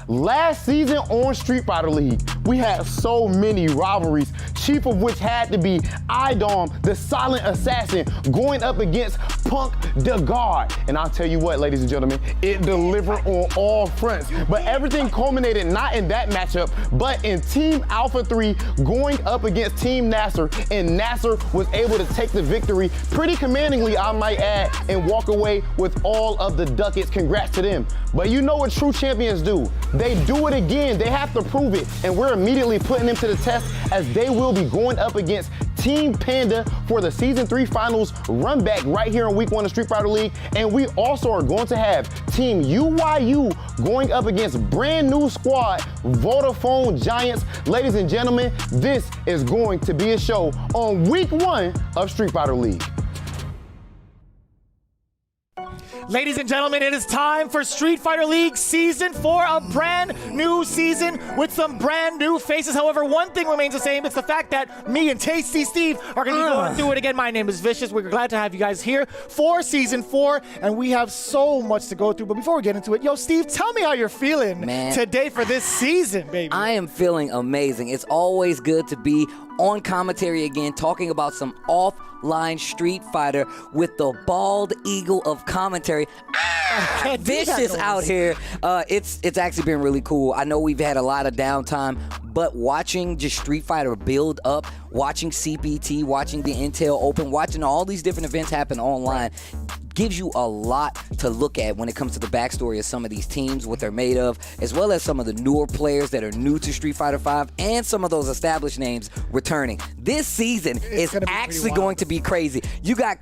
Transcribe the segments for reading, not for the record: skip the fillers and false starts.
Last season on Street Fighter League, we had so many rivalries, chief of which had to be Idom, the silent assassin, going up against Punk the God. And I'll tell you what, ladies and gentlemen, it delivered on all fronts. But everything culminated not in that matchup, but in Team Alpha 3 going up against Team Nasr, and Nasr was able to take the victory pretty commandingly, I might add, and walk away with all of the ducats. Congrats to them. But you know what true champions do. They do it again. They have to prove it, and we're immediately putting them to the test as they will be going up against Team Panda for the Season 3 Finals run back right here in Week 1 of Street Fighter League. And we also are going to have Team UYU going up against brand new squad, Vodafone Giants. Ladies and gentlemen, this is going to be a show on Week 1 of Street Fighter League. Ladies and gentlemen, it is time for Street Fighter League Season 4, a brand new season with some brand new faces. However, one thing remains the same. It's the fact that me and Tasty Steve are going to be going through it again. My name is Vicious. We're glad to have you guys here for Season 4, and we have so much to go through. But before we get into it, yo, Steve, tell me how you're feeling today for this season, baby. I am feeling amazing. It's always good to be on commentary again, talking about some offline Street Fighter with the bald eagle of commentary. Vicious out here. It's actually been really cool. I know we've had a lot of downtime, but watching just Street Fighter build up, watching CPT, watching the Intel Open, watching all these different events happen online, gives you a lot to look at when it comes to the backstory of some of these teams, what they're made of, as well as some of the newer players that are new to Street Fighter V, and some of those established names returning. This season is actually going to be crazy. You got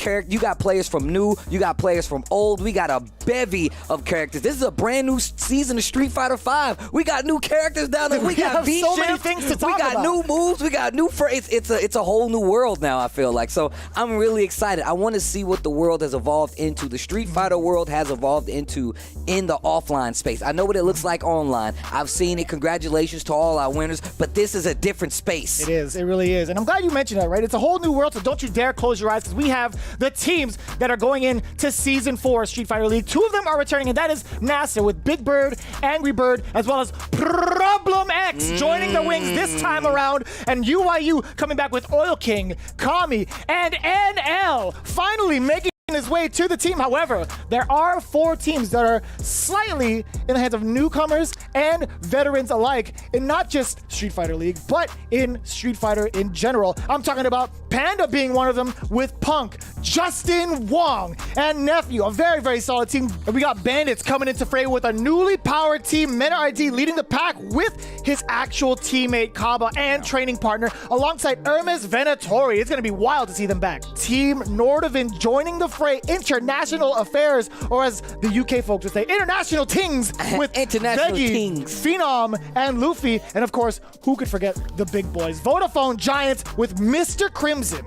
players from new, you got players from old, we got a bevy of characters. This is a brand new season of Street Fighter V. We got new characters down there. We got so many things to talk about. We got new moves, we got new it's a whole new world now, I feel like. So I'm really excited. I want to see what the world has evolved into, the Street Fighter world has evolved into in the offline space. I know what it looks like online. I've seen it. Congratulations to all our winners, but this is a different space. It is. It really is. And I'm glad you mentioned that, right? It's a whole new world, so don't you dare close your eyes, because we have the teams that are going into Season 4 of Street Fighter League. Two of them are returning, and that is Nasr with Big Bird, Angry Bird, as well as Problem X joining the wings this time around, and UYU coming back with Oil King, Kami, and NL finally making his way to the team. However, there are 4 teams that are slightly in the hands of newcomers and veterans alike in not just Street Fighter League, but in Street Fighter in general. I'm talking about Panda being one of them with Punk, Justin Wong, and Nephew, a very, very solid team. And we got Bandits coming into fray with a newly powered team, Meta ID leading the pack with his actual teammate Kaba and training partner alongside Hermes Venatori. It's going to be wild to see them back. Team Nordovan joining the fray, International Affairs, or as the UK folks would say, International Tings, with International Veggie, Tings, Phenom, and Luffy. And of course, who could forget the big boys? Vodafone Giants with Mr. Crimson,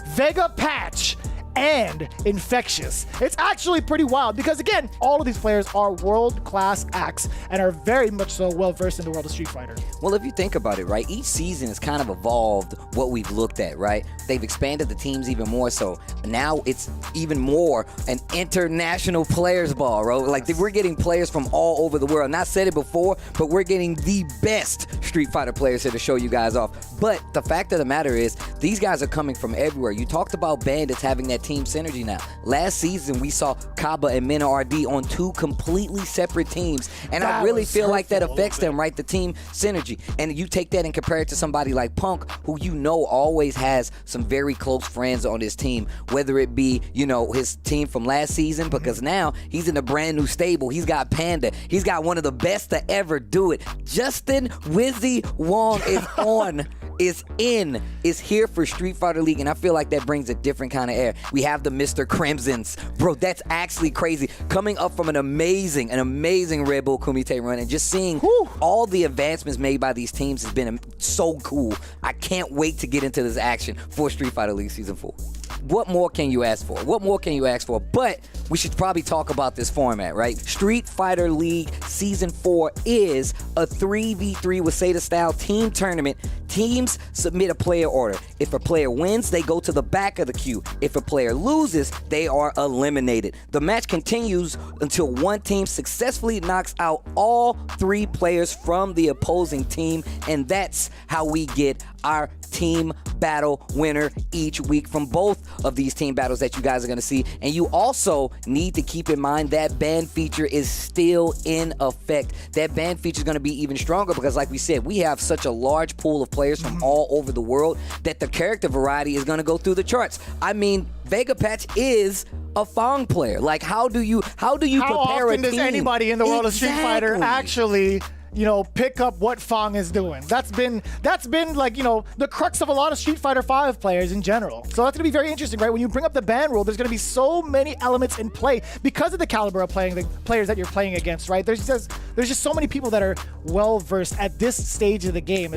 Vega Patch, and Infectious. It's actually pretty wild because, again, all of these players are world-class acts and are very much so well-versed in the world of Street Fighter. Well, if you think about it, right, each season has kind of evolved what we've looked at, right? They've expanded the teams even more so. Now it's even more an international players ball, bro. Like, we're getting players from all over the world. And I said it before, but we're getting the best Street Fighter players here to show you guys off. But the fact of the matter is, these guys are coming from everywhere. You talked about Bandits having that team synergy now. Last season, we saw Kaba and Mena RD on 2 completely separate teams, and I really feel like that affects them, right? The team synergy. And you take that and compare it to somebody like Punk, who you know always has some very close friends on his team, whether it be, you know, his team from last season, because now he's in a brand new stable. He's got Panda. He's got one of the best to ever do it. Justin Wizzy Wong is here for Street Fighter League, and I feel like that brings a different kind of air. We have the Mr. Crimsons. Bro, that's actually crazy. Coming up from an amazing Red Bull Kumite run, and just seeing all the advancements made by these teams has been so cool. I can't wait to get into this action for Street Fighter League Season 4. What more can you ask for? What more can you ask for? But we should probably talk about this format, right? Street Fighter League Season 4 is a 3v3 with Waseda style team tournament Teams submit a player order. If a player wins, they go to the back of the queue. If a player loses, they are eliminated. The match continues until one team successfully knocks out all 3 players from the opposing team, and that's how we get our team battle winner each week from both of these team battles that you guys are going to see. And you also need to keep in mind that ban feature is still in effect. That ban feature is going to be even stronger because, like we said, we have such a large pool of players from all over the world that the character variety is going to go through the charts. I mean, Vega Patch is a Fong player. Like, how do you prepare a team? How often does anybody in the world of Street Fighter actually, pick up what Fong is doing? That's been like, the crux of a lot of Street Fighter 5 players in general. So that's gonna be very interesting, right? When you bring up the ban rule, there's gonna be so many elements in play because of the caliber of the players that you're playing against, right? There's just so many people that are well versed at this stage of the game.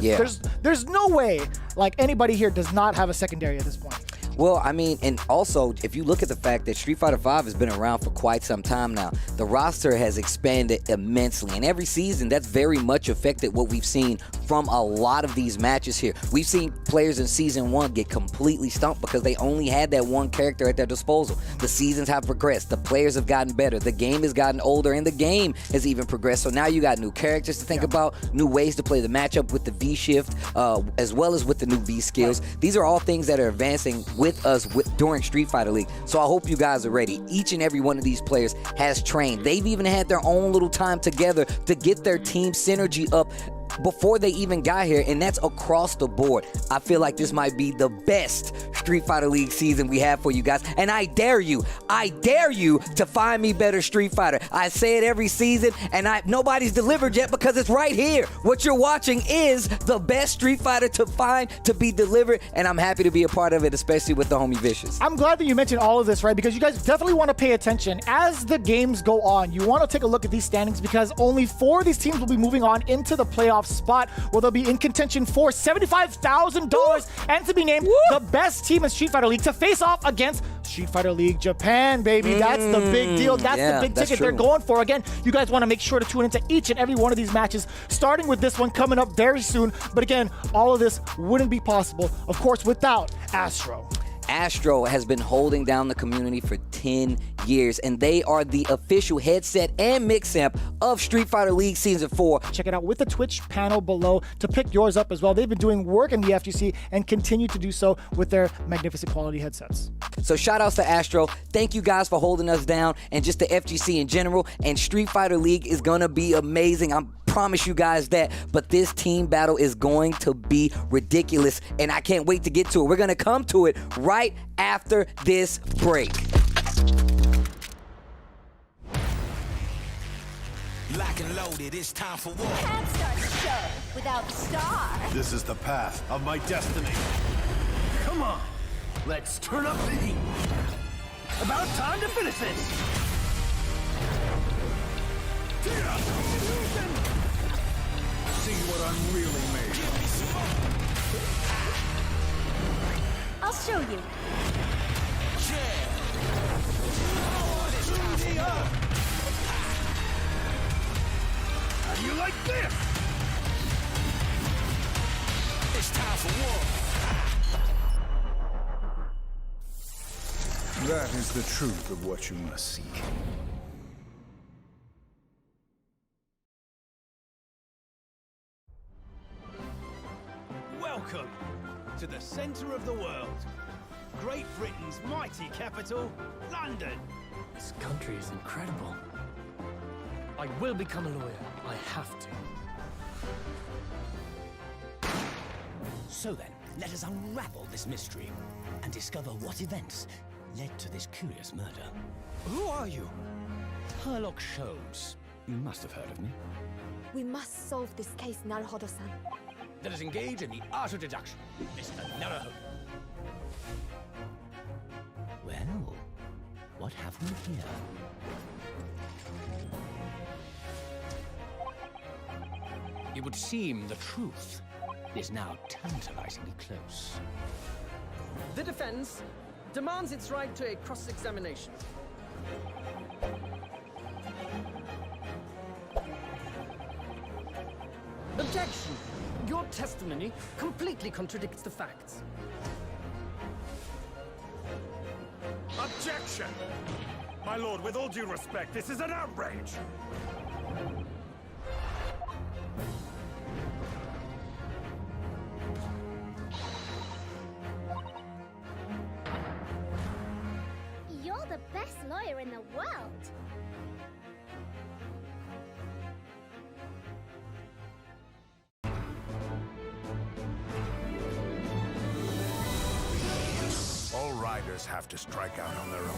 There's no way like anybody here does not have a secondary at this point. Well, I mean, and also, if you look at the fact that Street Fighter V has been around for quite some time now, the roster has expanded immensely. And every season, that's very much affected what we've seen from a lot of these matches here. We've seen players in Season 1 get completely stumped because they only had that one character at their disposal. The seasons have progressed. The players have gotten better. The game has gotten older, and the game has even progressed. So now you got new characters to think about, new ways to play the matchup with the V-shift, as well as with the new V-skills. These are all things that are advancing with us during Street Fighter League. So I hope you guys are ready. Each and every one of these players has trained. They've even had their own little time together to get their team synergy up before they even got here, and that's across the board. I feel like this might be the best Street Fighter League season we have for you guys, and I dare you to find me better Street Fighter. I say it every season, and nobody's delivered yet because it's right here. What you're watching is the best Street Fighter to find, to be delivered, and I'm happy to be a part of it, especially with the homie Vicious. I'm glad that you mentioned all of this, right? Because you guys definitely want to pay attention as the games go on. You want to take a look at these standings because only 4 of these teams will be moving on into the playoff spot where they'll be in contention for $75,000 and to be named the best team in Street Fighter League to face off against Street Fighter League Japan, baby. That's the big deal. That's the big ticket they're going for. Again, you guys want to make sure to tune into each and every one of these matches, starting with this one coming up very soon. But again, all of this wouldn't be possible, of course, without Astro. Astro has been holding down the community for 10 years, and they are the official headset and mix amp of Street Fighter League Season 4. Check it out with the Twitch panel below to pick yours up as well. They've been doing work in the FGC and continue to do so with their magnificent quality headsets. So shout outs to Astro. Thank you guys for holding us down, and just the FGC in general. And Street Fighter League is gonna be amazing. I promise you guys that. But this team battle is going to be ridiculous, and I can't wait to get to it. We're gonna come to it right after this break. Lock and loaded, it's time for war. Can't start a show without the star. This is the path of my destiny. Come on, let's turn up the heat. About time to finish this. See what I'm really made of. I'll show you. How do you like this? It's time for war. That is the truth of what you must seek. Welcome to the center of the world. Great Britain's mighty capital, London. This country is incredible. I will become a lawyer. I have to. So then, let us unravel this mystery and discover what events led to this curious murder. Who are you? Sherlock Sholmes. You must have heard of me. We must solve this case, Naruhodo-san. Let us engage in the art of deduction, Mr. Naruhodo. Well, what have we here? It would seem the truth is now tantalizingly close. The defense demands its right to a cross-examination. Objection! Your testimony completely contradicts the facts. Objection! My lord, with all due respect, this is an outrage! You're the best lawyer in the world. All riders have to strike out on their own.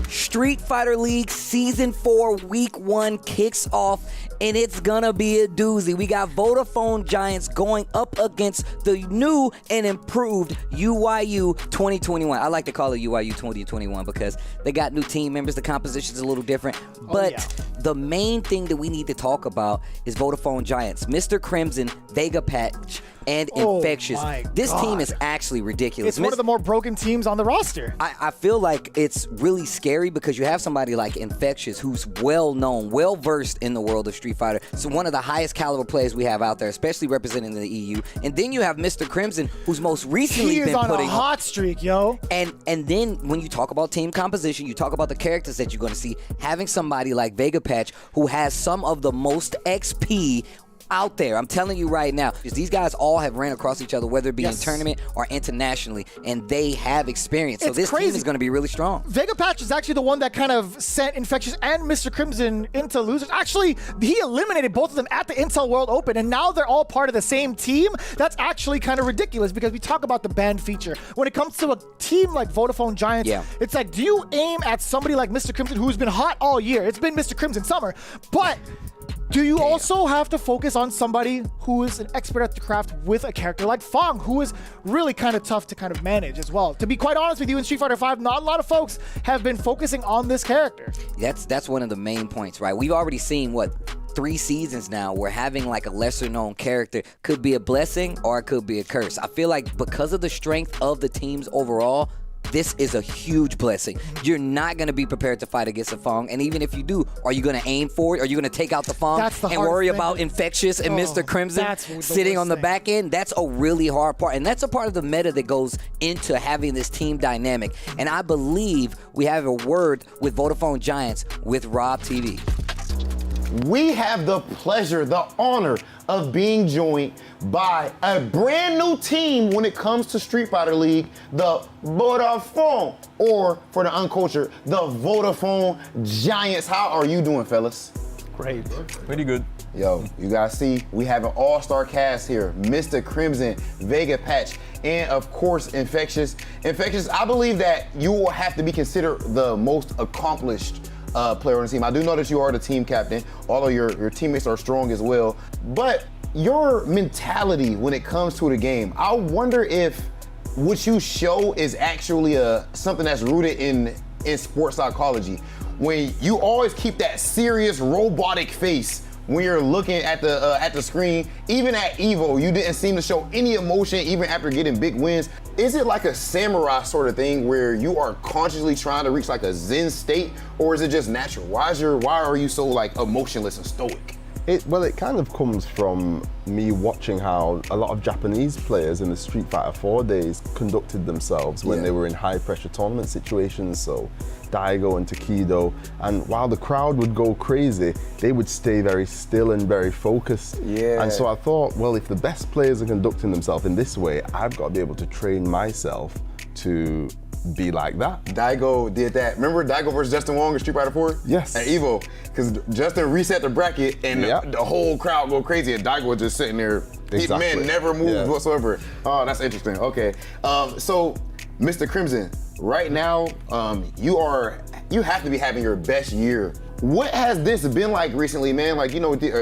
Street Fighter League Season 4 Week 1 kicks off, and it's gonna be a doozy. We got Vodafone Giants going up against the new and improved UYU 2021. I like to call it UYU 2021 because they got new team members. The composition's a little different. But the main thing that we need to talk about is Vodafone Giants. Mr. Crimson, Vega Patch, and Infectious. This team is actually ridiculous. It's one of the more broken teams on the roster. I feel like it's really scary because you have somebody like Infectious who's well-known, well-versed in the world of Street Fighter. So one of the highest caliber players we have out there, especially representing the EU. And then you have Mr. Crimson, who's most recently been putting... He is on a hot streak, yo. And then when you talk about team composition, you talk about the characters that you're going to see, having somebody like Vega Patch who has some of the most XP out there. I'm telling you right now, these guys all have ran across each other, whether it be in tournament or internationally, and they have experience. So this team is going to be really strong. Vega Patch is actually the one that kind of sent Infectious and Mr. Crimson into losers. Actually, he eliminated both of them at the Intel World Open, and now they're all part of the same team. That's actually kind of ridiculous because we talk about the band feature. When it comes to a team like Vodafone Giants, it's like, do you aim at somebody like Mr. Crimson who's been hot all year? It's been Mr. Crimson summer, but do you also have to focus on somebody who is an expert at the craft with a character like Fong, who is really kind of tough to kind of manage as well? To be quite honest with you, in Street Fighter V, not a lot of folks have been focusing on this character. That's one of the main points, right? We've already seen, 3 seasons now where having like a lesser known character could be a blessing or it could be a curse. I feel like because of the strength of the teams overall, this is a huge blessing. You're not going to be prepared to fight against a Fong, and even if you do, are you going to aim for it? Are you going to take out the Fong and worry about Infectious and Mr. Crimson sitting on the back end? That's a really hard part, and that's a part of the meta that goes into having this team dynamic. And I believe we have a word with Vodafone Giants with Rob TV. We have the pleasure, the honor of being joined by a brand new team when it comes to Street Fighter League, the Vodafone, or for the uncultured, the Vodafone Giants. How are you doing, fellas? Great. Pretty good. Yo, you guys see, we have an all-star cast here. Mr. Crimson, Vega Patch, and of course, Infectious. Infectious, I believe that you will have to be considered the most accomplished player on the team. I do know that you are the team captain, although your teammates are strong as well. But your mentality when it comes to the game, I wonder if what you show is actually something that's rooted in sports psychology. When you always keep that serious robotic face when you're looking at the screen, even at Evo, you didn't seem to show any emotion even after getting big wins. Is it like a samurai sort of thing where you are consciously trying to reach like a Zen state, or is it just natural? Why are you so like emotionless and stoic? Well, it kind of comes from me watching how a lot of Japanese players in the Street Fighter 4 days conducted themselves when they were in high pressure tournament situations. So Daigo and Takedo, and while the crowd would go crazy, they would stay very still and very focused. Yeah. And so I thought, well, if the best players are conducting themselves in this way, I've got to be able to train myself to be like that. Daigo did that. Remember Daigo versus Justin Wong in Street Fighter 4? Yes. At Evo, because Justin reset the bracket and the whole crowd go crazy, and Daigo was just sitting there. Exactly. Man never moved whatsoever. Oh, that's interesting. Okay. So, Mr. Crimson, right now, you have to be having your best year. What has this been like recently, man? Like,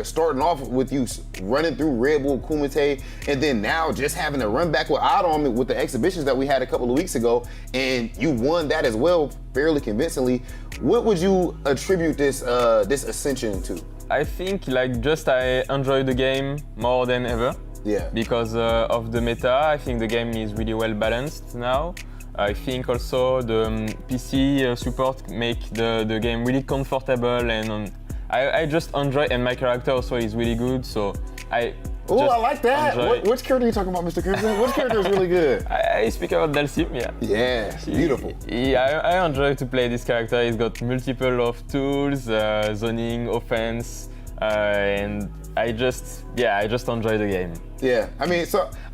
starting off with you running through Red Bull Kumite, and then now just having to run back with Adam with the exhibitions that we had a couple of weeks ago, and you won that as well fairly convincingly. What would you attribute this ascension to? I think I enjoy the game more than ever. Yeah. Because of the meta, I think the game is really well balanced now. I think also the PC support make the game really comfortable, and I just enjoy, and my character also is really good, so I like that. Which character are you talking about, Mr. Crimson? Which character is really good? I speak about Dalsim, yeah. Yeah, beautiful. I enjoy to play this character. He's got multiple of tools, zoning, offense, and I just enjoy the game. Yeah,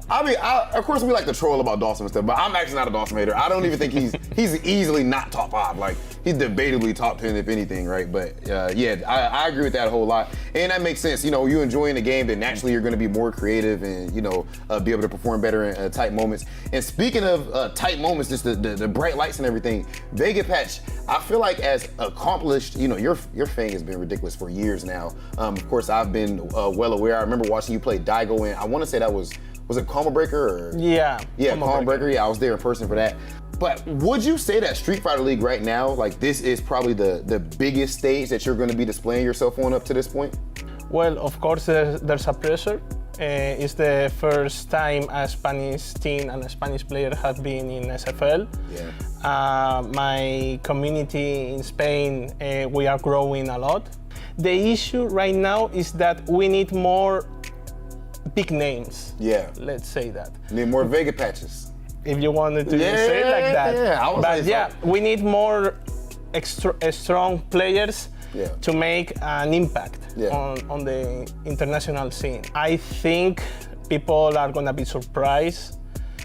of course we like to troll about Dawson and stuff, but I'm actually not a Dawson hater. I don't even think he's easily not top 5. Like, he's debatably top 10 if anything, right? But I agree with that a whole lot, and that makes sense. You enjoying the game, then naturally you're going to be more creative and be able to perform better in tight moments. And speaking of tight moments, just the bright lights and everything, Vega Patch, I feel like as accomplished, your fame has been ridiculous for years now. Of course, I've been well aware. I remember watching you play Daigo, and I want to say that was it Combo Breaker? Yeah, Combo Breaker. Yeah, I was there in person for that. But would you say that Street Fighter League right now, like, this is probably the biggest stage that you're going to be displaying yourself on up to this point? Well, of course, there's a pressure. It's the first time a Spanish team and a Spanish player have been in SFL. Yeah. My community in Spain, we are growing a lot. The issue right now is that we need more big names. Yeah. Let's say that. Need more Vega Patches. If you wanted to say it like that. Yeah, we need more strong players to make an impact on the international scene. I think people are gonna be surprised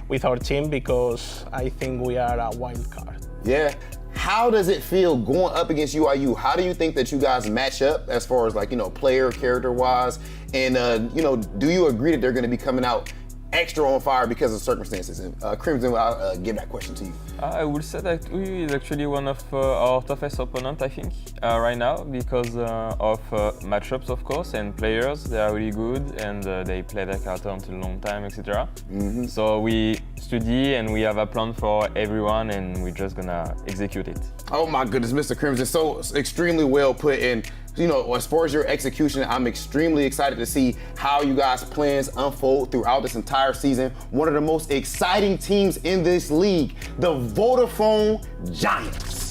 with our team because I think we are a wild card. Yeah. How does it feel going up against UYU? How do you think that you guys match up as far as player, character-wise? And do you agree that they're going to be coming out extra on fire because of circumstances? And Crimson, I'll give that question to you. I would say that UYU is actually one of our toughest opponents, I think, right now, because of matchups, of course, and players. They are really good, and they play their character until a long time, etc. Mm-hmm. So we study, and we have a plan for everyone, and we're just gonna execute it. Oh my goodness, Mr. Crimson, so extremely well put in. As far as your execution, I'm extremely excited to see how you guys' plans unfold throughout this entire season. One of the most exciting teams in this league, the Vodafone Giants.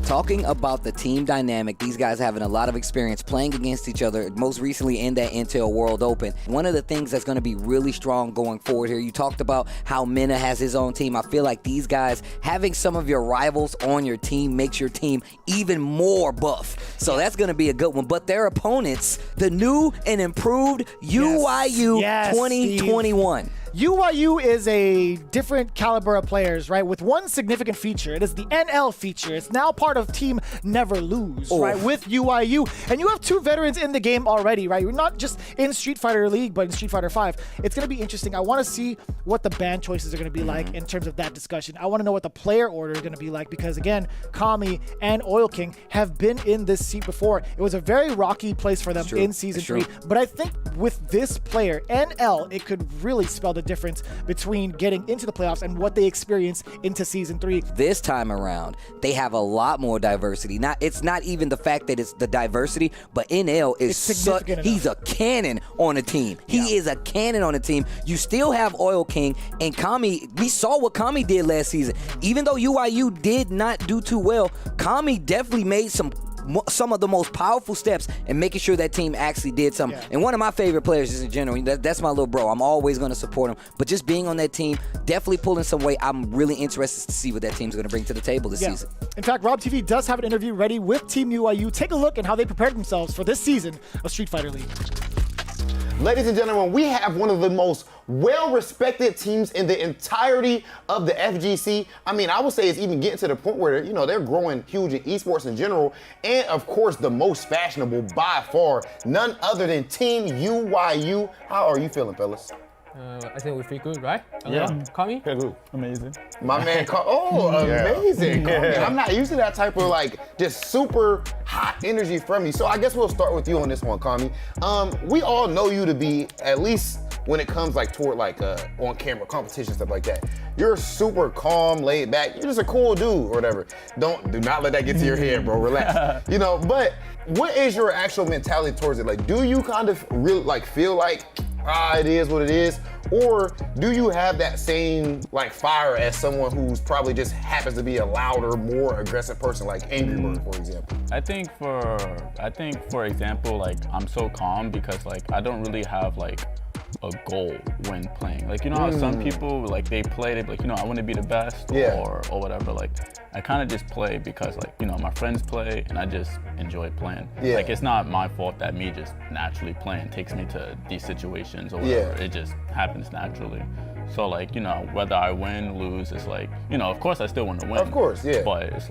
Talking about the team dynamic, these guys having a lot of experience playing against each other, most recently in that Intel World Open. One of the things that's going to be really strong going forward here, you talked about how Mena has his own team. I feel like these guys, having some of your rivals on your team makes your team even more buff. So that's going to be a good one. But their opponents, the new and improved UYU 2021. Steve. UYU is a different caliber of players, right? With one significant feature. It is the NL feature. It's now part of Team Never Lose, right? With UYU. And you have 2 veterans in the game already, right? You're not just in Street Fighter League, but in Street Fighter 5. It's going to be interesting. I want to see what the ban choices are going to be like in terms of that discussion. I want to know what the player order is going to be like because, again, Kami and Oil King have been in this seat before. It was a very rocky place for them in Season 3. But I think with this player, NL, it could really spell the difference between getting into the playoffs and what they experience into Season 3. This time around, they have a lot more diversity diversity. It's not even the fact that it's the diversity, but NL is he's a cannon on a team. He is a cannon on a team. You still have Oil King and Kami. We saw what Kami did last season. Even though UYU did not do too well, Kami definitely made some of the most powerful steps in making sure that team actually did something. And one of my favorite players just in general, that's my little bro. I'm always going to support him. But just being on that team, definitely pulling some weight. I'm really interested to see what that team's going to bring to the table this season. In fact, Rob TV does have an interview ready with Team UYU. Take a look at how they prepared themselves for this season of Street Fighter League. Ladies and gentlemen, we have one of the most well-respected teams in the entirety of the FGC. I mean, I would say it's even getting to the point where, they're growing huge in esports in general. And of course, the most fashionable by far, none other than Team UYU. How are you feeling, fellas? I think we feel good, right? Yeah. Kami? Feel good. Amazing. My man, amazing. Yeah. I'm not used to that type of just super hot energy from you. So I guess we'll start with you on this one, Kami. We all know you to be, at least when it comes toward on camera competition, stuff like that. You're super calm, laid back. You're just a cool dude or whatever. Do not let that get to your head, bro. Relax. But what is your actual mentality towards it? Do you kind of really feel like it is what it is? Or do you have that same fire as someone who's probably just happens to be a louder, more aggressive person like Angry Bird, for example? I think for example, I'm so calm because I don't really have a goal when playing. How some people they play, they I want to be the best or whatever. I kind of just play because my friends play and I just enjoy playing. It's not my fault that me just naturally playing takes me to these situations or whatever. It just happens naturally. So whether I win, lose, it's of course I still want to win. Of course, yeah. But it's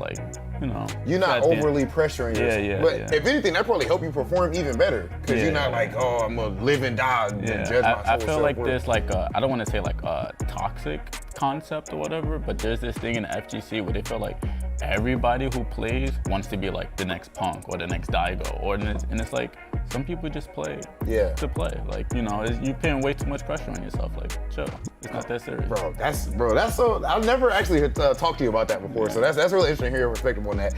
you're not overly pressuring yourself. But if anything, that probably help you perform even better. Because you're not I'm gonna live and die and judge myself. I feel like there's I don't want to say a toxic concept or whatever, but there's this thing in the FGC where they feel everybody who plays wants to be the next Punk or the next Daigo, and it's some people just play to play. You're putting way too much pressure on yourself. Chill. It's not that serious. Bro, that's so. I've never actually talked to you about that before, so that's really interesting to hear your perspective on that.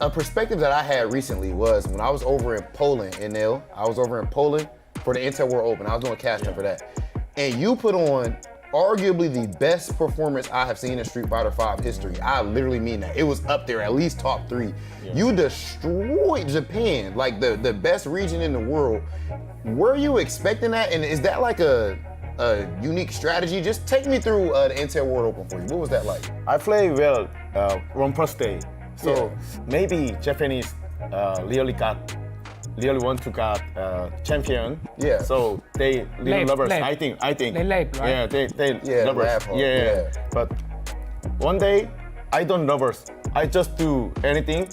A perspective that I had recently was when I was over in Poland, NL. I was over in Poland for the Intel World Open. I was doing casting for that, and you put on arguably the best performance I have seen in Street Fighter V history. I literally mean that. It was up there, at least top 3. You destroyed Japan, the best region in the world. Were you expecting that? And is that a unique strategy? Just take me through the Intel World Open for you. What was that like? I play well on first day. So maybe Japanese really want to get champion. Yeah. So they really lovers. I think. They like, right? Yeah, they lovers. Yeah. But one day I don't lovers. I just do anything.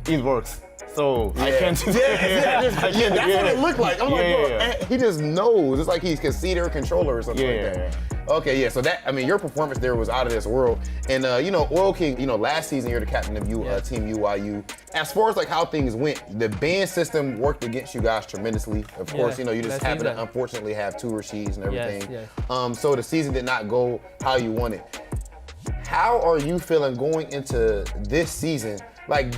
It works. So I can't. That's what it looked like. I'm bro, he just knows. It's he can see their controller or something like that. Okay, so your performance there was out of this world. And Oil King, last season you're the captain of Team UYU. As far as how things went, the ban system worked against you guys tremendously. Of course, you just happen to unfortunately have 2 Rashids and everything. So the season did not go how you wanted. How are you feeling going into this season?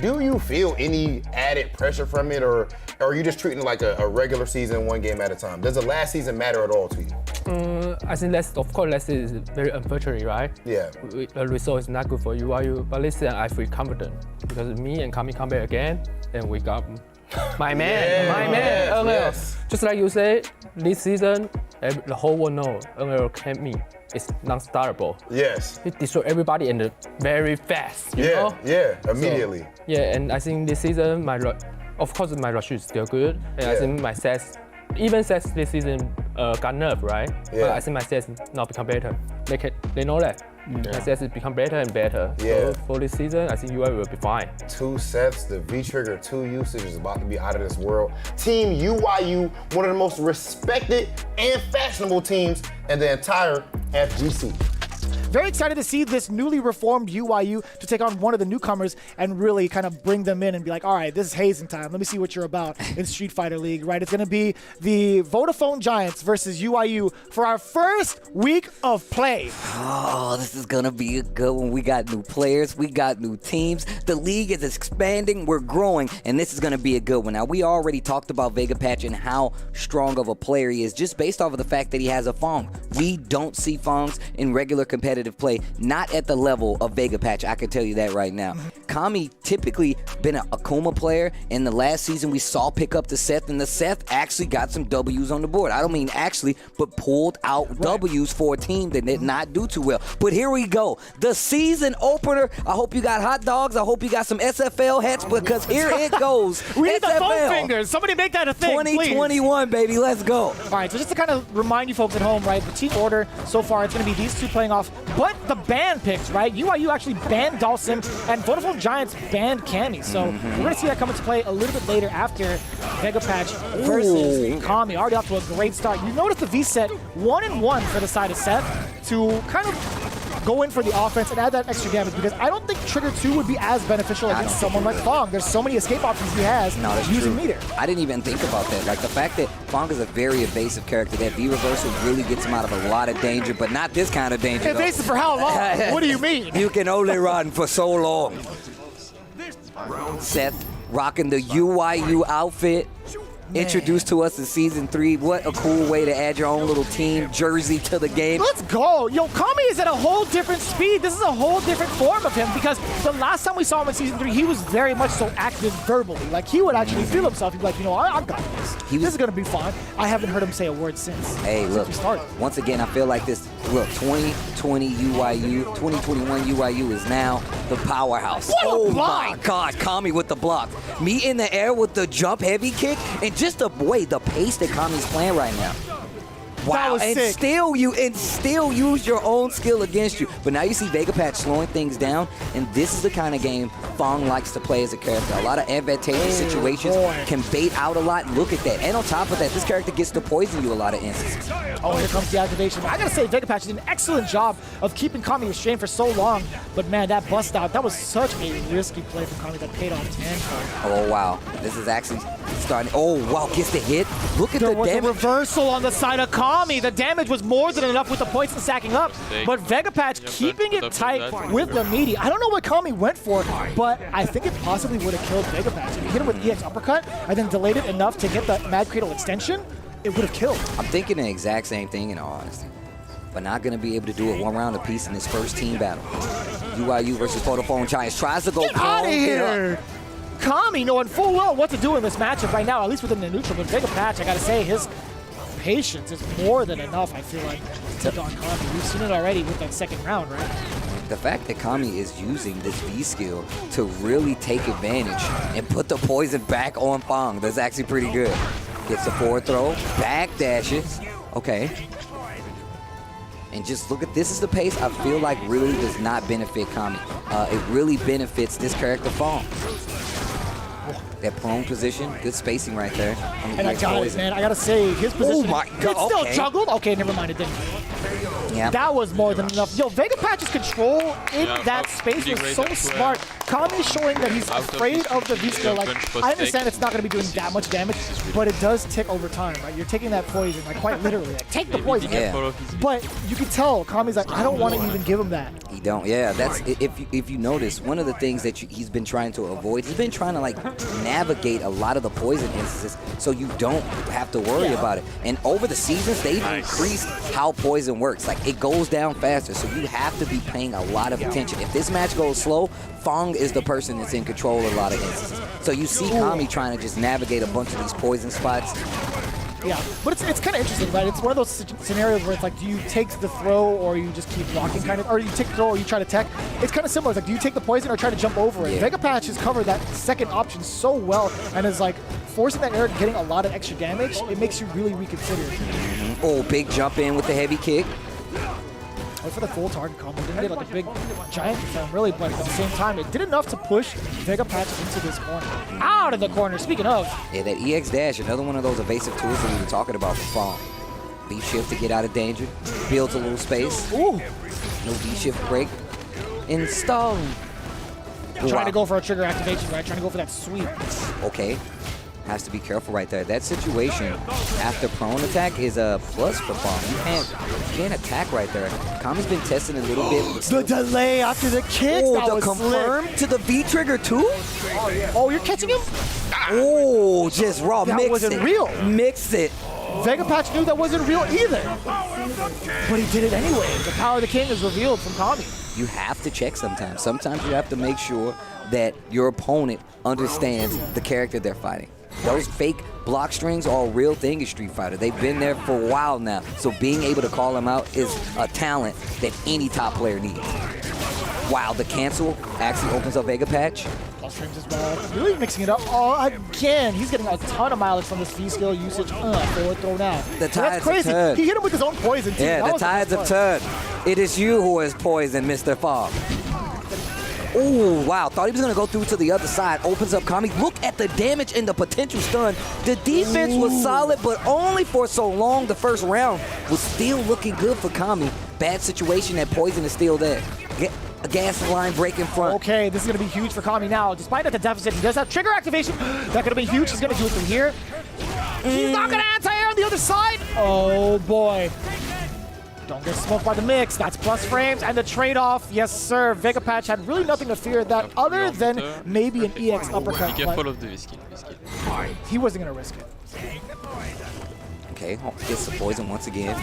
Do you feel any added pressure from it, or are you just treating it like a regular season, one game at a time? Does the last season matter at all to you? I think of course, last season is very unfortunate, right? Yeah. The result is not good for UYU, but this season I feel confident because me and Kami come back again, and we got my man. Yes. Just like you said, this season, the whole world knows NL can't meet. It's non-startable. Yes. He destroyed everybody and very fast. You know? Immediately. So, and I think this season, of course my rush is still good, and I think my sets, even sets this season got nerfed, right? Yeah. But I think my sets now become better. They know that. My sets has become better and better. Yeah. So for this season, I think UYU will be fine. 2 sets, the V-Trigger 2 usage is about to be out of this world. Team UYU, one of the most respected and fashionable teams in the entire FGC. very excited to see this newly reformed UYU to take on one of the newcomers and really kind of bring them in and be like, all right, this is hazing time. Let me see what you're about in Street Fighter League, right? It's going to be the Vodafone Giants versus UYU for our first week of play. Oh, this is going to be a good one. We got new players. We got new teams. The league is expanding. We're growing, and this is going to be a good one. Now, we already talked about Vegapatch and how strong of a player he is just based off of the fact that he has a Fong. We don't see Fongs in regular competitive play, not at the level of Vegapatch. I can tell you that right now. Kami typically been an Akuma player, and the last season we saw pick up the Seth, and the Seth actually got some W's on the board. I don't mean actually, but pulled out W's for a team that did not do too well. But here we go. The season opener. I hope you got hot dogs. I hope you got some SFL hats, because here it goes. We need the SFL. foam fingers. Somebody make that a thing, 2021, baby. Let's go. All right, so just to kind of remind you folks at home, right, the team order so far, it's going to be these two playing off, but the ban picks, right? UYU actually banned Dawson, and Vodafone Giants banned Cammy. So we're going to see that come into play a little bit later after Vegapatch versus Kami. Already off to a great start. You notice the V set 1-1 for the side of Seth to kind of go in for the offense and add that extra damage, because I don't think Trigger 2 would be as beneficial against someone like Fong. There's so many escape options he has using meter. I didn't even think about that. Like the fact that Fong is a very evasive character, that V reversal really gets him out of a lot of danger, but not this kind of danger. Evasive for how long? What do you mean? You can only run for so long. Seth rocking the UYU outfit. Introduced to us in Season 3. What a cool way to add your own little team jersey to the game. Let's go. Yo, Kami is at a whole different speed. This is a whole different form of him, because the last time we saw him in Season 3, he was very much so active verbally. Like, he would actually feel himself. He'd be like, you know, I got this. This is going to be fun. I haven't heard him say a word since. Hey, look, once again, I feel like this, look, 2020 UYU, 2021 UYU is now the powerhouse. What a my God, Kami with the block. Me in the air with the jump heavy kick, and just the way, the pace that Kami's playing right now. Wow, and sick. still use your own skill against you. But now you see Vegapatch slowing things down, and this is the kind of game Fong likes to play as a character. A lot of advantageous situations, can bait out a lot. Look at that. And on top of that, this character gets to poison you a lot of instances. Oh, here comes the activation. I gotta say, Vegapatch did an excellent job of keeping Kami restrained for so long. But man, that bust out, that was such a risky play from Kami that paid off tenfold. Oh, wow. This is actually starting. Oh, wow, gets the hit. Look at the damage. There was a reversal on the side of Kami. The damage was more than enough with the poison stacking up. But Vegapatch keeping it tight with the meaty. I don't know what Kami went for, but I think it possibly would have killed Vegapatch. If he hit him with EX uppercut and then delayed it enough to get the Mad Cradle extension, it would have killed. I'm thinking the exact same thing, in all honesty. But not going to be able to do it one round apiece in this first team battle. UYU versus Vodafone Giants tries to go. Get out of here! Kami knowing full well what to do in this matchup right now, at least within the neutral. But Vegapatch, I gotta say, his patience is more than enough, I feel like, to take on Kami. We've seen it already with that second round, right? The fact that Kami is using this V skill to really take advantage and put the poison back on Fong, that's actually pretty good. Gets a forward throw, back dashes. Okay. And just look at, this is the pace I feel like really does not benefit Kami. It really benefits this character Fong. That prone position, good spacing right there. And I got it, man. I gotta say, his position. Oh my God, it's still juggled. Okay, never mind, it didn't. Yeah. That was more than enough. Yo, Vegapatch's control in that space was so smart. Kami showing that he's afraid of the V-skill. Like, I understand it's not going to be doing that much damage, but it does tick over time, right? You're taking that poison, like, quite literally. Like, take the poison. Yeah. But you can tell Kami's like, I don't want to even give him that. He don't. Yeah, that's, if you notice, one of the things that he's been trying to avoid, he's been trying to, like, navigate a lot of the poison instances so you don't have to worry about it. And over the seasons, they've increased how poison works. Like, it goes down faster, so you have to be paying a lot of attention. If this match goes slow, Fong is the person that's in control of a lot of instances. So you see Kami trying to just navigate a bunch of these poison spots. Yeah, but it's kind of interesting, right? It's one of those scenarios where it's like, do you take the throw or you just keep blocking, kind of, or you take the throw or you try to tech? It's kind of similar. It's like, do you take the poison or try to jump over it? Yeah. Vegapatch has covered that second option so well and is like forcing that air and getting a lot of extra damage. It makes you really reconsider. Oh, big jump in with the heavy kick. Went for the full target combo. Didn't get like a big giant defend, really, but at the same time, it did enough to push Vegapatch into this corner. Out of the corner, speaking of. Yeah, that EX dash, another one of those evasive tools that we were talking about with Fong. Beat shift to get out of danger. Builds a little space. Ooh. No D-shift break. Installing. Trying to go for a trigger activation, right? Trying to go for that sweep. Okay. Has to be careful right there. That situation after prone attack is a plus for Bomb. You can't attack right there. Kami's been testing a little bit. The delay after the kick. Oh, that the was confirm slick. to the V trigger too? Oh, you're catching him? Oh, just raw. That mix wasn't it. real. Mix it. Vega Patch knew that wasn't real either. But he did it anyway. The power of the king is revealed from Kami. You have to check sometimes. Sometimes you have to make sure that your opponent understands the character they're fighting. Those fake block strings are a real thing in Street Fighter. They've been there for a while now. So being able to call them out is a talent that any top player needs. Wow, the cancel actually opens up Vega Patch. Plus frames as well. Really mixing it up. Oh, again, he's getting a ton of mileage from this V-skill usage. Forward throw now. The tides That's crazy. have turned. He hit him with his own poison, too. Yeah, That the was tides have best turned. It is you who has poisoned Mr. Fogg. Oh, wow. Thought he was going to go through to the other side. Opens up Kami. Look at the damage and the potential stun. The defense was solid, but only for so long. The first round was still looking good for Kami. Bad situation. That poison is still there. A gas line break in front. Okay, this is going to be huge for Kami now. Despite that the deficit, he does have trigger activation. That could have been huge. He's going to do it from here. He's not going to anti-air on the other side. Oh, boy. Don't get smoked by the mix. That's plus frames and the trade-off. Yes, sir. Vega Patch had really nothing to fear that other than maybe an EX uppercut. Be careful of the V-skill. He wasn't going to risk it. Okay, gets the poison once again.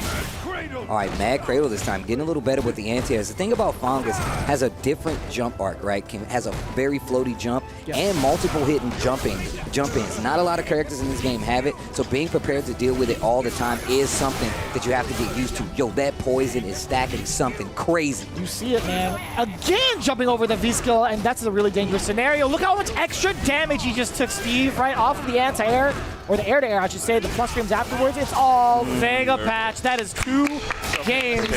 All right, Mad Cradle this time, getting a little better with the anti-airs. The thing about Fungus has a different jump arc, right? Has a very floaty jump and multiple hidden jump-ins. Not a lot of characters in this game have it, so being prepared to deal with it all the time is something that you have to get used to. Yo, that poison is stacking something crazy. You see it, man. Again, jumping over the V-skill, and that's a really dangerous scenario. Look how much extra damage he just took, Steve, right off of the anti-air. Or the air-to-air, I should say, the plus frames afterwards. It's all Vega Patch. That is 2 games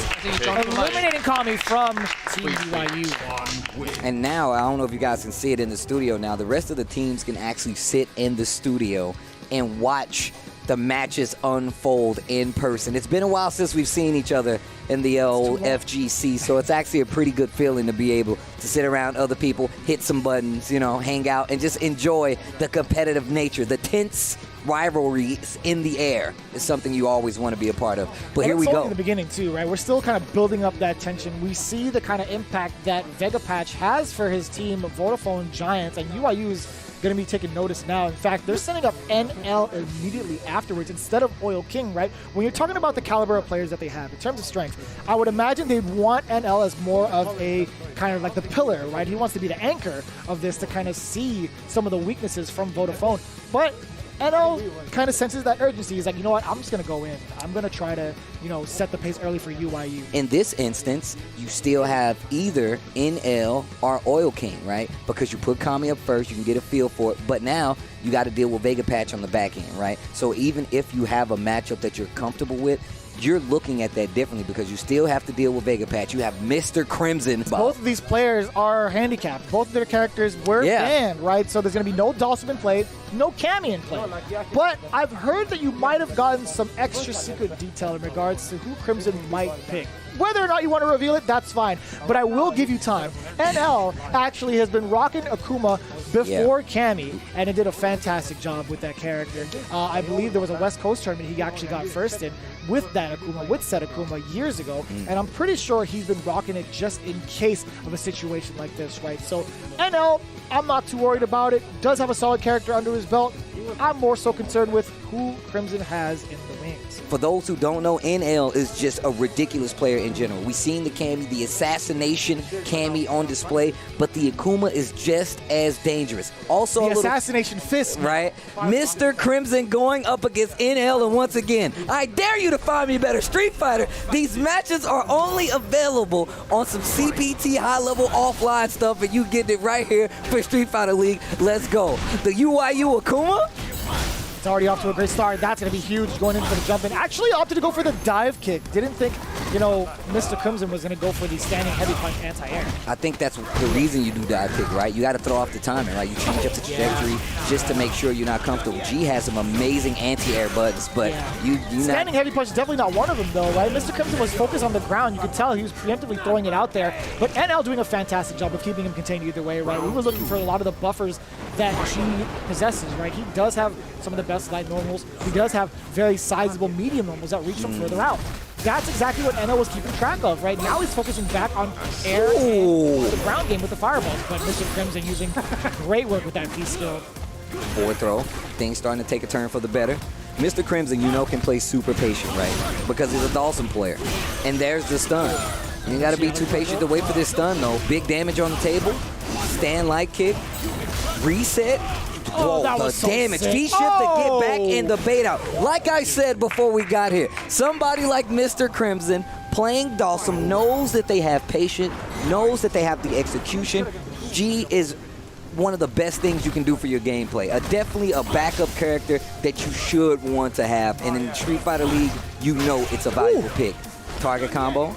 eliminating Kami from Team UYU. And now, I don't know if you guys can see it in the studio now, the rest of the teams can actually sit in the studio and watch the matches unfold in person. It's been a while since we've seen each other in the old FGC, so it's actually a pretty good feeling to be able to sit around other people, hit some buttons, you know, hang out, and just enjoy the competitive nature. The tense rivalry in the air is something you always want to be a part of. But here we go. In the beginning too, right? We're still kind of building up that tension. We see the kind of impact that Vega Patch has for his team, Vodafone Giants, and UYU's going to be taking notice now. In fact, they're sending up NL immediately afterwards instead of Oil King, right? When you're talking about the caliber of players that they have in terms of strength, I would imagine they'd want NL as more of a kind of like the pillar, right? He wants to be the anchor of this to kind of see some of the weaknesses from Vodafone. But NL kind of senses that urgency. He's like, you know what? I'm just going to go in. I'm going to try to, you know, set the pace early for UYU. In this instance, you still have either NL or Oil King, right? Because you put Kami up first, you can get a feel for it. But now you got to deal with Vega Patch on the back end, right? So even if you have a matchup that you're comfortable with, you're looking at that differently because you still have to deal with Vega Patch. You have Mr. Crimson. Both of these players are handicapped. Both of their characters were banned, right? So there's going to be no Dawson in play, no Cammy in play. But I've heard that you might have gotten some extra secret detail in regards to who Crimson might pick. Whether or not you want to reveal it, that's fine. But I will give you time. NL actually has been rocking Akuma before Cammy, and it did a fantastic job with that character. I believe there was a West Coast tournament he actually got first in with that Akuma, with said Akuma years ago, and I'm pretty sure he's been rocking it just in case of a situation like this, right? So NL, I'm not too worried about it. Does have a solid character under his belt. I'm more so concerned with who Crimson has in the wings. For those who don't know, NL is just a ridiculous player in general. We've seen the Cammy, the assassination Cammy on display, but the Akuma is just as dangerous. Also, the assassination fist, right? Mr. Crimson going up against NL, and once again, I dare you to find me a better Street Fighter. These matches are only available on some CPT high-level offline stuff, and you get it right here for Street Fighter League. Let's go. The UYU Akuma. It's already off to a great start. That's going to be huge going in for the jump in. Actually opted to go for the dive kick. Didn't think, Mr. Crimson was going to go for the standing heavy punch anti-air. I think that's the reason you do dive kick, right? You got to throw off the timing, right? You change up the trajectory just to make sure you're not comfortable. G has some amazing anti-air buttons, but you standing heavy punch is definitely not one of them, though, right? Mr. Crimson was focused on the ground. You could tell he was preemptively throwing it out there, but NL doing a fantastic job of keeping him contained either way, right? We were looking for a lot of the buffers that G possesses, right? He does have some of the best light normals. He does have very sizable medium normals that reach from further out. That's exactly what NL was keeping track of, right? Now he's focusing back on air and the ground game with the fireballs, but Mr. Crimson using great work with that V-skill. Forward throw. Things starting to take a turn for the better. Mr. Crimson, can play super patient, right? Because he's a Dawson player. And there's the stun. You got to be too patient to wait for this stun, though. Big damage on the table. Stand light kick. Reset. Whoa, that the was so damage. sick. V-shift to get back in the bait out. Like I said before we got here, somebody like Mr. Crimson playing Dawson knows that they have patience, knows that they have the execution. G is one of the best things you can do for your gameplay. Definitely a backup character that you should want to have. And in Street Fighter League, it's a valuable pick. Target combo.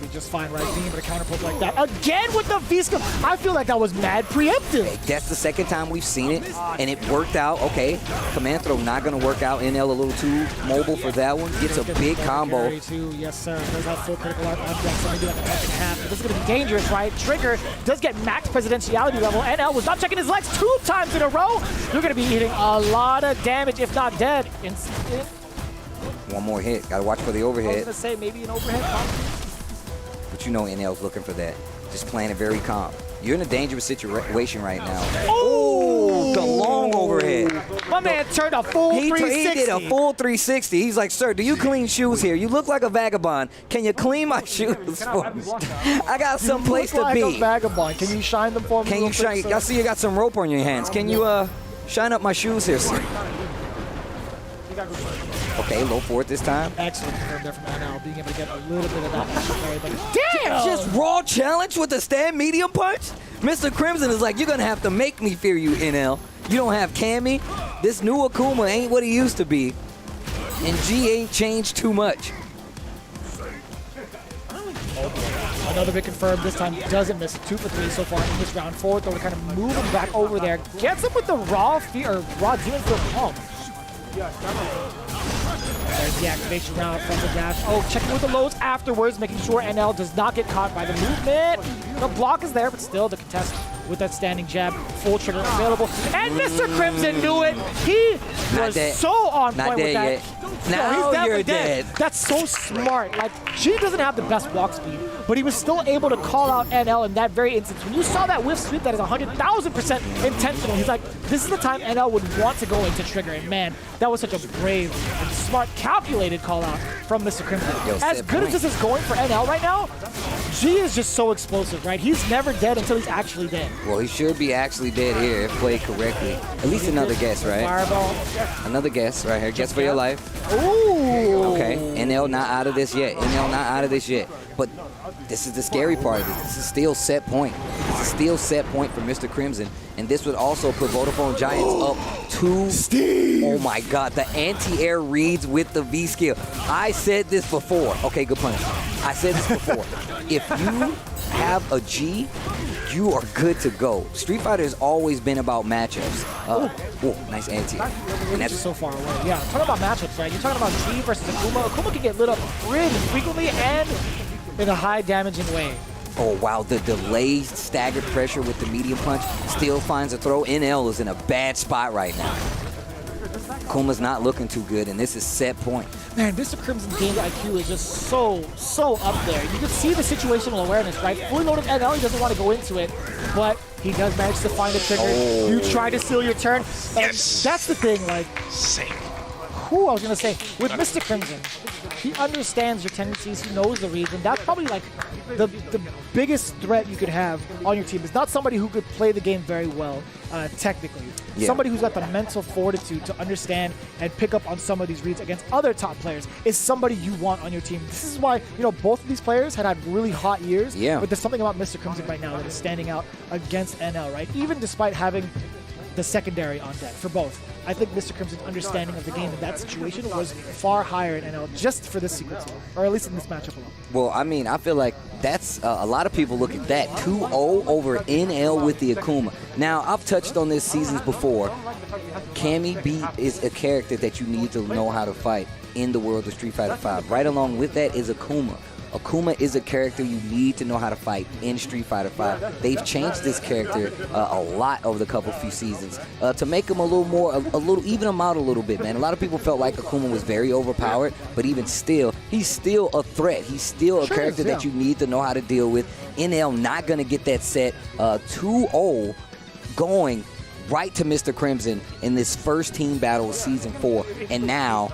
Be just fine, right? Being able to counterpoke like that. Again with the V-skill. I feel like that was mad preemptive. That's the second time we've seen it, and it worked out. Okay, command throw not going to work out. NL a little too mobile for that one. Gets a big combo. Yes, sir. Does have full critical art on deck, so maybe like a punch and a half. But this is going to be dangerous, right? Trigger does get max presidentiality level. NL was not checking his legs 2 times in a row. You're going to be eating a lot of damage, if not dead. One more hit. Got to watch for the overhead. I was going to say maybe an overhead possibly. But NL's looking for that. Just playing it very calm. You're in a dangerous situation right now. Oh! The long overhead. My man turned a full 360. He did a full 360. He's like, sir, do you clean shoes here? You look like a vagabond. Can you clean my shoes for me? I got some place to be. You look like a vagabond. Can you shine them for me? Can you shine? I see you got some rope on your hands. Can you shine up my shoes here, sir? Okay, low forward this time. Excellent confirm there from NL, being able to get a little bit of that. Damn! Just raw challenge with a stand medium punch? Mr. Crimson is like, you're going to have to make me fear you, NL. You don't have Cammy. This new Akuma ain't what he used to be. And G ain't changed too much. Another big confirmed. This time doesn't miss. 2 for 3 so far in this round. Forward, though, we're kind of moving back over there. Gets him with the raw demon field palm. There's the activation round from the dash. Oh, checking with the loads afterwards, making sure NL does not get caught by the movement. The block is there, but still the contest with that standing jab. Full trigger available. And Mr. Crimson knew it. He was so on point with that. Now he's you're dead. That's so smart. Like, G doesn't have the best walk speed, but he was still able to call out NL in that very instance. When you saw that whiff sweep that is 100,000% intentional, he's like, this is the time NL would want to go into trigger. And man, that was such a brave and smart, calculated call out from Mr. Crimson. As good as this is going for NL right now, G is just so explosive, right? He's never dead until he's actually dead. Well, he should be actually dead here if played correctly. At least another guess, right? Fireball. Another guess right here. Guess for your life. Ooh. Okay. NL not out of this yet. NL not out of this yet. But this is the scary part of it. This is still set point. This is still set point for Mr. Crimson. And this would also put Vodafone Giants up to Steve. Oh my God, the anti-air reads with the V skill. I said this before. Okay, good punch. I said this before. If you have a G, you are good to go. Street Fighter has always been about matchups. Oh, nice anti. And that's so far away. Yeah, talking about matchups, right? You're talking about G versus Akuma. Akuma can get lit up pretty frequently and in a high damaging way. Oh, wow, the delayed staggered pressure with the medium punch still finds a throw. NL is in a bad spot right now. Kuma's not looking too good, and this is set point. Man, Mr. Crimson's game IQ is just so up there. You can see the situational awareness, right? Fully loaded NL, he doesn't want to go into it, but he does manage to find a trigger. Oh. You try to steal your turn, and that's the thing, like... I was going to say, with Mr. Crimson, he understands your tendencies, he knows the reads, and that's probably like the biggest threat you could have on your team. It's not somebody who could play the game very well, technically. Yeah. Somebody who's got the mental fortitude to understand and pick up on some of these reads against other top players is somebody you want on your team. This is why, both of these players had really hot years, but there's something about Mr. Crimson right now that is standing out against NL, right? Even despite having the secondary on deck for both. I think Mr. Crimson's understanding of the game in that situation was far higher in NL just for this sequence, or at least in this matchup alone. Well, I mean, I feel like that's a lot of people look at that 2-0 over NL with the Akuma. Now, I've touched on this seasons before. Cammy B is a character that you need to know how to fight in the world of Street Fighter V. Right along with that is Akuma. Akuma is a character you need to know how to fight in Street Fighter V. They've changed this character a lot over the few seasons to make him a little even him out a little bit, man. A lot of people felt like Akuma was very overpowered, but even still, he's still a threat. He's still a character that you need to know how to deal with. NL not gonna get that set 2-0 going right to Mr. Crimson in this first team battle of Season 4, and now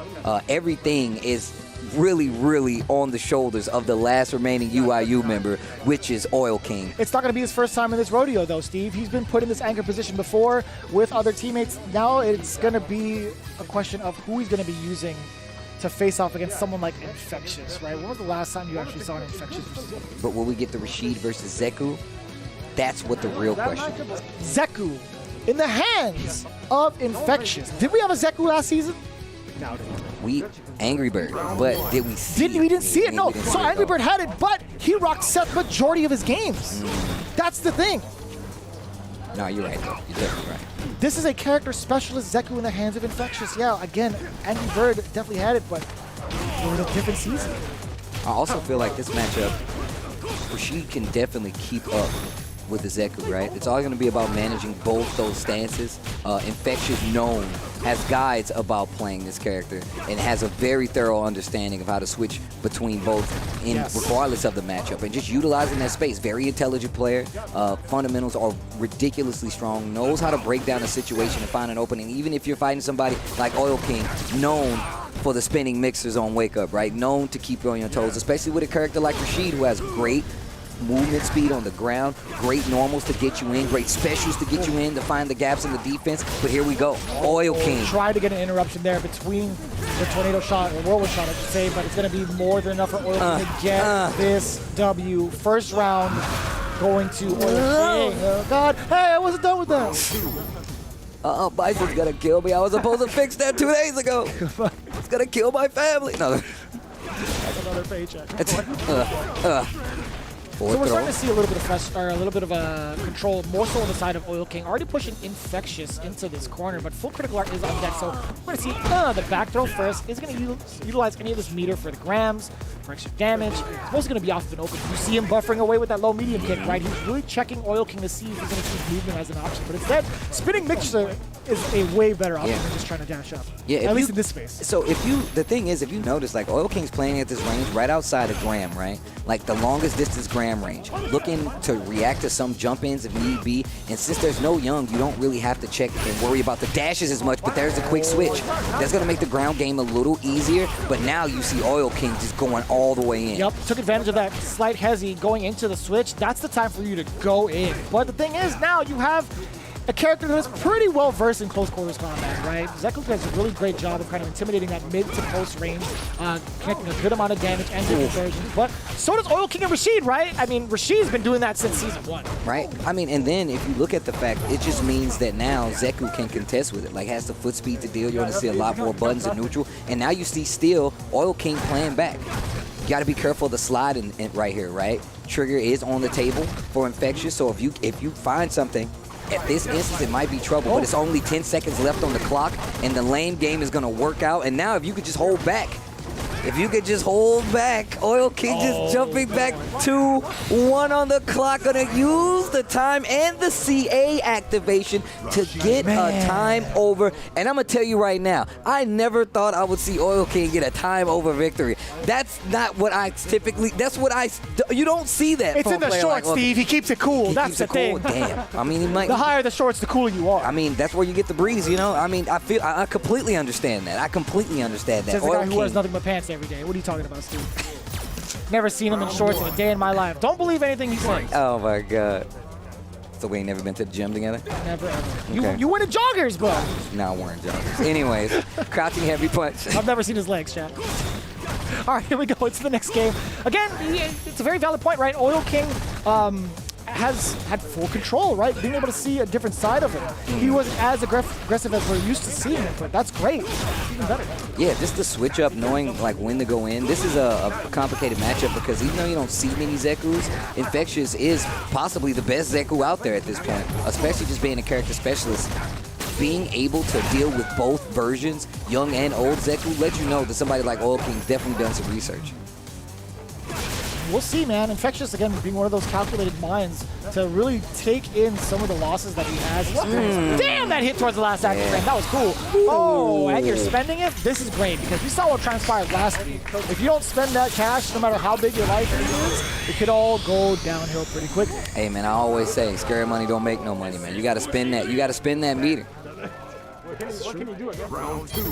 everything is really on the shoulders of the last remaining UYU member, which is Oil King. It's not going to be his first time in this rodeo, though, Steve. He's been put in this anchor position before with other teammates. Now it's going to be a question of who he's going to be using to face off against someone like Infectious, right? When was the last time you actually saw an Infectious versus Zeku? But will we get the Rashid versus Zeku? That's what the real question is. Zeku in the hands of Infectious. Did we have a Zeku last season? No, we Angry Bird, but did we see it? We didn't see it, no. So Angry Bird had it, but he rocked Seth majority of his games. That's the thing. No, you're right, though. You're definitely right. This is a character specialist Zeku in the hands of Infectious. Yeah, again, Angry Bird definitely had it, but it was a different season. I also feel like this matchup, Rashid can definitely keep up with the Zeku, right? It's all going to be about managing both those stances. Infectious known has guides about playing this character and has a very thorough understanding of how to switch between both regardless of the matchup and just utilizing that space. Very intelligent player. Fundamentals are ridiculously strong. Knows how to break down a situation and find an opening. Even if you're fighting somebody like Oil King, known for the spinning mixers on Wake Up, right? Known to keep you on your toes, especially with a character like Rashid who has great movement speed on the ground, great normals to get you in, great specials to get you in, to find the gaps in the defense. But here we go, Oil King. Tried to get an interruption there between the tornado shot, or whirlwind shot, I should say, but it's going to be more than enough for Oil King to get this W. First round going to Oil King. Oh, God. Hey, I wasn't done with that. Bison's going to kill me. I was supposed to fix that 2 days ago. It's going to kill my family. No. That's another paycheck. So we're starting to see a little bit of control, more so on the side of Oil King. Already pushing Infectious into this corner, but full critical art is on deck. So we're going to see the back throw first. Is going to utilize any of this meter for the grams, for extra damage. It's mostly going to be off of an open. You see him buffering away with that low medium kick, right? He's really checking Oil King to see if he's going to see movement as an option. But instead, spinning mixer is a way better option than just trying to dash up. Yeah, at least in this space. So the thing is, if you notice, like Oil King's playing at this range right outside of Gram, right? Like the longest distance Gram range, looking to react to some jump-ins if need be. And since there's no Young, you don't really have to check and worry about the dashes as much, but there's a quick switch. That's going to make the ground game a little easier, but now you see Oil King just going all the way in. Yep, took advantage of that slight hezzy going into the switch. That's the time for you to go in. But the thing is, now you have a character that is pretty well versed in close quarters combat, right? Zeku does a really great job of kind of intimidating that mid to close range, connecting a good amount of damage and good conversions. But so does Oil King and Rashid, right? I mean, Rashid's been doing that since Season 1. Right? I mean, and then if you look at the fact, it just means that now Zeku can contest with it. Like, has the foot speed to deal. You're going to see a lot more buttons in neutral. And now you see still Oil King playing back. You got to be careful of the slide in right here, right? Trigger is on the table for Infectious, so if you find something, at this instance, it might be trouble, but it's only 10 seconds left on the clock, and the lane game is going to work out. And now if you could just hold back, Oil King just jumping back 2-1 on the clock. Going to use the time and the CA activation to get a time over. And I'm going to tell you right now, I never thought I would see Oil King get a time over victory. That's not what I typically, you don't see that. It's in the shorts, like Steve. He keeps it cool. That's the thing. Damn. I mean, he might. The higher the shorts, the cooler you are. I mean, that's where you get the breeze, you know? I mean, I completely understand that. Says the guy who wears nothing but pants every day. What are you talking about, Steve? Never seen him in shorts in a day in my life. Don't believe anything he says. Oh my God. So we ain't never been to the gym together? Never ever. Okay. You wear the joggers, bro. Now wearing joggers. Anyways, crouching heavy punch. I've never seen his legs, chat. All right, here we go. It's the next game. Again, it's a very valid point, right? Oil King, has had full control, right? Being able to see a different side of him. He wasn't as aggressive as we're used to seeing him, but that's great. It's even better. Yeah, just the switch up, knowing like when to go in. This is a complicated matchup because even though you don't see many Zekus, Infectious is possibly the best Zeku out there at this point, especially just being a character specialist. Being able to deal with both versions, young and old Zeku, lets you know that somebody like Oil King's definitely done some research. We'll see, man. Infectious, again, being one of those calculated minds to really take in some of the losses that he has experienced. Damn, that hit towards the last active frame. That was cool. Oh, and you're spending it? This is great because we saw what transpired last week. If you don't spend that cash, no matter how big your life is, it could all go downhill pretty quickly. Hey, man, I always say, scary money don't make no money, man. You got to spend that. You got to spend that meter. What can you do again? Round 2.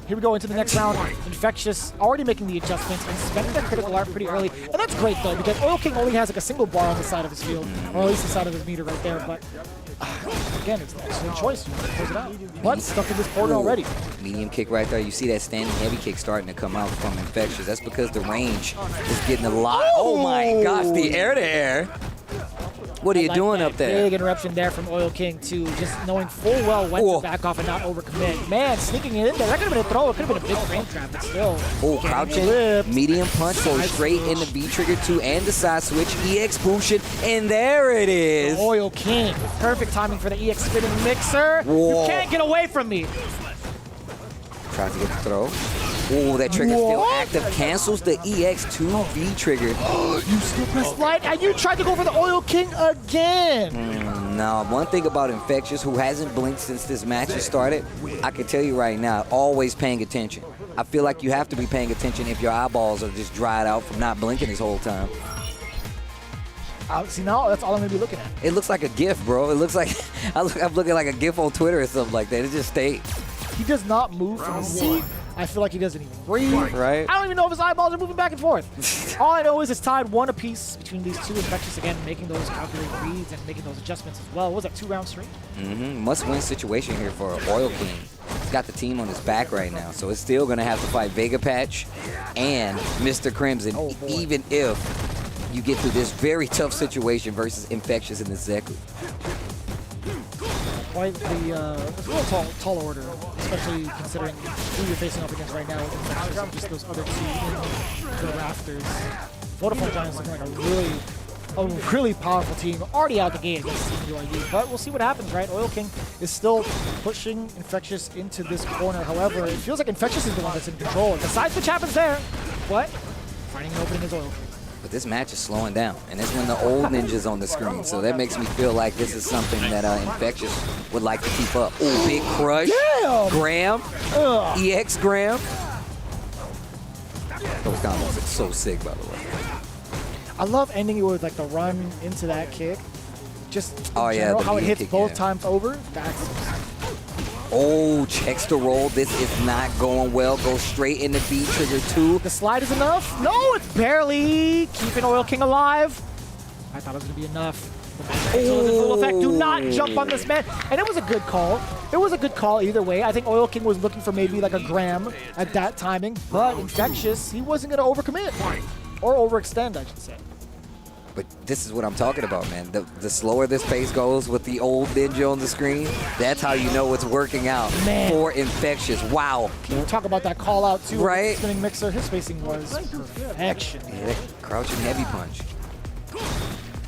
Here we go into the next round. Infectious already making the adjustments and spending that critical art pretty early. And that's great, though, because Oil King only has like a single bar on the side of his field, or at least the side of his meter right there. But again, it's an excellent choice. Close it out. But stuck in this corner already. Medium kick right there. You see that standing heavy kick starting to come out from Infectious. That's because the range is getting a lot. Oh my gosh, the air-to-air. What are you doing up there? Big interruption there from Oil King, too. Just knowing full well when to back off and not overcommit. Man, sneaking it in there. That could have been a throw. It could have been a big frame trap, but still. Oh, crouching. Medium punch goes straight in the B trigger, too, and the side switch. EX boost, and there it is. Oil King. Perfect timing for the EX spinning mixer. Whoa. You can't get away from me. Tries to get the throw. Oh, that trigger still active. Cancels the EX2 V trigger. You still pressed light, and you tried to go for the Oil King again. Now, one thing about Infectious, who hasn't blinked since this match has started, I can tell you right now, always paying attention. I feel like you have to be paying attention if your eyeballs are just dried out from not blinking this whole time. See, now that's all I'm going to be looking at. It looks like a GIF, bro. It looks like I'm looking like a GIF on Twitter or something like that. It just stayed. He does not move from his seat. I feel like he doesn't even breathe. Right. I don't even know if his eyeballs are moving back and forth. All I know is it's tied 1 apiece between these two. Infectious, again, making those calculated reads and making those adjustments as well. What was that, 2-round streak? Must-win situation here for Oil King. He's got the team on his back right now, so it's still going to have to fight Vega Patch and Mr. Crimson, even if you get through this very tough situation versus Infectious in the Zeku. Quite it's a real tall order, especially considering who you're facing up against right now with Infectious and just those other two in the rafters. Vodafone Giants looking like a really powerful team, already out the gate against Team UYU, but we'll see what happens, right? Oil King is still pushing Infectious into this corner. However, it feels like Infectious is the one that's in control. The side switch happens there, but finding an opening is Oil King. But this match is slowing down, and it's when the old ninja's on the screen, so that makes me feel like this is something that Infectious would like to keep up. Oh, big crush. Damn. Graham. EX Graham. Those combos are so sick, by the way. I love ending it with like the run into that kick. Just in general, how it hits kick, both times over. That's oh, checks the roll. This is not going well. Goes straight into B trigger 2. The slide is enough. No, it's barely keeping Oil King alive. I thought it was going to be enough. Full effect. Do not jump on this man. And it was a good call. It was a good call either way. I think Oil King was looking for maybe like a Graham at that timing. But Infectious, he wasn't going to overcommit. Or overextend, I should say. But this is what I'm talking about, man. The slower this pace goes with the old ninja on the screen, that's how you know it's working out for Infectious. Wow. Can you talk about that call out too? Right. Spinning mixer, his spacing was perfection. Yeah, that crouching heavy punch.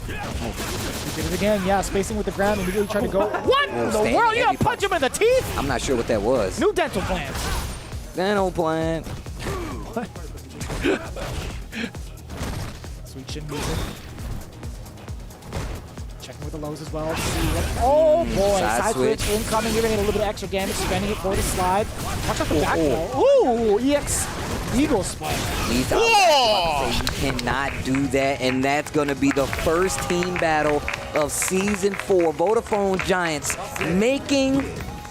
He did it again, yeah, spacing with the ground, immediately trying to go. What in the world? You gonna punch him in the teeth? I'm not sure what that was. New dental plans. Dental plan. Sweet chin music. Checking with the lows as well. Oh boy, side switch incoming. You're gonna get a little bit of extra damage, spending it for the slide. Watch out the back though. Ooh, EX Eagle spike. You cannot do that, and that's gonna be the first team battle of Season 4. Vodafone Giants making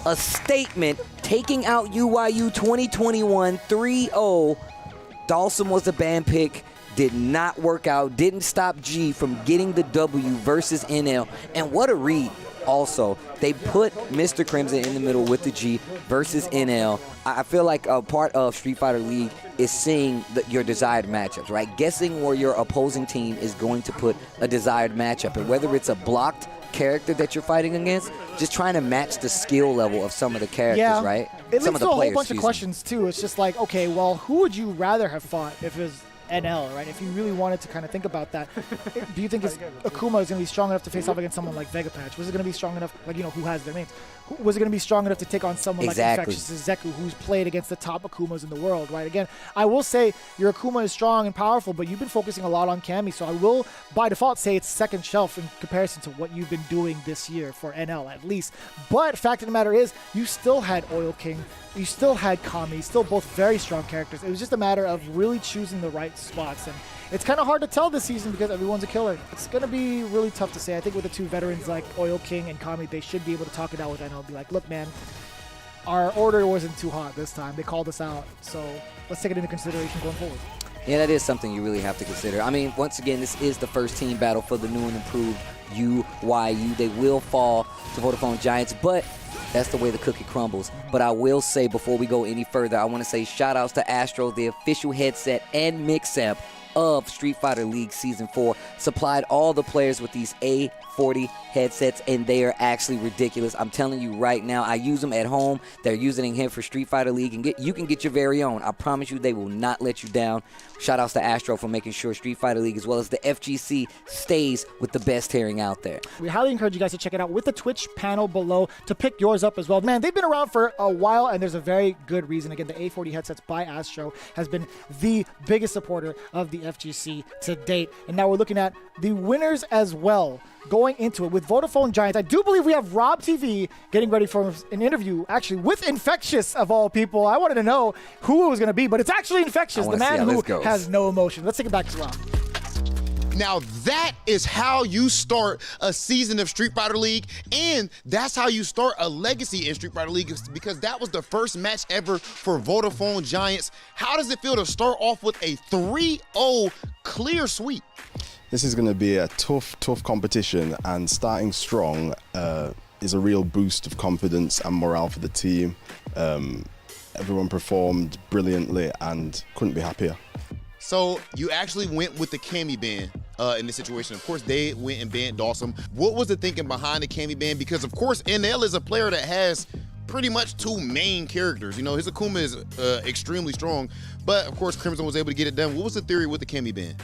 a statement, taking out UYU 2021 3-0. Dawson was the ban pick. did not work out, didn't stop G from getting the W versus NL. And what a read. Also, they put Mr. Crimson in the middle with the G versus NL. I feel like a part of Street Fighter League is seeing your desired matchups, right? Guessing where your opposing team is going to put a desired matchup. And whether it's a blocked character that you're fighting against, just trying to match the skill level of some of the characters, right? It some leads of to the a whole players, bunch of questions, too. It's just like, okay, well, who would you rather have fought if it was NL, right? If you really wanted to kind of think about that, do you think Akuma is going to be strong enough to face off against someone like Vegapatch? Was it going to be strong enough, like, who has their names? Was it going to be strong enough to take on someone like Infectious Zeku, who's played against the top Akumas in the world, right? Again, I will say your Akuma is strong and powerful, but you've been focusing a lot on Cammy, so I will, by default, say it's second shelf in comparison to what you've been doing this year for NL, at least. But fact of the matter is, you still had Oil King, you still had Kami, still both very strong characters. It was just a matter of really choosing the right spots, and it's kind of hard to tell this season because everyone's a killer. It's going to be really tough to say. I think with the two veterans like Oil King and Kami, they should be able to talk it out with NL and be like, look, man, our order wasn't too hot this time. They called us out, so let's take it into consideration going forward. Yeah, that is something you really have to consider. I mean, once again, this is the first team battle for the new and improved UYU. They will fall to Vodafone Giants, but that's the way the cookie crumbles. But I will say, before we go any further, I want to say shout-outs to Astro, the official headset and mix-amp of Street Fighter League Season 4. Supplied all the players with these A40 headsets, and they are actually ridiculous. I'm telling you right now, I use them at home. They're using him for Street Fighter League, and you can get your very own. I promise you, they will not let you down. Shout-outs to Astro for making sure Street Fighter League, as well as the FGC, stays with the best hearing out there. We highly encourage you guys to check it out with the Twitch panel below to pick yours up as well. Man, they've been around for a while, and there's a very good reason. Again, the A40 headsets by Astro has been the biggest supporter of the FGC to date. And now we're looking at the winners as well going into it with Vodafone Giants. I do believe we have Rob TV getting ready for an interview, actually, with Infectious, of all people. I wanted to know who it was going to be, but it's actually Infectious, the man who has no emotion. Let's take it back to Rob. Now that is how you start a season of Street Fighter League, and that's how you start a legacy in Street Fighter League, because that was the first match ever for Vodafone Giants. How does it feel to start off with a 3-0 clear sweep? This is going to be a tough competition, and starting strong is a real boost of confidence and morale for the team. Everyone performed brilliantly and couldn't be happier. So you actually went with the Cammy ban in this situation. Of course, they went and banned Dawson. What was the thinking behind the Cammy ban? Because, of course, NL is a player that has pretty much two main characters. You know, his Akuma is extremely strong, but, of course, Crimson was able to get it done. What was the theory with the Cammy ban?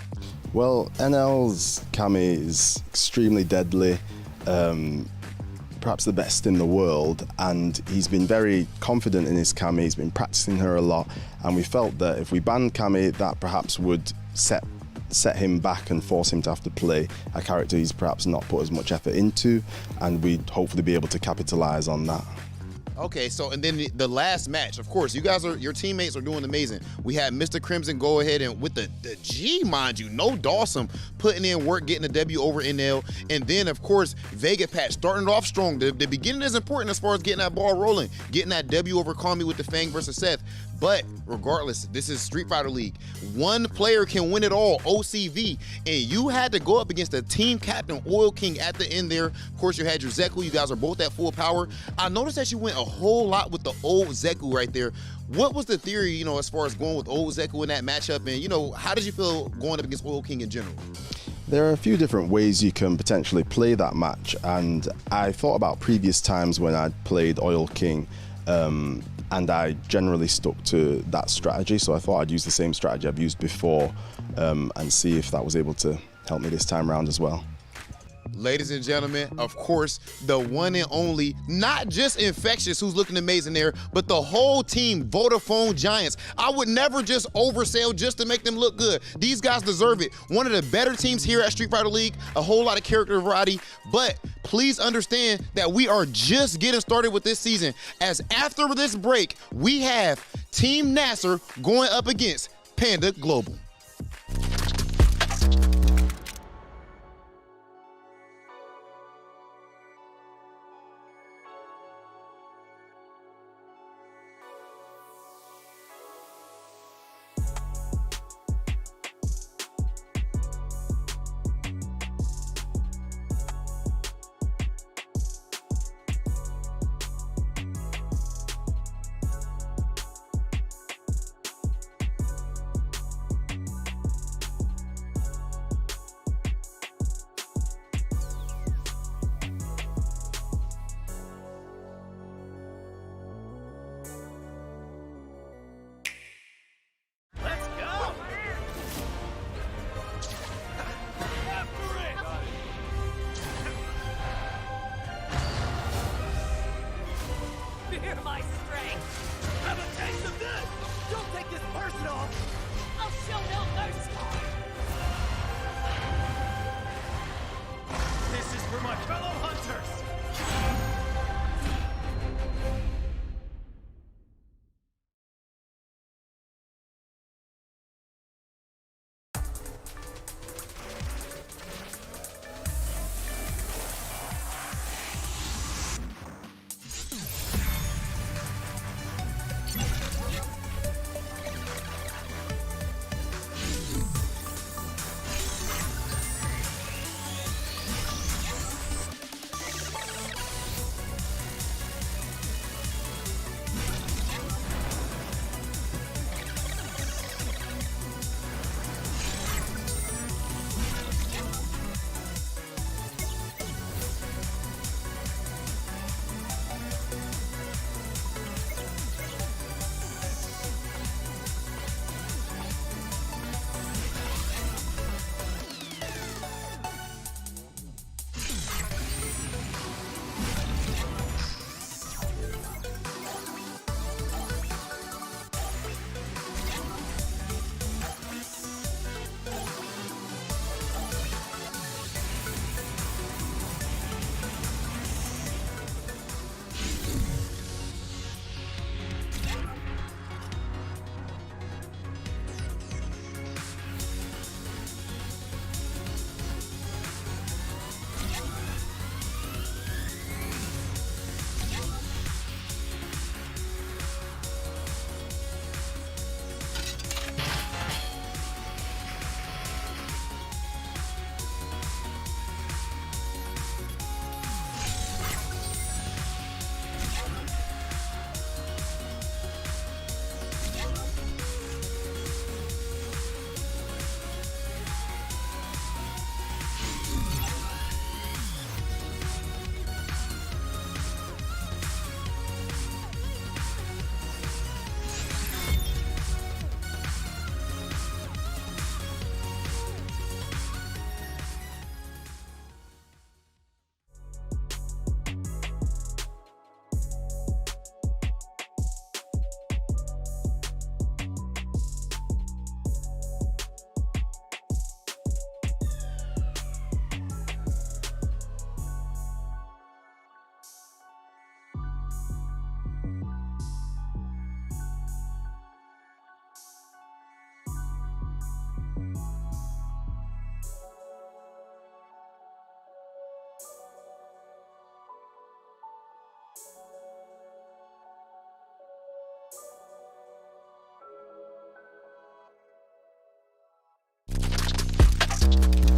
Well, NL's Cammy is extremely deadly, perhaps the best in the world, and he's been very confident in his Cammy. He's been practicing her a lot, and we felt that if we banned Cammy, that perhaps would set him back and force him to have to play a character he's perhaps not put as much effort into, and we'd hopefully be able to capitalize on that. Okay, so and then the last match, of course, your teammates are doing amazing. We had Mr. Crimson go ahead and with the G, mind you, no Dawson, putting in work, getting a W over NL. And then, of course, Vegapatch starting off strong. The beginning is important as far as getting that ball rolling, getting that W over Kami with the Fang versus Seth. But regardless, this is Street Fighter League. One player can win it all, OCV. And you had to go up against the team captain, Oil King, at the end there. Of course, you had your Zeku. You guys are both at full power. I noticed that you went a whole lot with the old Zeku right there. What was the theory, you know, as far as going with old Zeku in that matchup? And, you know, how did you feel going up against Oil King in general? There are a few different ways you can potentially play that match, and I thought about previous times when I'd played Oil King, and I generally stuck to that strategy, so I thought I'd use the same strategy I've used before and see if that was able to help me this time around as well. Ladies and gentlemen, of course, the one and only, not just Infectious, who's looking amazing there, but the whole team, Vodafone Giants. I would never just oversell just to make them look good. These guys deserve it. One of the better teams here at Street Fighter League, a whole lot of character variety, but please understand that we are just getting started with this season, as after this break, we have Team Nasr going up against Panda Global.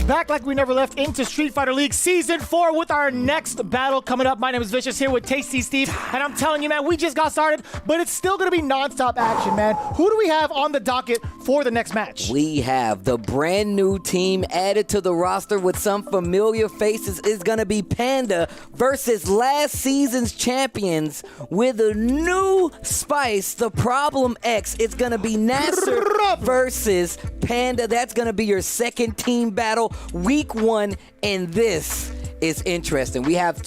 Back like we never left into Street Fighter League Season 4 with our next battle coming up. My name is Vicious here with Tasty Steve, and I'm telling you, man, we just got started, but it's still going to be non-stop action, man. Who do we have on the docket for the next match? We have the brand new team added to the roster with some familiar faces. Is going to be Panda versus last season's champions with a new spice, the Problem X. It's going to be Nasr versus Panda. That's going to be your second team battle. Week 1, and this is interesting. We have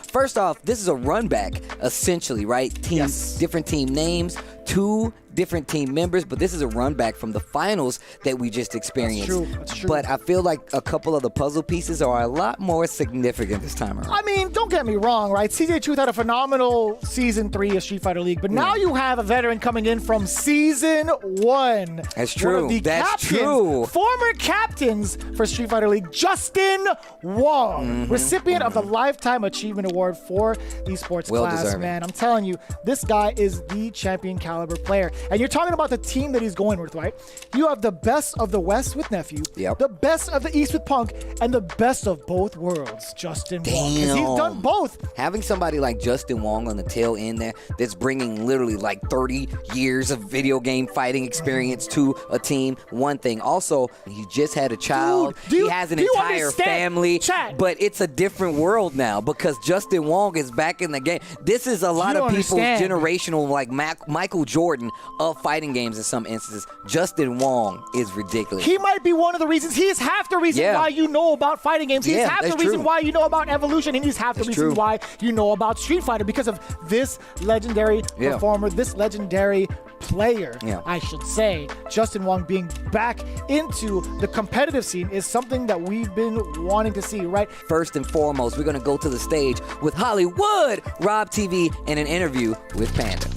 first off, this is a run back, essentially, right? Different team names, 2 different team members, but this is a run back from the finals that we just experienced. That's true. But I feel like a couple of the puzzle pieces are a lot more significant this time around. I mean, don't get me wrong, right? CJ Truth had a phenomenal Season 3 of Street Fighter League, but now you have a veteran coming in from Season 1. That's true. One of the former captains for Street Fighter League, Justin Wong, recipient of the Lifetime Achievement Award for the esports class, man. I'm telling you, this guy is the champion caliber player. And you're talking about the team that he's going with, right? You have the best of the West with Nephew, the best of the East with Punk, and the best of both worlds, Justin Wong. Because he's done both. Having somebody like Justin Wong on the tail end there that's bringing literally like 30 years of video game fighting experience to a team, one thing. Also, he just had a child. He has an entire family. But it's a different world now because Justin Wong is back in the game. This is a lot of people's generational, like Michael Jordan of fighting games in some instances. Justin Wong is ridiculous. He might be one of the reasons. He is half the reason why you know about fighting games. He's half the reason why you know about Evolution, and he's half the reason why you know about Street Fighter, because of this legendary performer, this legendary player, I should say. Justin Wong being back into the competitive scene is something that we've been wanting to see, right? First and foremost, we're going to go to the stage with Hollywood, Rob TV, and an interview with Panda.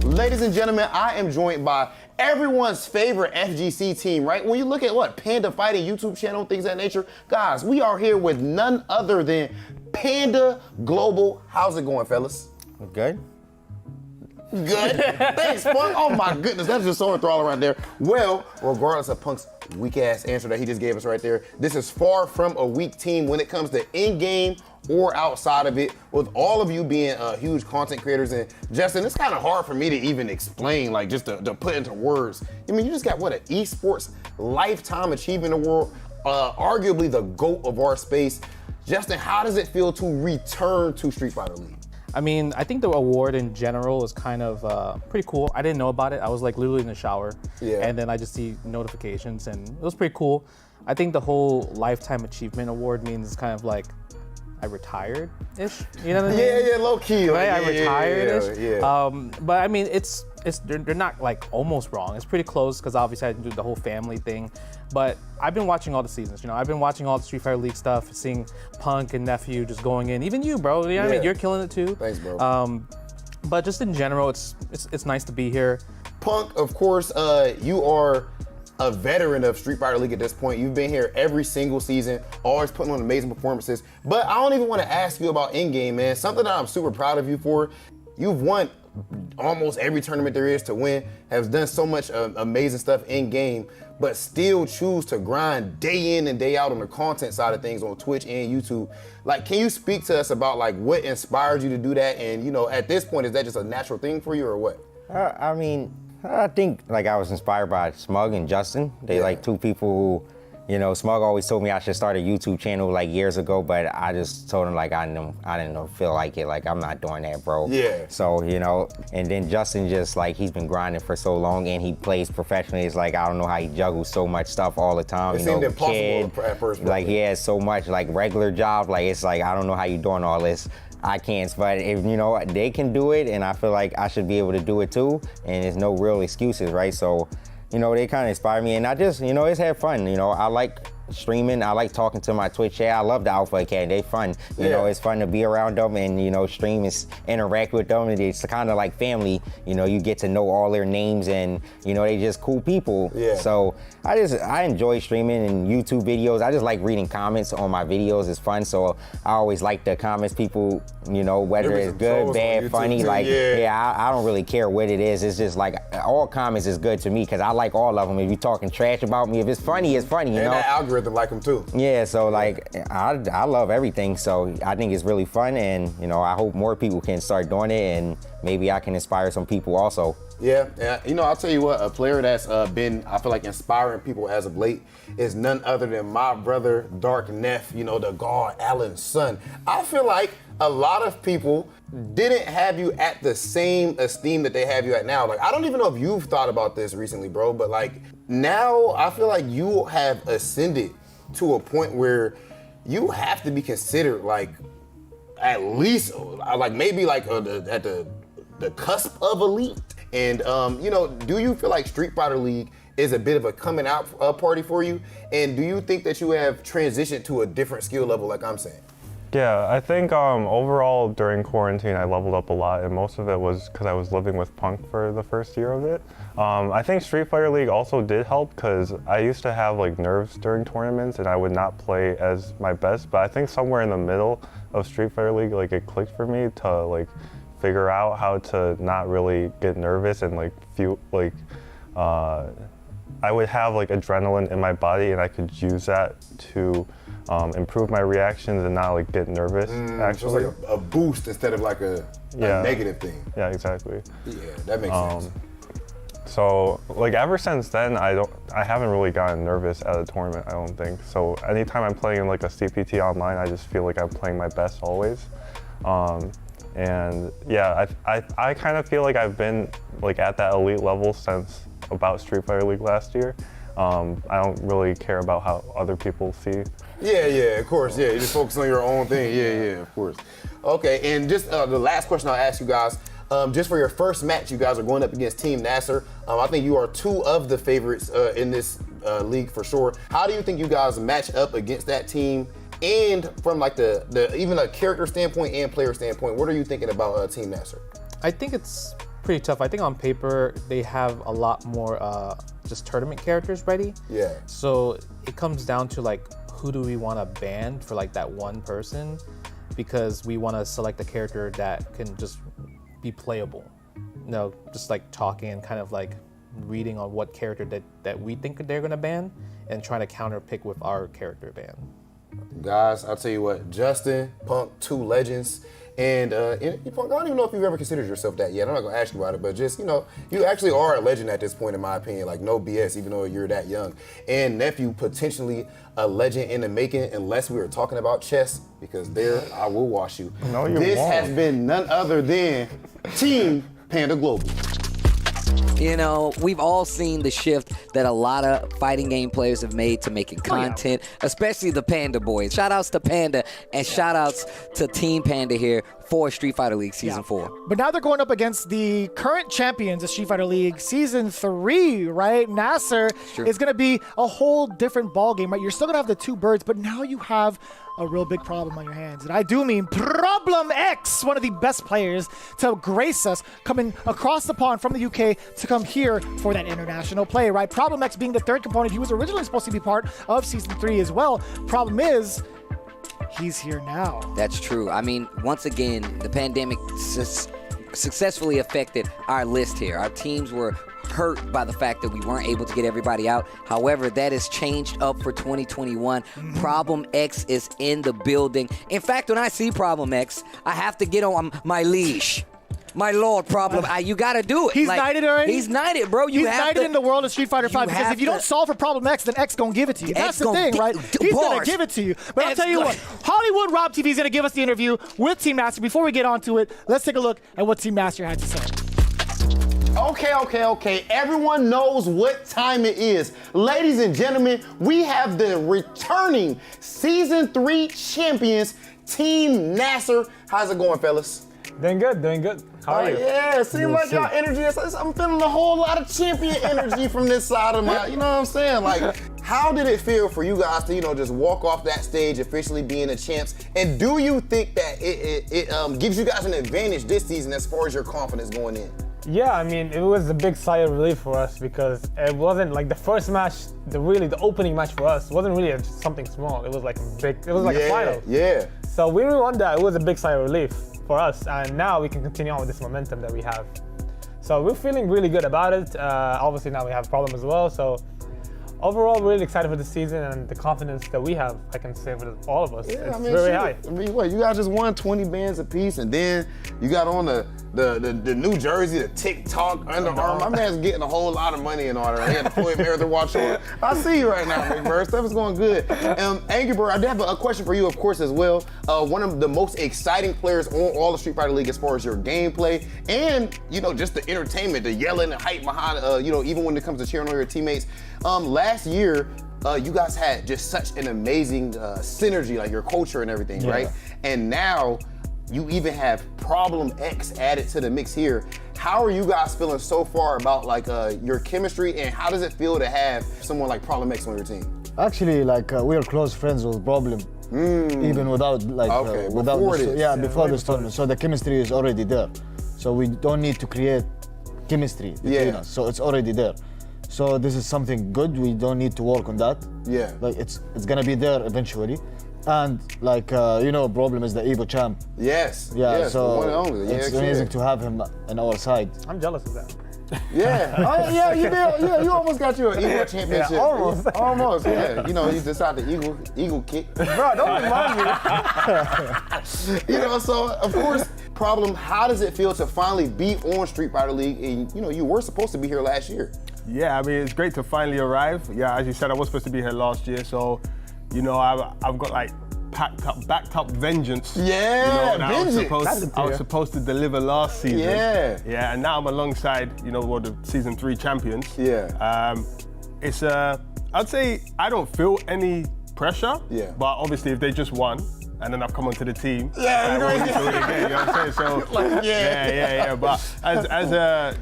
Ladies and gentlemen, I am joined by everyone's favorite FGC team, right? When you look at what Panda Fighting YouTube channel, things of that nature, guys, we are here with none other than Panda Global. How's it going, fellas? Good. Good. Thanks, Punk. Oh my goodness, that's just so enthralling right there. Well, regardless of Punk's weak ass answer that he just gave us right there, this is far from a weak team when it comes to in-game or outside of it, with all of you being huge content creators. And Justin, it's kind of hard for me to even explain, like just to put into words. I mean, you just got what, an esports lifetime achievement award, arguably the GOAT of our space. Justin, how does it feel to return to Street Fighter League? I mean, I think the award in general is kind of pretty cool. I didn't know about it. I was like literally in the shower, and then I just see notifications, and it was pretty cool. I think the whole Lifetime Achievement Award means it's kind of like I retired-ish. You know what I mean? Yeah, low key. Right, I retired-ish. But I mean, they're not like almost wrong. It's pretty close because obviously I do the whole family thing. But I've been watching all the seasons. You know, I've been watching all the Street Fighter League stuff, seeing Punk and Nephew just going in. Even you, bro. You know what I mean? You're killing it too. Thanks, bro. But just in general, it's nice to be here. Punk, of course, you are a veteran of Street Fighter League at this point. You've been here every single season, always putting on amazing performances. But I don't even want to ask you about in-game, man. Something that I'm super proud of you for. You've won almost every tournament there is to win, has done so much amazing stuff in-game, but still choose to grind day in and day out on the content side of things on Twitch and YouTube. Like, can you speak to us about like what inspired you to do that? And you know, at this point, is that just a natural thing for you or what? I mean, I think like I was inspired by Smug and Justin. They like two people who, you know, Smug always told me I should start a YouTube channel like years ago, but I just told him like I didn't feel like it. Like I'm not doing that, bro. Yeah. So, you know, and then Justin just like he's been grinding for so long and he plays professionally. It's like I don't know how he juggles so much stuff all the time. It seemed impossible at first. Like he has so much like regular job. Like it's like I don't know how you doing all this. I can't, but if you know they can do it, and I feel like I should be able to do it too. And there's no real excuses, right? So, you know, they kind of inspire me, and I just, you know, it's had fun. You know, I like streaming. I like talking to my Twitch chat. I love the Alpha Academy. They fun. You know, it's fun to be around them and, you know, stream and interact with them. And it's kind of like family. You know, you get to know all their names and, you know, they just cool people. Yeah. So I enjoy streaming and YouTube videos. I just like reading comments on my videos. It's fun. So I always like the comments people, you know, whether it's good, bad, funny. Like, I don't really care what it is. It's just like all comments is good to me because I like all of them. If you're talking trash about me, if it's funny, it's funny, you know? And that algorithm like them too. Yeah, so like, I love everything. So I think it's really fun and, you know, I hope more people can start doing it and maybe I can inspire some people also. Yeah, you know, I'll tell you what, a player that's been, I feel like, inspiring people as of late is none other than my brother, Dark Neff, you know, the guard, Allen's son. I feel like a lot of people didn't have you at the same esteem that they have you at now. Like, I don't even know if you've thought about this recently, bro, but like, now I feel like you have ascended to a point where you have to be considered like, at least, like maybe like at the cusp of elite. And, you know, do you feel like Street Fighter League is a bit of a coming out party for you? And do you think that you have transitioned to a different skill level like I'm saying? Yeah, I think overall during quarantine I leveled up a lot, and most of it was because I was living with Punk for the first year of it. I think Street Fighter League also did help because I used to have like nerves during tournaments and I would not play as my best, but I think somewhere in the middle of Street Fighter League, like it clicked for me to like figure out how to not really get nervous and like feel like I would have like adrenaline in my body and I could use that to improve my reactions and not like get nervous. Actually, so it's like a boost instead of like a negative thing. Yeah, exactly. Yeah, that makes sense. So like ever since then, I haven't really gotten nervous at a tournament, I don't think. So anytime I'm playing in like a CPT online, I just feel like I'm playing my best always. And yeah, I kind of feel like I've been like at that elite level since about Street Fighter League last year. I don't really care about how other people see. Yeah, of course. Yeah, you just focus on your own thing. Yeah, of course. Okay, and just the last question I'll ask you guys. Just for your first match, you guys are going up against Team Nasr. I think you are two of the favorites in this league for sure. How do you think you guys match up against that team? And from like the even a character standpoint and player standpoint, what are you thinking about Team Nasr? I think it's pretty tough. I think on paper they have a lot more just tournament characters ready. Yeah. So it comes down to like who do we want to ban for like that one person, because we want to select a character that can just be playable. You know, just like talking and kind of like reading on what character that we think they're gonna ban and trying to counter pick with our character ban. Guys, I'll tell you what, Justin, Punk, two legends. And Punk, I don't even know if you've ever considered yourself that yet. I'm not gonna ask you about it, but just, you know, you actually are a legend at this point, in my opinion. Like, no BS, even though you're that young. And nephew, potentially a legend in the making, unless we were talking about chess, because there, I will wash you. No, you This won't. has been none other than Team Panda Global. You know, we've all seen the shift that a lot of fighting game players have made to making content, especially the Panda boys. Shout outs to Panda and shout outs to Team Panda here for Street Fighter League Season 4. But now they're going up against the current champions of Street Fighter League Season 3, right? Nasr is going to be a whole different ballgame, right? You're still going to have the two birds, but now you have a real big problem on your hands. And I do mean Problem X, one of the best players to grace us, coming across the pond from the UK to come here for that international play, right? Problem X being the third component. He was originally supposed to be part of Season 3 as well. Problem is, he's here now. That's true. I mean, once again, the pandemic successfully affected our list here. Our teams were hurt by the fact that we weren't able to get everybody out. However, that has changed up for 2021. Problem X is in the building. In fact, when I see Problem X, I have to get on my leash. My lord, Problem, you gotta do it. He's knighted already? He's knighted, bro. He's knighted in the world of Street Fighter 5 because if you don't solve for Problem X, then X gonna give it to you. That's the thing, right? He's gonna give it to you. But I'll tell you what, Hollywood Rob TV is gonna give us the interview with Team Nasr. Before we get on to it, let's take a look at what Team Nasr had to say. Okay. Everyone knows what time it is. Ladies and gentlemen, we have the returning Season 3 champions, Team Nasr. How's it going, fellas? Doing good. How are you? Yeah, seems like y'all energy. I'm feeling a whole lot of champion energy from this side of my, you know what I'm saying? Like, How did it feel for you guys to, just walk off that stage, officially being the champs? And do you think that it gives you guys an advantage this season as far as your confidence going in? Yeah, I mean, it was a big sigh of relief for us because it wasn't like the first match, the opening match for us wasn't really something small. It was like a final. Yeah. So when we won that, it was a big sigh of relief for us, and now we can continue on with this momentum that we have. So we're feeling really good about it. Obviously now we have a problem as well. So overall, really excited for the season and the confidence that we have, I can say for all of us. Yeah, it's very high. I mean, what, you guys just won 20 bands apiece, and then you got on the new jersey, the TikTok, Under Armour. My man's getting a whole lot of money in order. He had the Floyd Mayweather watch on. I see you right now, Big Bird. Stuff is going good. Angry Bird, I did have a question for you, of course, as well. One of the most exciting players on all the Street Fighter League as far as your gameplay and, just the entertainment, the yelling and hype behind, even when it comes to cheering on your teammates. Last year, you guys had just such an amazing synergy, like your culture and everything, right? And now you even have Problem X added to the mix here. How are you guys feeling so far about your chemistry, and how does it feel to have someone like Problem X on your team? Actually, we are close friends with Problem, even without before this tournament. So the chemistry is already there. So we don't need to create chemistry between us. So it's already there. So this is something good. We don't need to work on that. Yeah. It's gonna be there eventually. And Problem is the Evo champ. Yes. Yeah. Yes, so the one and only. Yeah, it's amazing to have him on our side. I'm jealous of that. Yeah. You almost got your Eagle championship. Yeah, almost. Yeah. You decided the Eagle kick. Bro, don't remind me. So of course, Problem, how does it feel to finally be on Street Fighter League? And you were supposed to be here last year. Yeah, I mean, it's great to finally arrive. Yeah, as you said, I was supposed to be here last year, so I've got backed up vengeance. Yeah, vengeance. I was supposed to deliver last season. Yeah, and now I'm alongside the season 3 champions. Yeah. I'd say I don't feel any pressure. Yeah. But obviously, if they just won, and then I've come onto the team. Yeah, I want to win again, you know what I'm saying? So, yeah. But as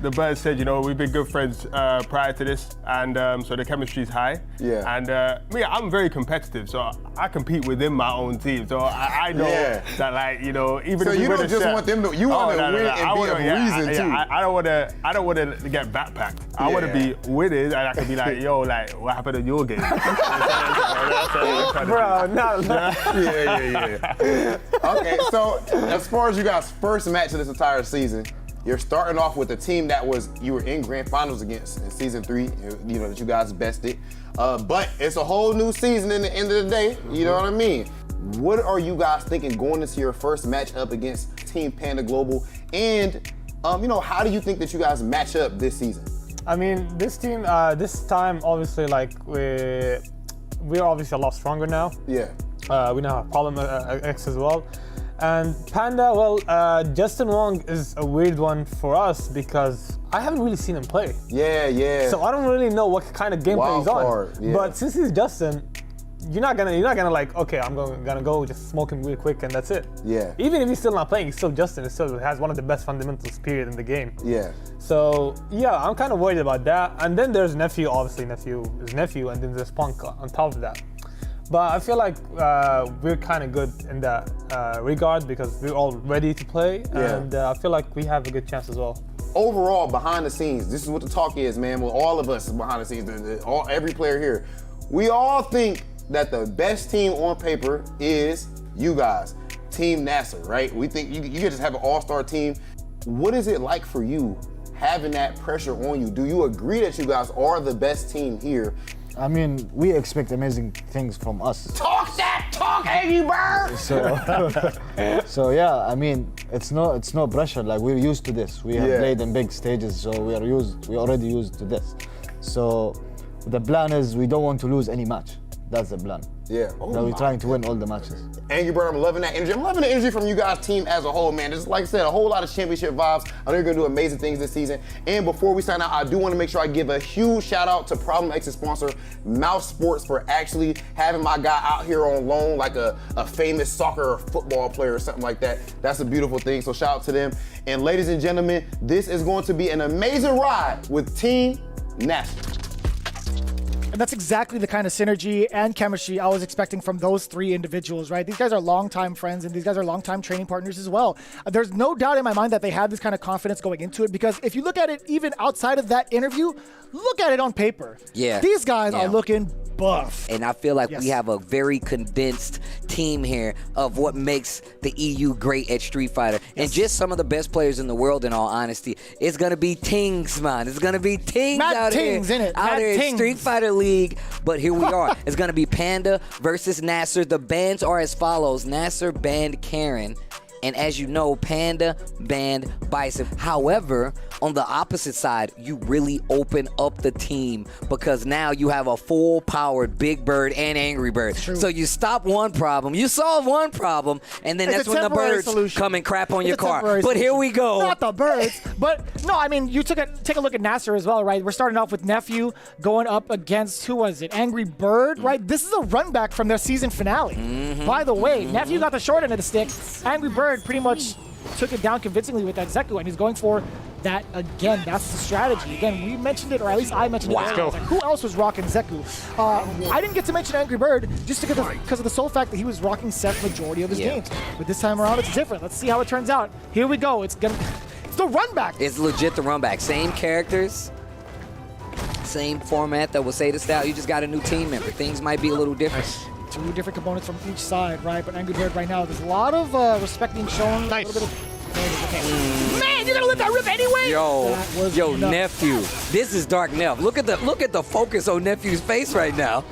the bird said, we've been good friends prior to this, and so the chemistry's high. Yeah. And I'm very competitive, so I compete within my own team. So I know that, even so if we you win don't just want them to, you want to win and be a reason too. I don't want to get backpacked. I want to be winning, and I can be like, yo, what happened in your game? Bro, no. Yeah. Okay, so as far as you guys' first match of this entire season, you're starting off with a team that you were in grand finals against in season 3, that you guys bested. But it's a whole new season in the end of the day, you know what I mean? What are you guys thinking going into your first match up against Team Panda Global? And how do you think that you guys match up this season? I mean, this team, this time, obviously, we're obviously a lot stronger now. Yeah. We now have Problem X as well. And Panda, Justin Wong is a weird one for us because I haven't really seen him play. Yeah. So I don't really know what kind of gameplay he's on. Yeah. But since he's Justin, you're not gonna okay, I'm gonna go just smoke him real quick and that's it. Yeah. Even if he's still not playing, he's still Justin. He still has one of the best fundamentals period in the game. Yeah. So yeah, I'm kind of worried about that. And then there's Nephew, obviously his nephew, and then there's Punk on top of that. But I feel like we're kind of good in that regard because we're all ready to play, and I feel like we have a good chance as well. Overall, behind the scenes, this is what the talk is, man. Well, all of us behind the scenes, every player here, we all think that the best team on paper is you guys, Team Nasr, right? We think you can just have an all-star team. What is it like for you having that pressure on you? Do you agree that you guys are the best team here? I mean, we expect amazing things from us. Talk that talk, Angry Bird! So yeah, I mean, it's no pressure. We're used to this. We have played in big stages, so we already used to this. So the plan is we don't want to lose any match. That's the plan. Yeah. Now we're trying to win all the matches. Angry Bird, I'm loving that energy. I'm loving the energy from you guys' team as a whole, man. Just like I said, a whole lot of championship vibes. I know you're gonna do amazing things this season. And before we sign out, I do want to make sure I give a huge shout out to Problem X's sponsor, Mouse Sports, for actually having my guy out here on loan like a famous soccer or football player or something like that. That's a beautiful thing, so shout out to them. And ladies and gentlemen, this is going to be an amazing ride with Team Nasr. And that's exactly the kind of synergy and chemistry I was expecting from those three individuals, right? These guys are longtime friends, and these guys are longtime training partners as well. There's no doubt in my mind that they had this kind of confidence going into it, because if you look at it even outside of that interview, look at it on paper. Yeah. These guys are looking buff. And I feel like we have a very condensed team here of what makes the EU great at Street Fighter. And just some of the best players in the world, in all honesty. It's going to be Tings, man. It's going to be Tings out here. Out here in Street Fighter League. But here we are. It's going to be Panda versus Nasr. The bans are as follows. Nasr banned Karen. And as you know, Panda banned Bison. However, on the opposite side, you really open up the team, because now you have a full-powered Big Bird and Angry Bird. So you stop one problem, you solve one problem, and then that's when the birds come and crap on your car. But here we go. Not the birds, but no, I mean, you take a look at Nasr as well, right? We're starting off with Nephew going up against, who was it? Angry Bird, right? This is a run back from their season finale. By the way, Nephew got the short end of the stick. Angry Bird pretty much took it down convincingly with that Zeku, and he's going for that again. That's the strategy. Again, we mentioned it, or at least I mentioned it. Like, who else was rocking Zeku? I didn't get to mention Angry Bird just because of the sole fact that he was rocking Seth majority of his games. But this time around, it's different. Let's see how it turns out. Here we go. It's the run back. It's legit the run back. Same characters, same format that will say the style. You just got a new team member. Things might be a little different. Two different components from each side, right? But Angry Bird right now, there's a lot of respect being shown. Nice. A little bit of, man, you're gonna let that rip anyway? Yo, Nephew. This is Dark Neff. Look at the focus on Nephew's face right now.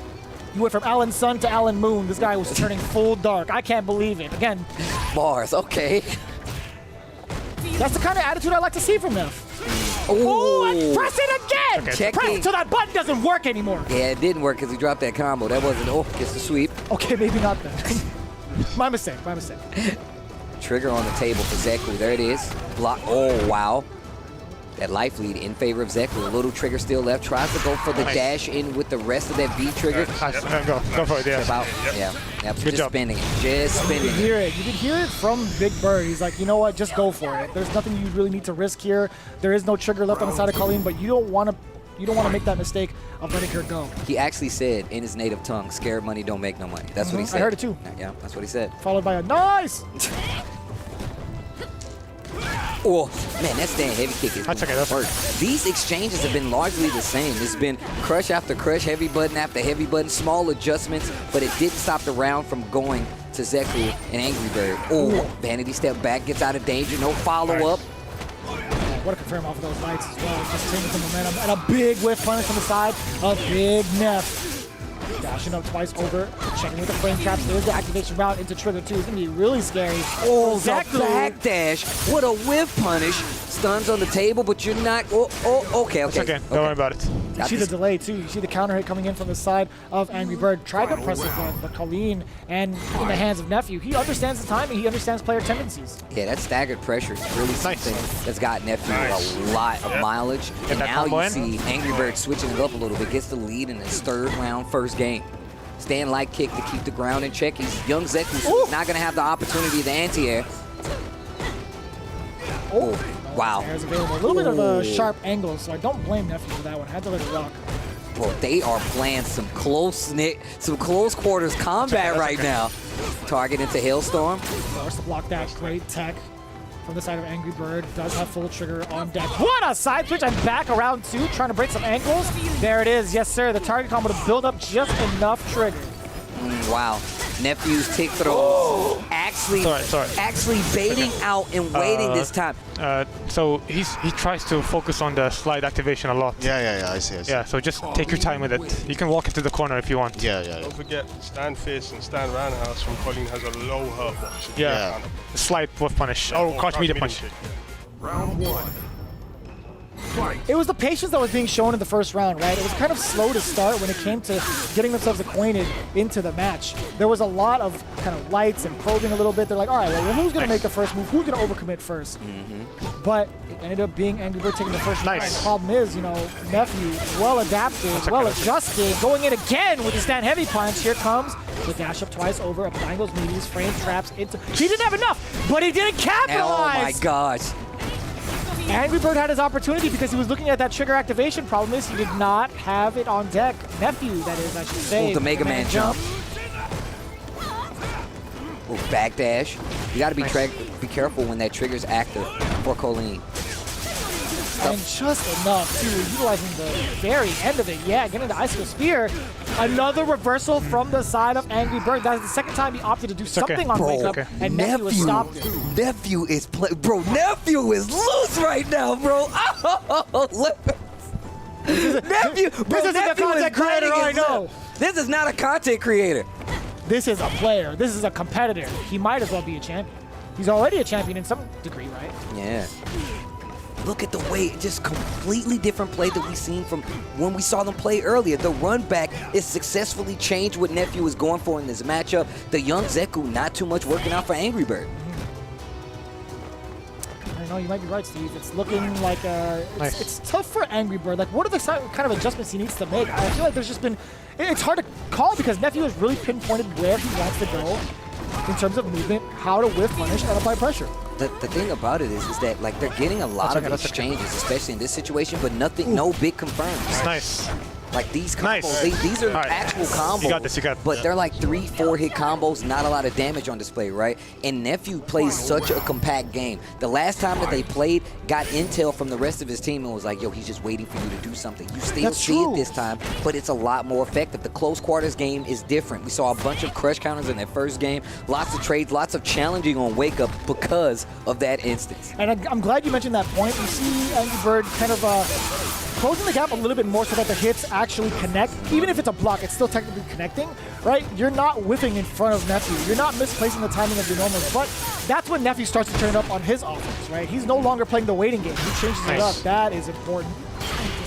You went from Alan Sun to Alan Moon. This guy was turning full dark. I can't believe it. Again. Bars, okay. That's the kind of attitude I like to see from Neff. Oh, and press it again! Okay. Press it so that button doesn't work anymore. Yeah, it didn't work because he dropped that combo. That wasn't, gets the sweep. Okay, maybe not then. My mistake. Trigger on the table for Zeku. There it is. Block. Oh, wow. That life lead in favor of Zeku. A little trigger still left. Tries to go for the dash in with the rest of that B trigger. Go for it, yeah. Good job. Spinning it. Just spinning it. You can hear it from Big Bird. He's like, you know what? Just go for it. There's nothing you really need to risk here. There is no trigger left on the side of Colleen, but you don't want to make that mistake of letting her go. He actually said in his native tongue, scared money don't make no money. That's what he said. I heard it too. Yeah, that's what he said. Followed by a nice. Oh, man, that stand heavy kick is work. These exchanges have been largely the same. It's been crush after crush, heavy button after heavy button, small adjustments, but it didn't stop the round from going to Zeku and Angry Bird. Oh, Vanity step back, gets out of danger, no follow-up. What a confirm off of those bites as well. Just taking some momentum, and a big whiff punish on the side of Big Neff. Dashing up twice over, checking with the frame traps. There's the activation route into trigger 2. It's going to be really scary. Oh, the backdash. What a whiff punish. Stuns on the table, but you're not. Okay. Don't worry about it. You see the delay, too. You see the counter hit coming in from the side of Angry Bird. Tried to press the button, but Colleen, and in the hands of Nephew, he understands the timing. He understands player tendencies. Yeah, that staggered pressure is really something that's got Nephew a lot of mileage. And now you see Angry Bird switching it up a little bit, gets the lead in his third round, first game. Stand light kick to keep the ground in check. He's young Zeku, so he's not going to have the opportunity to anti-air. Wow. There's a little bit of a sharp angle, so I don't blame Nephew for that one. I had to let it rock. Bro, they are playing some close quarters combat right now. Target into Hailstorm. Force to block that. Great tech from the side of Angry Bird. Does have full trigger on deck. What a side switch, and back around 2, trying to break some ankles. There it is. Yes, sir. The target combo to build up just enough trigger. Wow. Nephew's tick throws actually baiting out and waiting this time. So he tries to focus on the slide activation a lot. Yeah, I see. Yeah, so just take your time with it. You can walk into the corner if you want. Yeah. Don't forget, stand fist and stand roundhouse from Colleen has a low hurt box. Yeah. Slight whiff punish. Crouch medium punch. Round 1. It was the patience that was being shown in the first round, right? It was kind of slow to start when it came to getting themselves acquainted into the match. There was a lot of kind of lights and probing a little bit. They're like, all right, well, who's going to make the first move? Who's going to overcommit first? But it ended up being Angry Bird taking the first round. The problem is, Nephew, well adapted, well adjusted, going in again with the stand heavy punch. Here comes the dash up twice over, applying those medias, frame traps into. He didn't have enough, but he didn't capitalize. Oh my gosh. Angry Bird had his opportunity because he was looking at that trigger activation. Problem is, he did not have it on deck. Nephew, that is, I should say. Ooh, the Mega Man jump. Ooh, backdash. You got to be careful when that trigger's active for Colleen. And just enough, too, utilizing the very end of it. Yeah, getting the Icicle Spear. Another reversal from the side of Angry Bird. That is the second time he opted to do something on Wake Up, and Nephew has stopped it. Nephew is Nephew is loose right now, bro. Oh, look. Nephew, this isn't a content creator, I know. This is not a content creator. This is a player. This is a competitor. He might as well be a champion. He's already a champion in some degree, right? Yeah. Look at the way, just completely different play that we've seen from when we saw them play earlier. The run back is successfully changed what Nephew is going for in this matchup. The young Zeku, not too much working out for Angry Bird. I know, you might be right, Steve. It's looking like it's tough for Angry Bird. Like, what are the kind of adjustments he needs to make? I feel like there's just been, it's hard to call because Nephew has really pinpointed where he wants to go in terms of movement, how to whiff, punish, and apply pressure. The thing about it is that like they're getting a lot of exchanges, especially in this situation, but nothing, no big confirms. Nice. Like these combos, these are actual combos. You got this, But they're like 3-4 hit combos, not a lot of damage on display, right? And Nephew plays such a compact game. The last time that they played, got intel from the rest of his team and was like, yo, he's just waiting for you to do something. You still see it this time, but it's a lot more effective. The close quarters game is different. We saw a bunch of crush counters in that first game, lots of trades, lots of challenging on Wake Up because of that instance. And I'm glad you mentioned that point. You see Angry Bird kind of closing the gap a little bit more so that the hits actually connect. Even if it's a block, it's still technically connecting, right? You're not whiffing in front of Nephew. You're not misplacing the timing of your normals, but that's when Nephew starts to turn up on his offense, right? He's no longer playing the waiting game. He changes it up. That is important.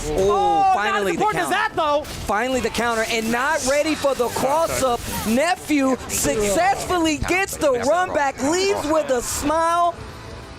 Oh, finally not as important the counter. as that, though. Finally the counter, and not ready for the cross-up. Nephew successfully gets the run back, leaves with a smile.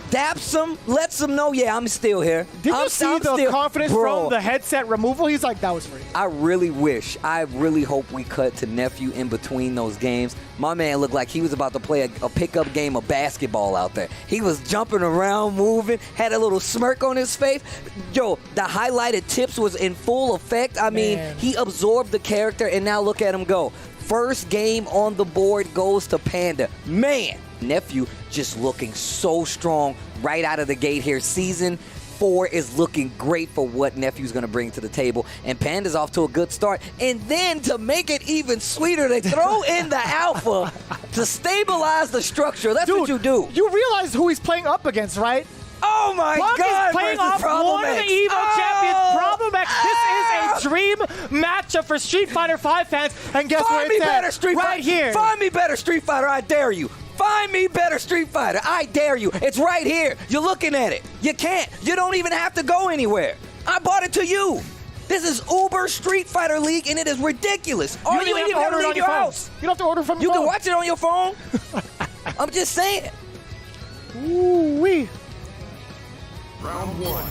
Daps him, lets him know, yeah, I'm still here. Did you see the confidence from the headset removal? He's like, that was free. I really hope we cut to Nephew in between those games. My man looked like he was about to play a pickup game of basketball out there. He was jumping around, moving, had a little smirk on his face. Yo, the highlighted tips was in full effect. I mean, he absorbed the character, and now look at him go. First game on the board goes to Panda. Man, Nephew just looking so strong right out of the gate here. Season 4 is looking great for what Nephew's going to bring to the table. And Panda's off to a good start. And then to make it even sweeter, they throw in the alpha to stabilize the structure. That's what you do. You realize who he's playing up against, right? Oh my Punk God! is playing off one of the EVO champions, Problem X. This is a dream matchup for Street Fighter V fans. And guess where it's at? Right here. Find me better Street Fighter, I dare you. Find me better Street Fighter, I dare you. It's right here. You're looking at it. You can't. You don't even have to go anywhere. I bought it to you. This is Uber Street Fighter League, and it is ridiculous. You don't even have to leave your house. You don't have to order from your phone. You can phone. watch it on your phone. I'm just saying. Ooh-wee. Round 1.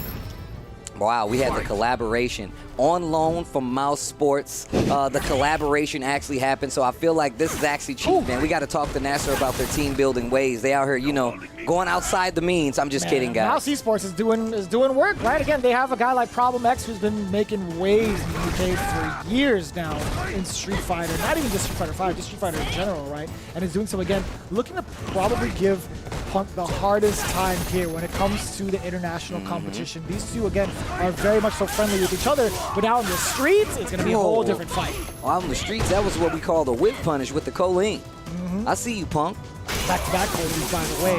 Wow, we had the collaboration on loan from Mouse Sports. The collaboration actually happened, so I feel like this is actually cheap, man. We got to talk to Nasr about their team building ways. They out here, you know, going outside the means. I'm just kidding, guys. Mouse Esports is doing work, right? Again, they have a guy like Problem X who's been making waves in the UK for years now in Street Fighter. Not even just Street Fighter 5, just Street Fighter in general, right? And is doing so again, looking to probably give Punk the hardest time here when it comes to the international competition. These two, again, are very much so friendly with each other, but out in the streets, it's going to be a whole different fight. Out in the streets, that was what we call the whip punish with the Colleen. I see you, Punk. Back-to-back Colleen, by the way.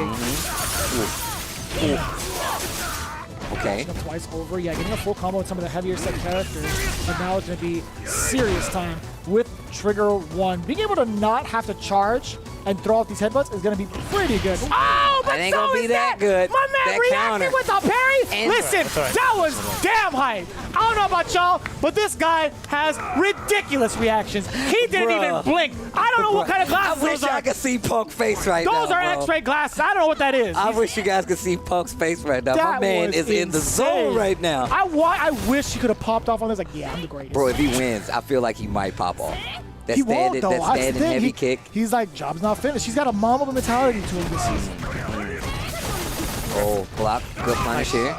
Okay. Up twice over. Yeah, getting a full combo with some of the heavier set characters. But now it's going to be serious time with Trigger 1. Being able to not have to charge and throw off these headbutts is going to be pretty good. Oh, but it ain't so gonna be is that good. My man That reacted counter. with a parry. And Listen, that was damn hype. I don't know about y'all, but this guy has ridiculous reactions. He didn't even blink. I don't know what kind of glasses I wish those are. I could see Punk's face right now. Those are X-ray glasses. I don't know what that is. I wish you guys could see Punk's face right now. That My man was is in the insane. zone right now. I wish he could have popped off on this. Like, yeah, I'm the greatest. Bro, if he wins, I feel like he might pop off. That He won't, though. That's the standing thing. heavy kick. He's like, job's not finished. He's got a mama mentality to him this season. Oh, block. Good punish here.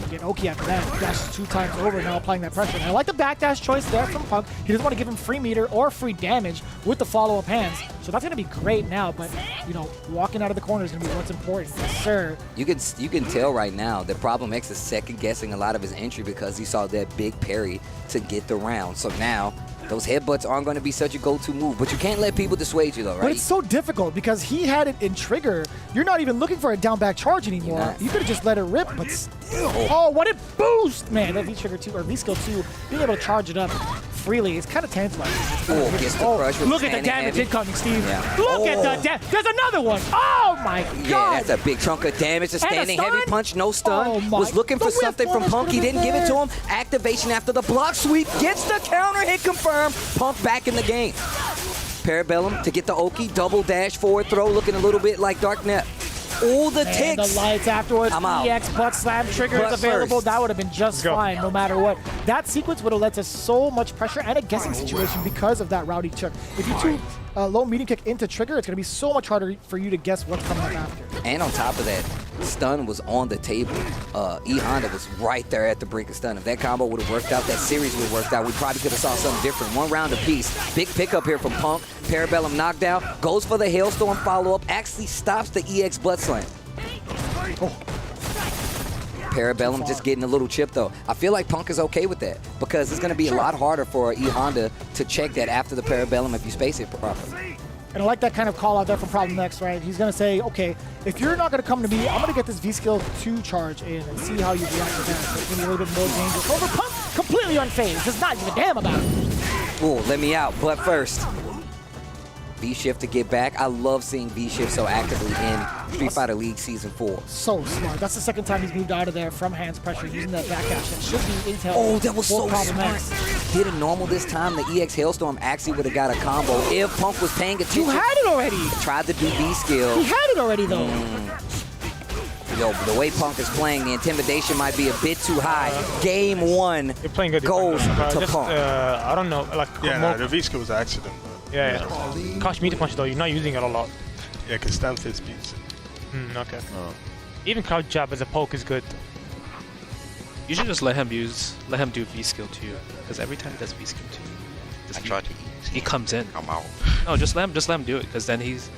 Get Oki after that. Dashes 2 times over, now applying that pressure. And I like the backdash choice there from Punk. He doesn't want to give him free meter or free damage with the follow-up hands. So that's going to be great now, but, you know, walking out of the corner is going to be what's important. Yes, sir. You can tell right now that Problem X is second-guessing a lot of his entry because he saw that big parry to get the round. So now, those headbutts aren't going to be such a go-to move, but you can't let people dissuade you, though, right? But it's so difficult because he had it in trigger. You're not even looking for a down back charge anymore. You could have just let it rip, but still. Oh, what a boost! Man, that V-Trigger 2, or V-Skill 2, being able to charge it up freely is kind of tantalizing. Look at the damage incoming, Steve. Yeah. Look at the damage. There's another one. Oh, my God. Yeah, that's a big chunk of damage. The standing heavy punch, no stun. Was looking for something from Punk. He didn't give it to him. Activation after the block sweep. Gets the counter hit confirmed. Punk back in the game. Parabellum to get the Oki. Double dash forward throw. Looking a little bit like Darknet. All the ticks. And the lights afterwards. I'm out. EX butt slam trigger Butt is available. first. That would have been just fine no matter what. That sequence would have led to so much pressure and a guessing situation because of that rowdy choke. If you two low medium kick into trigger, it's going to be so much harder for you to guess what's coming up after. And on top of that, stun was on the table. E Honda was right there at the brink of stun. If that combo would have worked out, that series would have worked out, we probably could have saw something different. 1 round apiece. Big pickup here from Punk. Parabellum knockdown. Goes for the Hailstorm follow-up. Actually stops the EX butt slam. Parabellum just getting a little chip, though. I feel like Punk is okay with that because it's going to be a lot harder for E Honda to check that after the Parabellum if you space it properly. And I like that kind of call out there from Problem X, right? He's going to say, okay, if you're not going to come to me, I'm going to get this V-Skill 2 charge in and see how you react to that. So it's going to be a little bit more dangerous. Over Punk, completely unfazed. Does not give a damn about it. Ooh, let me out, but first. V-Shift to get back. I love seeing V-Shift so actively in Street Fighter League Season 4. So smart. That's the second time he's moved out of there from hands pressure using that backdash. That should be intel. Oh, that was so smart. Hit a normal this time. The EX Hailstorm actually would have got a combo if Punk was paying attention. You had it already. Tried to do V-Skill. He had it already, though. Yo, the way Punk is playing, the intimidation might be a bit too high. Game 1 goes to Punk. I don't know. Like, the V-Skill was an accident. Yeah. Crouch meter punch though, you're not using it a lot. Yeah, because standstill speeds it. Okay. Even crouch jab as a poke is good. You should just let him do V-Skill 2, because every time he does V-Skill 2, he comes in. I'm out. No, just let him do it, because then he's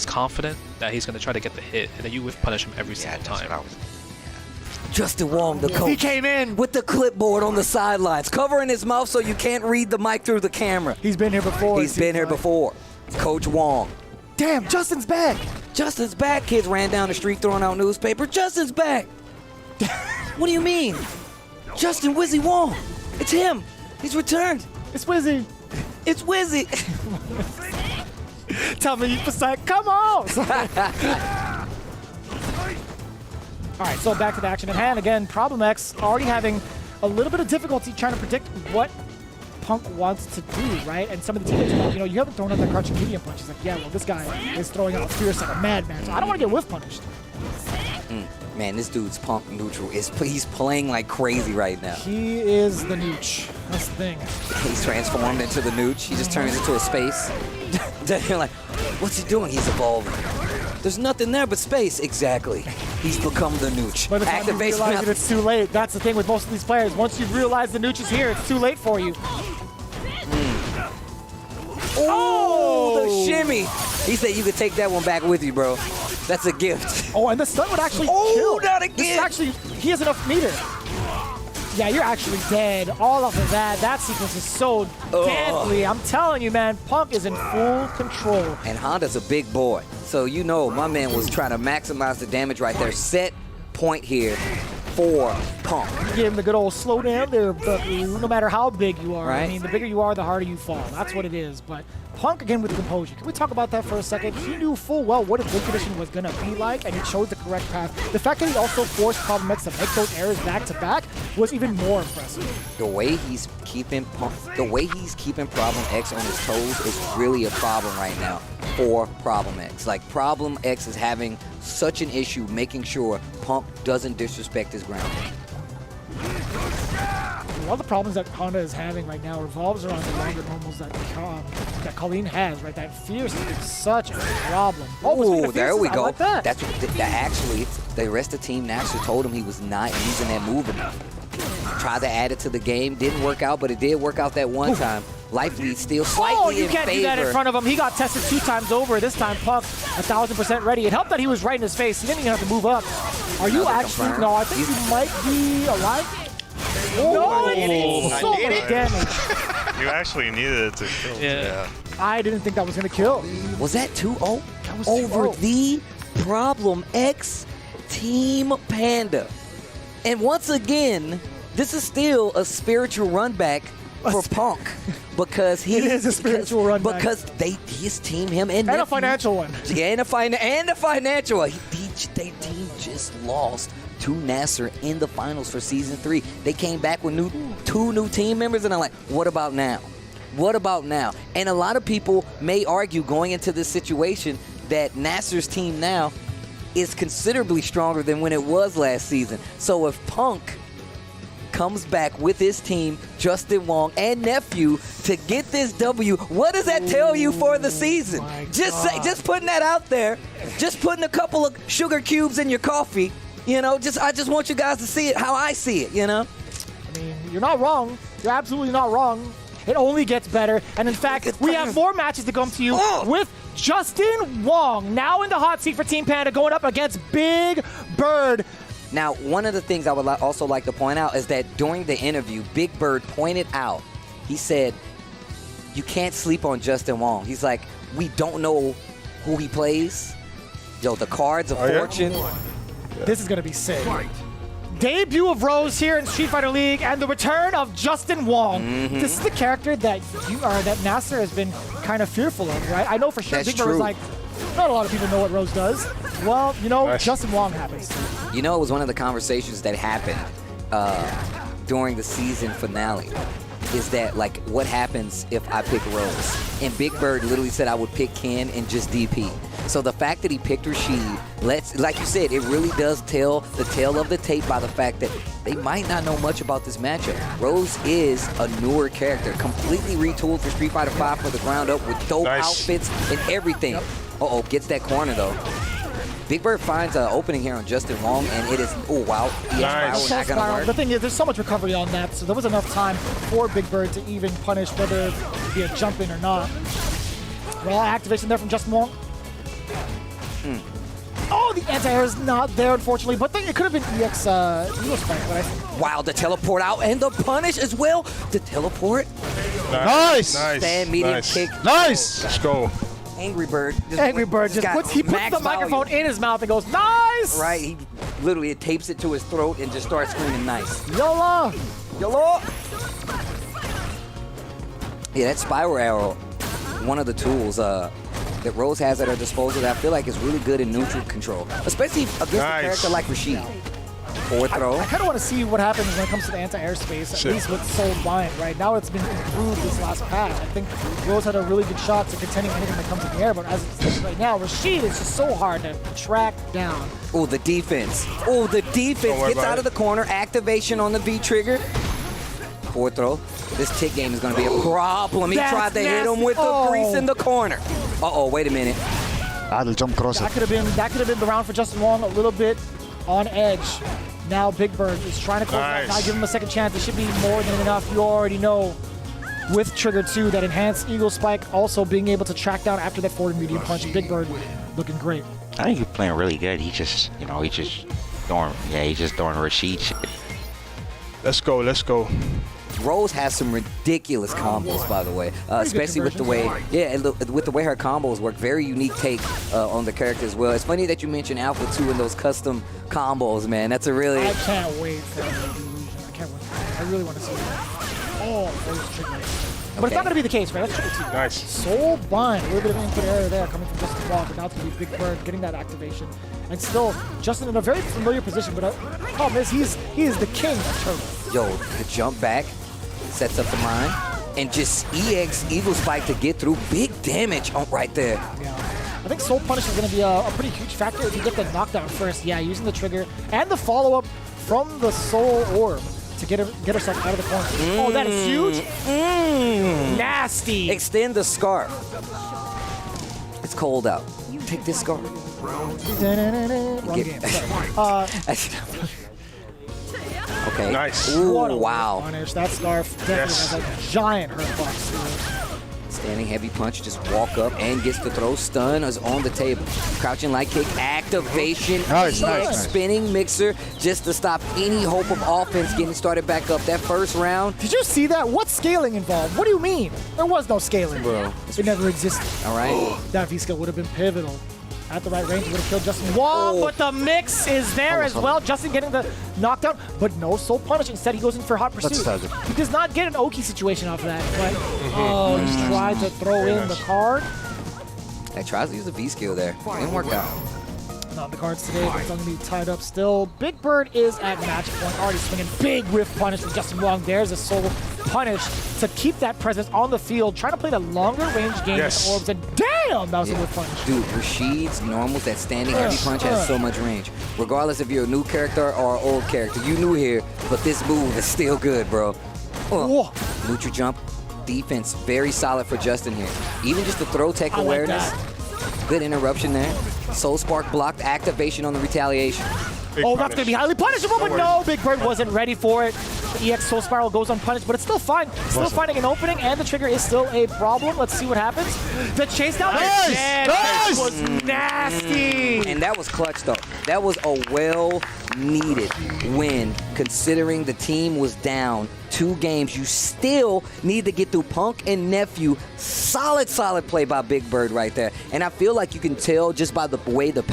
confident that he's going to try to get the hit, and then you whiff punish him every single time. Justin Wong, the coach. He came in with the clipboard on the sidelines, covering his mouth so you can't read the mic through the camera. He's been here before. He's been here before. Coach Wong. Damn, Justin's back. Justin's back. Kids ran down the street throwing out newspaper. Justin's back. What do you mean? Justin Wizzy Wong. It's him. He's returned. It's Wizzy. It's Wizzy. Tell me, come on. All right, so back to the action at hand. Again, Problem X already having a little bit of difficulty trying to predict what Punk wants to do, right? And some of the teammates are like, you haven't thrown out that crouching medium punch. He's like, yeah, well, this guy is throwing out fierce like a madman, so I don't want to get whiff punished. Man, this dude's Punk neutral. He's playing like crazy right now. He is the nooch. That's the thing. He's transformed into the nooch. He just turns into a space. You're like, what's he doing? He's evolving. There's nothing there but space. Exactly. He's become the nooch. By the time you realize that it's too late, that's the thing with most of these players. Once you realize the nooch is here, it's too late for you. Oh, the shimmy. He said you could take that one back with you, bro. That's a gift. Oh, and the stun would actually kill. Not again. This is actually, he has enough meter. Yeah, you're actually dead. All off of that. That sequence is so deadly. I'm telling you, man, Punk is in full control. And Honda's a big boy. So you know my man was trying to maximize the damage right there. Set point here for Punk. Give him the good old slow down there, but no matter how big you are. Right. I mean, the bigger you are, the harder you fall. That's what it is. But Punk, again, with composure. Can we talk about that for a second? He knew full well what his win condition was going to be like, and he chose the correct path. The fact that he also forced Problem X to make those errors back-to-back was even more impressive. The way he's keeping Problem X on his toes is really a problem right now for Problem X. Like, Problem X is having such an issue making sure Punk doesn't disrespect his ground. a lot of the problems that Panda is having right now revolves around the longer normals that Colleen has, right? That fierce is such a problem. Oh, there we I go. like that. That's that actually, the rest of the team actually told him he was not using that move enough. Tried to add it to the game, didn't work out, but it did work out that one time. Life lead still slightly you can't do that in front of him. He got tested 2 times over. This time, Puck 1,000% ready. It helped that he was right in his face. He didn't even have to move up. Are you actually? confirmed. No, I think you might be alive. No, so much damage. You actually needed it to kill. Yeah. I didn't think that was going to kill. Was that 2-0? That was over 2-0. the Problem X Team Panda. And once again, this is still a spiritual run back for Punk because he It is a spiritual run back. because his team, him and a nephew- financial one. Yeah, and a financial one. Their team just lost to Nasr in the finals for season 3. They came back with 2 new team members, and I'm like, what about now? What about now? And a lot of people may argue going into this situation that Nasr's team now is considerably stronger than when it was last season. So if Punk comes back with his team, Justin Wong and nephew, to get this W, what does that tell you for the season? Just putting that out there, just putting a couple of sugar cubes in your coffee, you know, I just want you guys to see it how I see it, you know? I mean, you're not wrong. You're absolutely not wrong. It only gets better. And in fact, we have more matches to come to you with Justin Wong now in the hot seat for Team Panda going up against Big Bird. Now, one of the things I would also like to point out is that during the interview, Big Bird pointed out, he said, you can't sleep on Justin Wong. He's like, we don't know who he plays. Yo, the cards of fortune. This is going to be sick. Debut of Rose here in Street Fighter League and the return of Justin Wong. Mm-hmm. This is the character that that Nasr has been kind of fearful of, right? I know for sure Big Bird was like, not a lot of people know what Rose does. Well, you know, Justin Wong happens. You know, it was one of the conversations that happened during the season finale. Is that like what happens if I pick Rose? And Big Bird literally said I would pick Ken and just DP. So the fact that he picked Rashid, like you said, it really does tell the tale of the tape by the fact that they might not know much about this matchup. Rose is a newer character, completely retooled for Street Fighter V for the ground up with dope outfits and everything. Uh-oh, gets that corner though. Big Bird finds an opening here on Justin Wong, and it is, oh wow. Nice. The thing is, there's so much recovery on that, so there was enough time for Big Bird to even punish whether it be a jump in or not. Raw activation there from Justin Wong. Oh, the anti-air is not there, unfortunately, but it could have been EX Eagle Spike, right? Wow, the teleport out and the punish as well. The teleport. Nice. Stand medium kick. Nice. Let's go. Angry Bird just puts the microphone in his mouth and goes, nice! Right, he literally tapes it to his throat and just starts screaming nice. YOLO! YOLO! Yeah, that spiral arrow, one of the tools that Rose has at her disposal that I feel like is really good in neutral control, especially against a character like Rashid. Forward throw. I kind of want to see what happens when it comes to the anti-air space, at least with Soul Blind, right? Now it's been improved this last patch. I think Rose had a really good shot to contending anything that comes in the air, but as it stands right now, Rashid is just so hard to track down. Oh, the defense. Oh, the defense gets out of the corner. Activation on the V-trigger. Forward throw. This tick game is going to be a problem. He tried to hit him with the grease in the corner. Uh-oh, wait a minute. Jump cross. That could have been the round for Justin Wong, a little bit on edge. Now Big Bird is trying to close that guy, give him a second chance. It should be more than enough. You already know with Trigger 2 that enhanced Eagle Spike also being able to track down after that forward medium punch. Big Bird looking great. I think he's playing really good. He's just throwing Rashid shit. Let's go. Rose has some ridiculous combos, by the way, especially with the way, with the way her combos work. Very unique take on the character as well. It's funny that you mentioned Alpha 2 and those custom combos, man. That's a really. I can't wait for that illusion. I can't wait. I really want to see that. Oh, those triggers. But it's not going to be the case, right? That's Trigger 2. Nice. Soul Blind. A little bit of input error there coming from Justin Wong, but now it's going to be Big Bird getting that activation. And still, Justin in a very familiar position, but the problem is he is the king of turbo. Yo, the jump back sets up the mine, and just EX Eagle Spike to get through. Big damage right there. Yeah. I think Soul Punish is going to be a pretty huge factor if you get the knockdown first. Yeah, using the trigger and the follow-up from the Soul Orb to get herself out of the corner. Oh, that is huge. Nasty. Extend the scarf. It's cold out. Take this scarf. Wrong game. Sorry. Okay. Nice. Ooh, What a wow. punish. That scarf definitely has a giant hurt box to it. Standing heavy punch, just walk up and gets the throw. Stun is on the table. Crouching light kick, activation, Nice. spinning mixer, just to stop any hope of offense getting started back up. That first round. Did you see that? What's scaling involved? What do you mean? There was no scaling. Bro. It never existed. All right. That V-skill would have been pivotal. At the right range, would have killed Justin Wong, but the mix is there as well. Justin getting the knockdown, but no soul punish. Instead, he goes in for hot pursuit. He does not get an Oki situation off of that, but he's tried to throw in the card. He tries to use the V-skill there. Didn't work out. Not in the cards today, but it's going to be tied up still. Big Bird is at match point, already swinging big whiff punish from Justin Wong. There's a soul punish to keep that presence on the field, trying to play the longer range game with orbs, and damn, that was a whiff punish. Dude, Rashid's normals, that standing heavy punch has so much range. Regardless if you're a new character or an old character, you new here, but this move is still good, bro. Neutral jump, defense, very solid for Justin here. Even just the throw tech awareness, good interruption there. Soul Spark blocked, activation on the retaliation. That's going to be highly punishable, but no, Big Bird wasn't ready for it. The EX Soul Spiral goes unpunished, but it's still fine. Still finding an opening, and the trigger is still a problem. Let's see what happens. The chase down that was nasty. And that was clutch, though. That was a well-needed win, considering the team was down 2 games. You still need to get through Punk and Nephew. Solid play by Big Bird right there. And I feel like you can tell just by the way the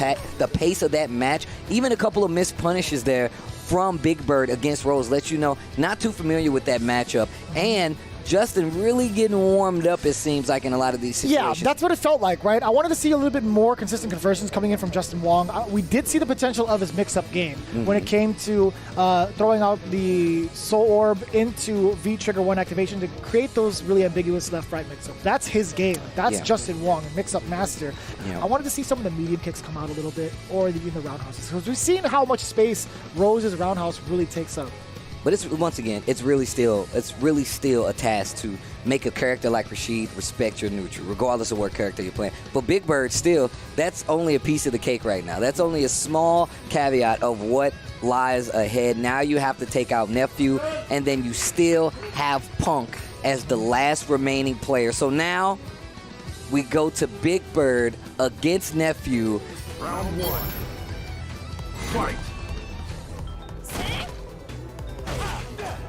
pace of that match, even a couple of missed punishes there from Big Bird against Rose lets you know not too familiar with that matchup. And Justin really getting warmed up, it seems like, in a lot of these situations. Yeah, that's what it felt like, right? I wanted to see a little bit more consistent conversions coming in from Justin Wong. We did see the potential of his mix-up game when it came to throwing out the Soul Orb into V-Trigger 1 activation to create those really ambiguous left-right mix-up. That's his game. That's Justin Wong, mix-up master. I wanted to see some of the medium kicks come out a little bit, or even the roundhouses, because we've seen how much space Rose's roundhouse really takes up. But it's once again, it's really still a task to make a character like Rashid respect your neutral, regardless of what character you're playing. But Big Bird still, that's only a piece of the cake right now. That's only a small caveat of what lies ahead. Now you have to take out Nephew, and then you still have Punk as the last remaining player. So now we go to Big Bird against Nephew. Round 1. Fight.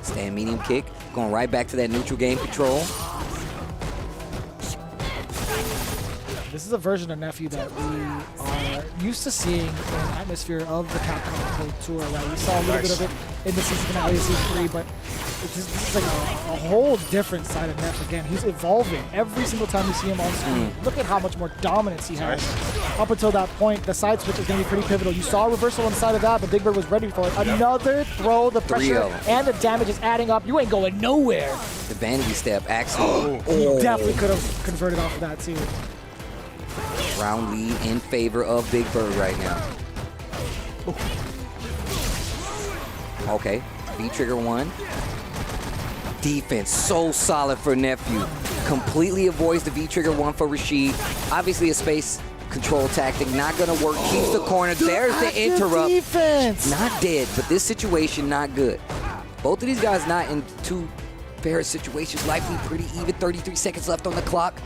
Stand medium kick, going right back to that neutral game control. This is a version of Nephew that we are used to seeing in the atmosphere of the Capcom Pro Tour, right? We saw a little bit of it in the season finale of Season 3, but this is like a whole different side of Neph. Again, he's evolving every single time you see him on screen. Look at how much more dominance he has. Up until that point, the side switch is going to be pretty pivotal. You saw a reversal on the side of that, but Big Bird was ready for it. Another throw, the pressure and the damage is adding up. You ain't going nowhere. The vanity step, actually. He definitely could have converted off of that, too. Round lead in favor of Big Bird right now. Okay, V-Trigger 1. Defense so solid for Nephew. Completely avoids the V-Trigger 1 for Rashid. Obviously a space control tactic, not gonna work. Keeps the corner, there's the interrupt. Defense. Not dead, but this situation not good. Both of these guys not in too fair situations. Likely pretty even, 33 seconds left on the clock.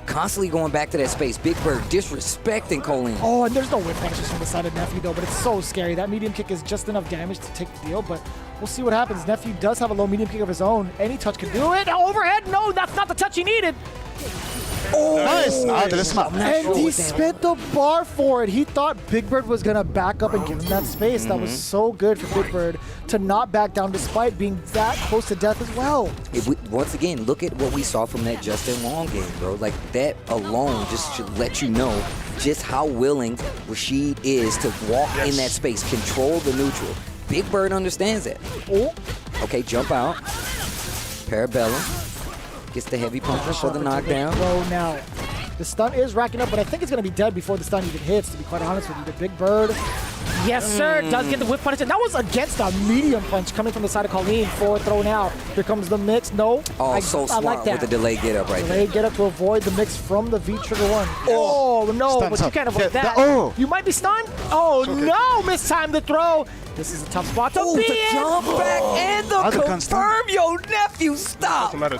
Constantly going back to that space. Big Bird disrespecting Colleen. Oh, and there's no whip punishes from the side of Nephew, though, but it's so scary. That medium kick is just enough damage to take the deal, but we'll see what happens. Nephew does have a low medium kick of his own. Any touch can do it. Overhead, no, that's not the touch he needed. Oh, nice. And he spent the bar for it. He thought Big Bird was going to back up and give him that space. That was so good for Big Bird to not back down despite being that close to death as well. Once again, look at what we saw from that Justin Wong game, bro. Like, that alone just should let you know just how willing Rashid is to walk in that space, control the neutral. Big Bird understands that. Okay, jump out. Parabellum. Gets the heavy punch for the knockdown. Now, the stun is racking up, but I think it's going to be dead before the stun even hits, to be quite honest with you. The Big Bird Yes, sir. Does get the whip punish. And that was against a medium punch coming from the side of Colleen. Forward throw now. Here comes the mix. No. Oh, so smart like that. with the delay get up right there. Delay get up to avoid the mix from the V trigger 1. Oh, no, Stuns but you up. can't avoid that. Oh. You might be stunned. Oh, no. Mistimed the throw. This is a tough spot to be the in. jump back and the confirm. Yo, nephew, stop. Doesn't matter.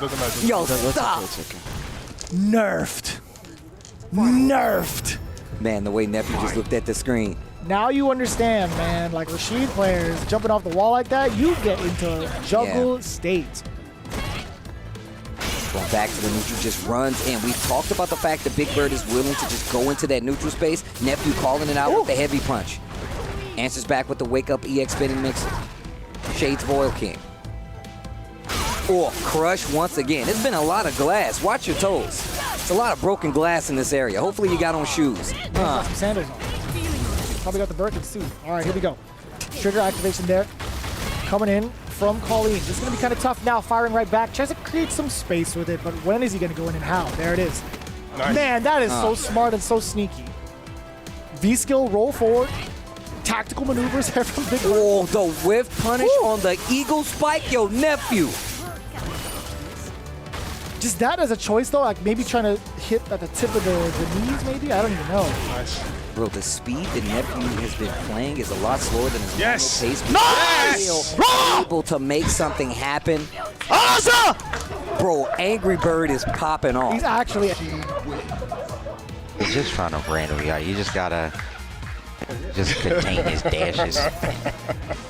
Yo, stop. Nerfed. Nerfed. Man, the way nephew just looked at the screen. Now you understand, man. Like Rashid players jumping off the wall like that, you get into juggle state. Going back to the neutral, just runs in. We've talked about the fact that Big Bird is willing to just go into that neutral space. Nephew calling it out with the heavy punch. Answers back with the wake up EX spinning mixer. Shades Boil King. Oh, crush once again. It's been a lot of glass. Watch your toes. It's a lot of broken glass in this area. Hopefully you got on shoes. Got some sandals on. Probably got the Birkins too. All right, here we go. Trigger activation there. Coming in from Colleen. This is going to be kind of tough now. Firing right back. Tries to create some space with it, but when is he going to go in and how? There it is. Nice. Man, that is so smart and so sneaky. V-skill, roll forward. Tactical maneuvers here from Big Bird. Oh, the whiff punish on the eagle spike. Yo, nephew. Just that as a choice, though, like maybe trying to hit at the tip of the knees, maybe? I don't even know. Nice. Bro, the speed that nephew has been playing is a lot slower than his normal pace. Nice! Still able to make something happen. Bro, Angry Bird is popping off. He's actually... He's just trying to randomly. You just gotta just contain his dashes.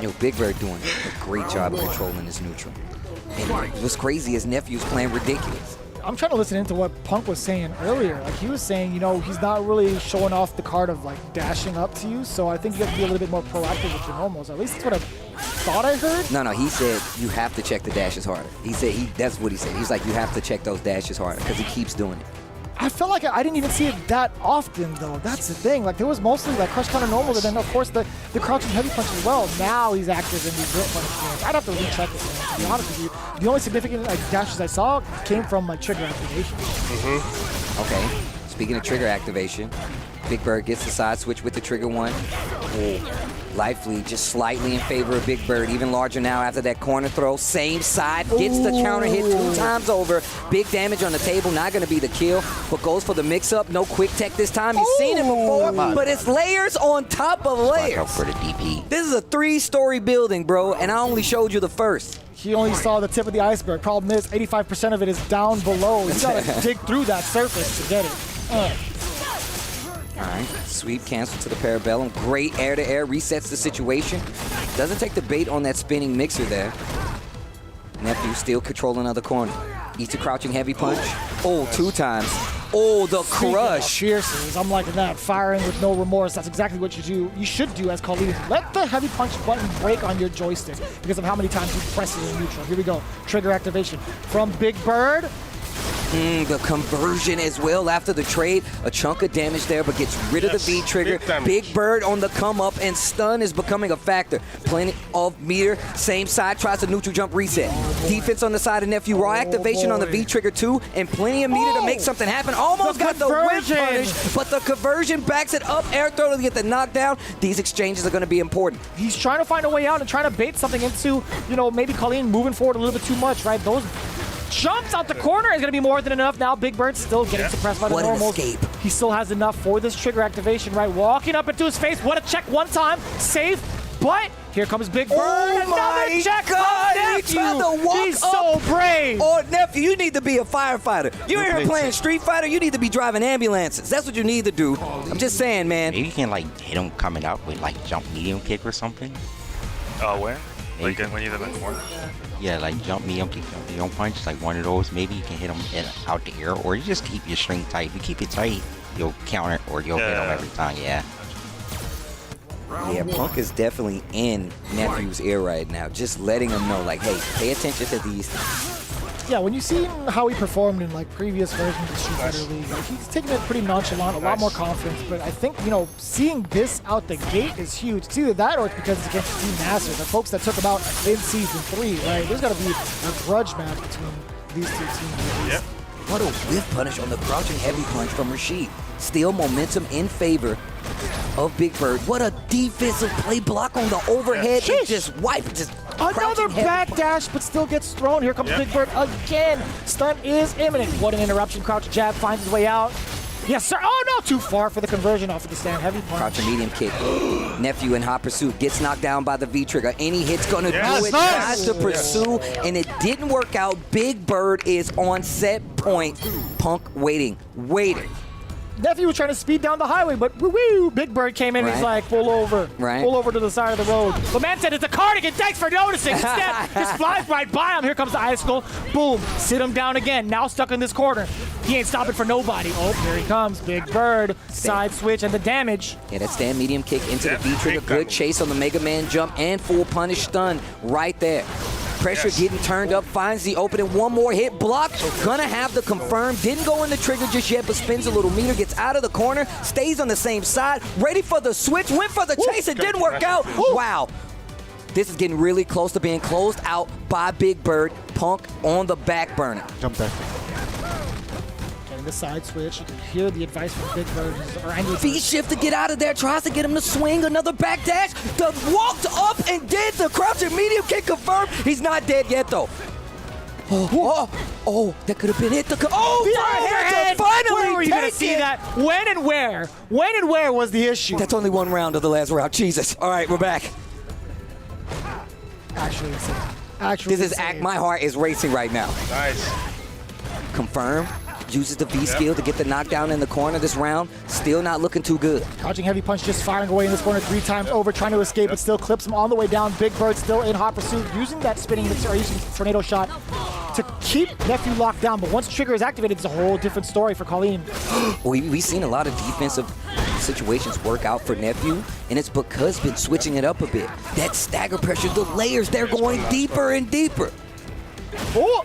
Yo, Big Bird doing a great job of controlling his neutral. And what's crazy is nephew's playing ridiculous. I'm trying to listen into what Punk was saying earlier. Like he was saying, you know, he's not really showing off the card of like dashing up to you. So I think you have to be a little bit more proactive with your normals. At least that's what I thought I heard. No, he said you have to check the dashes harder. He said that's what he said. He's like, you have to check those dashes harder because he keeps doing it. I felt like I didn't even see it that often, though. That's the thing. Like, there was mostly, like, crush counter normal, and then, of course, the crouching heavy punch as well. Now he's active in these grip punch games. I'd have to recheck this one, to be honest with you. The only significant, like, dashes I saw came from, like, trigger activation. Okay. Speaking of trigger activation, Big Bird gets the side switch with the trigger 1. Life lead just slightly in favor of Big Bird, even larger now after that corner throw. Same side, gets the counter hit 2 times over. Big damage on the table, not going to be the kill, but goes for the mix-up. No quick tech this time. You've seen it before, but it's layers on top of layers. For the DP. This is a 3-story building, bro, and I only showed you the first. He only saw the tip of the iceberg. Problem is, 85% of it is down below. You gotta dig through that surface to get it. All right, sweep cancel to the Parabellum. Great air-to-air, resets the situation. Doesn't take the bait on that spinning mixer there. Nephew still controlling other corner. Eats a crouching heavy punch. Oh, 2 times. Oh, the crush. Pierces, I'm liking that. Firing with no remorse. That's exactly what you should do as Colleen. Let the heavy punch button break on your joystick because of how many times you press it in neutral. Here we go. Trigger activation from Big Bird. The conversion as well after the trade. A chunk of damage there, but gets rid of the V trigger. Big Bird on the come up, and stun is becoming a factor. Plenty of meter. Same side, tries to neutral jump reset. Defense on the side of nephew. Raw activation on the V trigger too, and plenty of meter to make something happen. Almost got the whip punish, but the conversion backs it up. Air throw to get the knockdown. These exchanges are going to be important. He's trying to find a way out and trying to bait something into, you know, maybe Colleen moving forward a little bit too much, right? Those jumps out the corner is going to be more than enough. Now Big Bird still getting suppressed by the normals. He still has enough for this trigger activation, right? Walking up into his face. What a check one time. Safe. But here comes Big Bird. Oh my God, he tried to walk He's so brave. Oh, nephew, you need to be a firefighter. You're here playing Street Fighter, you need to be driving ambulances. That's what you need to do. I'm just saying, man. Maybe you can like hit him coming up with like jump medium kick or something. When? Like when you're in the corner? Yeah, like jump medium kick, jump medium punch, like one of those. Maybe you can hit him out the air, or you just keep your string tight. If you keep it tight, you'll counter or you'll hit him every time. Yeah. Yeah, Punk is definitely in Nephew's ear right now, just letting him know, like, hey, pay attention to these things. Yeah, when you see how he performed in like previous versions of Street Fighter League, like, he's taking it pretty nonchalant, a lot more confidence. But I think, you know, seeing this out the gate is huge. It's either that or it's because it's against Team Nasr, the folks that took him out in Season 3, right? There's got to be a grudge match between these two teams. Yep. What a whiff punish on the crouching heavy punch from Rashid. Still momentum in favor of Big Bird. What a defensive play block on the overhead. Sheesh. And just wipe it. Just Another backdash, but still gets thrown. Here comes Big Bird again. Stun is imminent. What an interruption. Crouch jab finds his way out. Yes, sir. Oh, no. Too far for the conversion off of the stand. Heavy punch. Crouch and medium kick. Nephew in hot pursuit gets knocked down by the V-trigger. Any hit's going to do it. Tries to pursue, and it didn't work out. Big Bird is on set point. Punk waiting. Nephew was trying to speed down the highway, but woo, Big Bird came in and he's like, pull over. Pull over to the side of the road. The man said, it's a cardigan, thanks for noticing. Instead, just flies right by him. Here comes the icicle. Boom, sit him down again. Now stuck in this corner. He ain't stopping for nobody. Oh, here he comes, Big Bird. Side switch and the damage. Yeah, that stand medium kick into the V-trigger. Good chase on the Mega Man jump and full punish stun right there. Pressure getting turned up, finds the opening. One more hit, block. Gonna have the confirm. Didn't go in the trigger just yet, but spins a little meter, gets out of the corner, stays on the same side, ready for the switch, went for the chase, it didn't work out. Wow. This is getting really close to being closed out by Big Bird. Punk on the back burner. Jump back. Getting the side switch. You can hear the advice from Big Bird. V-shift to get out of there, tries to get him to swing, another back dash. The walked up and did the crouching medium kick confirmed. He's not dead yet though. Oh, that could have been it. The overhead. Finally, where were you going to see that? When and where? When and where was the issue? That's only one round of the last round. Jesus. All right, we're back. Actually, insane. This is my heart is racing right now. Nice. Confirm. Uses the V-skill to get the knockdown in the corner this round. Still not looking too good. Crouching heavy punch just firing away in this corner 3 times over, trying to escape. It still clips him on the way down. Big Bird still in hot pursuit, using that spinning or using tornado shot to keep Nephew locked down. But once trigger is activated, it's a whole different story for Colleen. We've seen a lot of defensive situations work out for Nephew, and it's because been switching it up a bit. That stagger pressure, the layers, they're going deeper and deeper. Oh!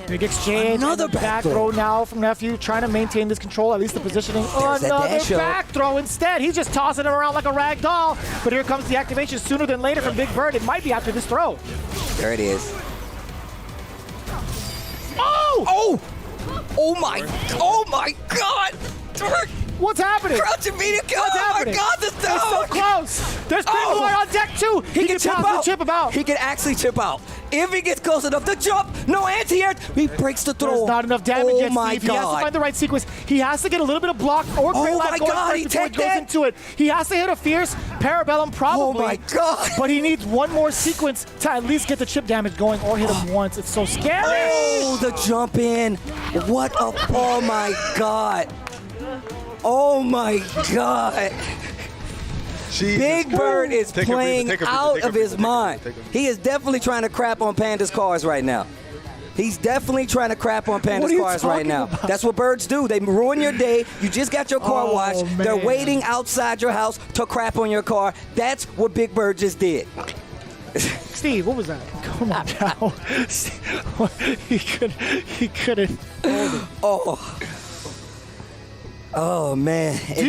Big exchange. Another back throw now from Nephew, trying to maintain this control, at least the positioning. Another back throw instead. He's just tossing him around like a rag doll. But here comes the activation sooner than later from Big Bird. It might be after this throw. There it is. Oh! Oh my God! What's happening? Crouching medium kick. What's happening? My God, this They're so close. There's Big Boy on deck too. He can chip out. He can actually chip out. If he gets close enough to jump, no anti-air, he breaks the throw. There's not enough damage yet, my Steve. God. He has to find the right sequence. He has to get a little bit of block or great life going first before he goes into it. He has to hit a fierce parabellum probably. Oh my God. But he needs one more sequence to at least get the chip damage going or hit him once. It's so scary. Oh, the jump in. What a, oh my God. Oh my God. Jesus. Big Bird is playing out of his mind. He is definitely trying to crap on Panda's cars right now. He's definitely trying to crap on Panda's cars right now. That's what birds do. They ruin your day. You just got your car washed. Man. They're waiting outside your house to crap on your car. That's what Big Bird just did. Steve, what was that? Come on now. He couldn't hold it. Oh man. Did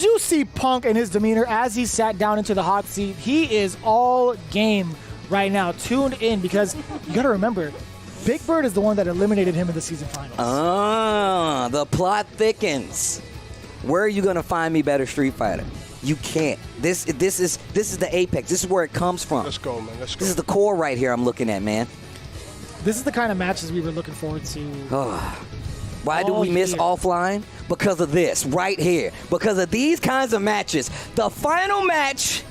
you see Punk and his demeanor as he sat down into the hot seat? He is all game right now, tuned in, because you got to remember, Big Bird is the one that eliminated him in the season finals. The plot thickens. Where are you going to find me better Street Fighter? You can't. This is the apex. This is where it comes from. Let's go, man. Let's go. This is the core right here I'm looking at, man. This is the kind of matches we were looking forward to. Why do we miss offline? Because of this right here. Because of these kinds of matches. The final match,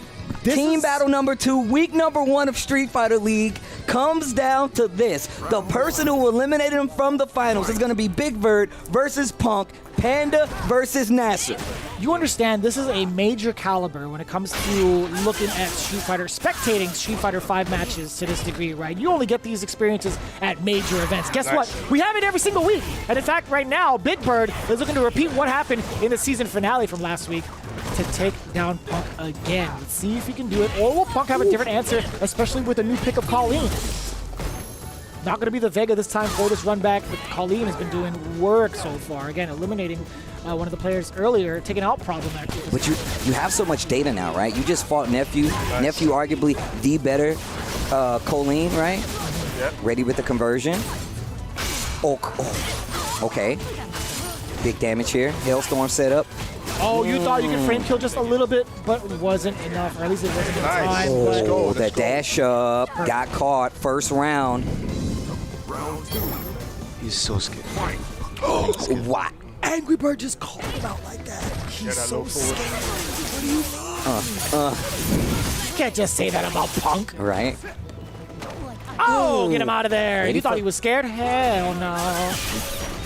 team battle number 2, week number 1 of Street Fighter League, comes down to this. The person who eliminated him from the finals is going to be Big Bird versus Punk. Panda versus Nasr. You understand this is a major caliber when it comes to looking at Street Fighter, spectating Street Fighter 5 matches to this degree, right? You only get these experiences at major events. Guess what? We have it every single week. And in fact, right now, Big Bird is looking to repeat what happened in the season finale from last week to take down Punk again. Let's see if he can do it. Or will Punk have a different answer, especially with a new pick of Colleen? Not going to be the Vega this time for this run back, but Colleen has been doing work so far. Again, eliminating one of the players earlier, taking out Problematic. But you have so much data now, right? You just fought Nephew. Nice. Nephew arguably the better Colleen, right? Yep. Ready with the conversion. Okay. Big damage here. Hailstorm set up. Oh, you thought you could frame kill just a little bit, but it wasn't enough, or at least it wasn't in time. Oh, that dash up, got caught, first round. He's so scared. Oh, what? Angry Bird just called him out like that. He's so scared. What do you mean? You can't just say that about Punk. Right. Oh, get him out of there. Ready You thought for- he was scared? Hell no.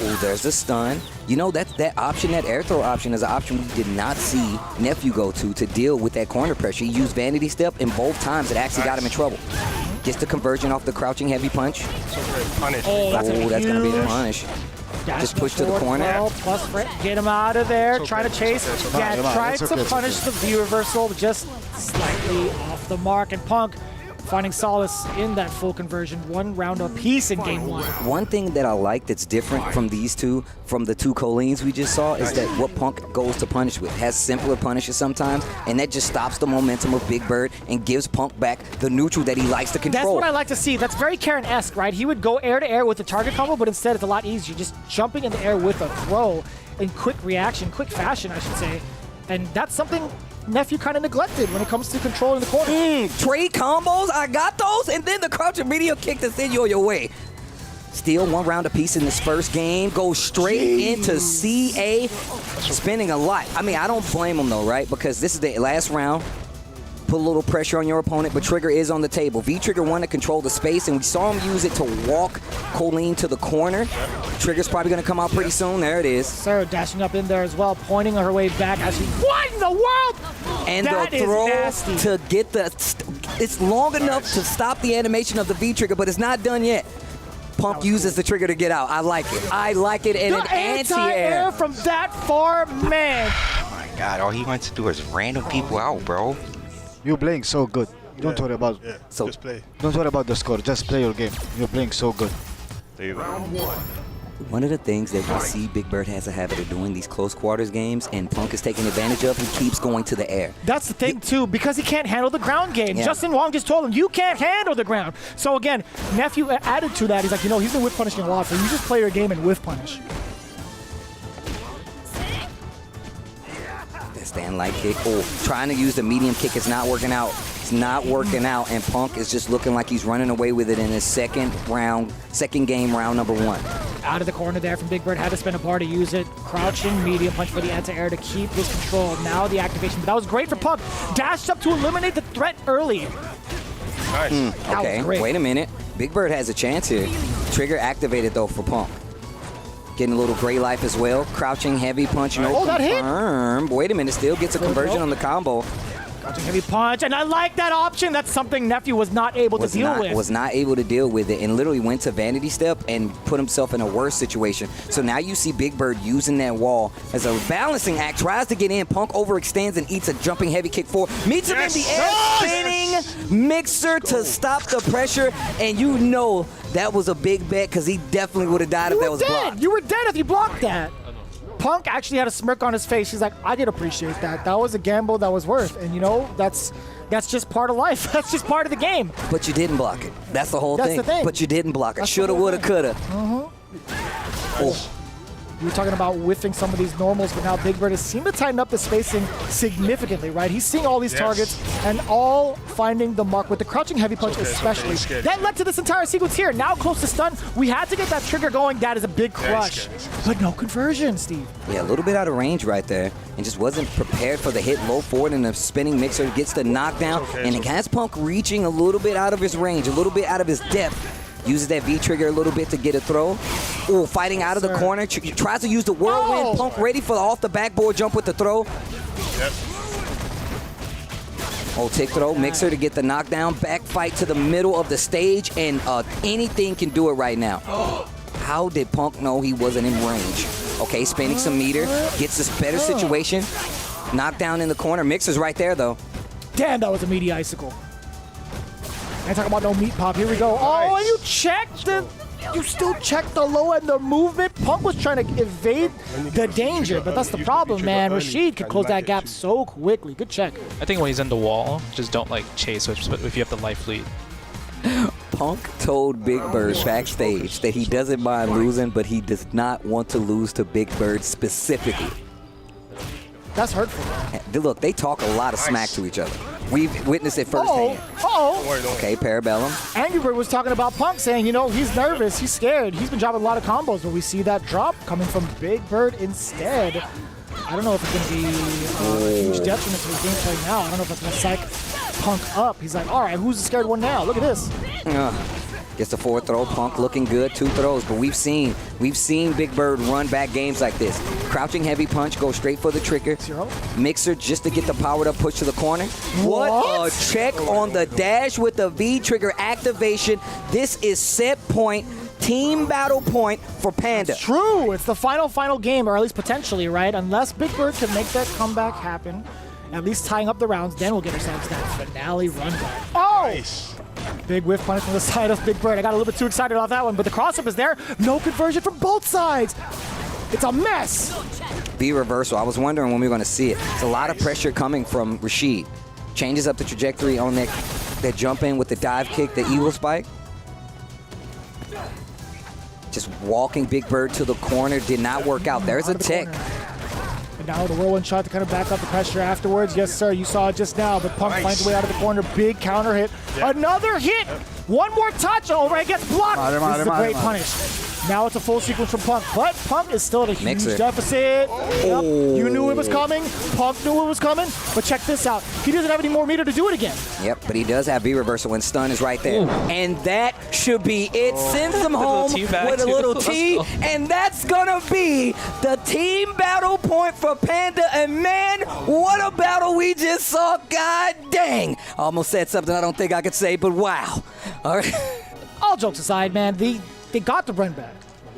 Oh, there's the stun. You know, that option, that air throw option is an option we did not see Nephew go to deal with that corner pressure. He used Vanity Step, and both times it actually got him in trouble. Gets the conversion off the crouching heavy punch. Punish. Oh, that's gonna be a huge. punish. Dash Just push to the forward corner. throw, plus Fred, get him out of there. It's Trying okay, to chase. it's okay, Yeah, it's okay. tried It's to okay, it's punish the V reversal, just slightly off the mark. And Punk finding solace in that full conversion. One round apiece in game one. One thing that I like that's different from these two, from the two Colleens we just saw, is that what Punk goes to punish with has simpler punishes sometimes, and that just stops the momentum of Big Bird and gives Punk back the neutral that he likes to control. That's what I like to see. That's very Karen-esque, right? He would go air to air with the target combo, but instead it's a lot easier. Just jumping in the air with a throw in quick reaction, quick fashion, I should say. And that's something Nephew kind of neglected when it comes to controlling the corner. Trade combos, I got those, and then the crouching medium kick to send you on your way. Still one round apiece in this first game. Goes straight into CA. Spending a lot. I mean, I don't blame him though, right? Because this is the last round. Put a little pressure on your opponent, but Trigger is on the table. V-Trigger wanted to control the space, and we saw him use it to walk Colleen to the corner. Trigger's probably going to come out pretty soon. There it is. Sarah dashing up in there as well, pointing her way back as she... What in the world? And That the is throw nasty. to get the... It's long enough to stop the animation of the V-Trigger, but it's not done yet. Punk uses the trigger to get out. I like it. I like it in The an anti-air. anti-air from that far, man. God, all he wants to do is random people out, bro. You're playing so good. Don't worry about just play. Don't worry about the score. Just play your game. You're playing so good. One of the things that we see Big Bird has a habit of doing these close quarters games, and Punk is taking advantage of, he keeps going to the air. That's the thing, too, because he can't handle the ground game. Yeah. Justin Wong just told him, you can't handle the ground. So, again, Nephew added to that. He's like, you know, he's been whiff punishing a lot, so you just play your game and whiff punish. That stand light kick. Oh, trying to use the medium kick is not working out. It's not working out, and Punk is just looking like he's running away with it in his second game, round number one. Out of the corner there from Big Bird, had to spend a bar to use it. Crouching, medium punch for the anti-air to keep this control. Now the activation, but that was great for Punk. Dashed up to eliminate the threat early. Nice. That Okay, was great. wait a minute. Big Bird has a chance here. Trigger activated, though, for Punk. Getting a little gray life as well. Crouching, heavy punch, no Oh, that hit. confirm. Wait a minute, still gets a conversion on the combo. Crouching heavy punch, and I like that option. That's something Nephew was not able to deal with. Was not able to deal with it, and literally went to Vanity Step and put himself in a worse situation. So now you see Big Bird using that wall as a balancing act, tries to get in. Punk overextends and eats a jumping heavy kick forward. Meets him in the air, spinning mixer to stop the pressure, and you know that was a big bet because he definitely would have died if that was blocked. You were dead if you blocked that. Punk actually had a smirk on his face. He's like, I did appreciate that. That was a gamble that was worth. And you know, that's just part of life. That's just part of the game. But you didn't block it. That's the whole That's thing. the thing. But you didn't block it. That's the Shoulda, whole woulda, thing. coulda. Oh. We were talking about whiffing some of these normals, but now Big Bird has seemed to tighten up the spacing significantly, right? He's seeing all these targets and all finding the mark with the crouching heavy punch especially. That led to this entire sequence here. Now close to stun. We had to get that trigger going. That is a big crush. But no conversion, Steve. Yeah, a little bit out of range right there, and just wasn't prepared for the hit low forward, and the spinning mixer gets the knockdown, and it has Punk reaching a little bit out of his range, a little bit out of his depth. Uses that V-trigger a little bit to get a throw. Oh, fighting out of the corner. Tries to use the whirlwind. Punk ready for the off the backboard jump with the throw. Yep. Oh, tick throw. Mixer to get the knockdown. Back fight to the middle of the stage, and anything can do it right now. How did Punk know he wasn't in range? Okay, spinning some meter. Gets this better situation. Knockdown in the corner. Mixer's right there, though. Damn, that was a meaty icicle. Ain't talking about no meat pop. Here we go. Oh, and you checked the... You still checked the low and the movement. Punk was trying to evade the danger, but that's the problem, man. Rashid could close that gap so quickly. Good check. I think when he's in the wall, just don't like chase if you have the life lead. Punk told Big Bird backstage that he doesn't mind losing, but he does not want to lose to Big Bird specifically. That's hurtful. Look, they talk a lot of smack to each other. We've witnessed it firsthand. Okay, Parabellum. Angry Bird was talking about Punk, saying, you know, he's nervous, he's scared. He's been dropping a lot of combos, but we see that drop coming from Big Bird instead. I don't know if it's going to be a huge detriment to his gameplay now. I don't know if that's going to psych Punk up. He's like, all right, who's the scared one now? Look at this. Gets the forward throw. Punk looking good. 2 throws, but we've seen Big Bird run back games like this. Crouching heavy punch, go straight for the trigger. Mixer just to get the powered up push to the corner. What a check on the dash with the V trigger activation. This is set point. Team battle point for Panda. It's true. It's the final game, or at least potentially, right? Unless Big Bird can make that comeback happen, at least tying up the rounds, then we'll get ourselves that finale run back. Oh! Nice. Big whiff punish from the side of Big Bird. I got a little bit too excited about that one, but the cross-up is there. No conversion from both sides. It's a mess. V reversal. I was wondering when we were going to see it. It's a lot of pressure coming from Rashid. Changes up the trajectory on that jump in with the dive kick, the evil spike. Just walking Big Bird to the corner did not work out. There's a tick. And now the whirlwind shot to kind of back up the pressure afterwards. Yes, sir, you saw it just now, but Punk finds a way out of the corner. Big counter hit. Another hit. One more touch. Oh, right, gets blocked. This is a great punish. Now it's a full sequence from Punk, but Punk is still at a huge deficit. Yep. You knew it was coming. Punk knew it was coming, but check this out. He doesn't have any more meter to do it again. Yep, but he does have V reversal and stun is right there. And that should be it. Sends them home with a little T, and that's gonna be the team battle point for Panda. And man, what a battle we just saw. God dang. I almost said something I don't think I could say, but wow. All right. All jokes aside, man, they got the run back.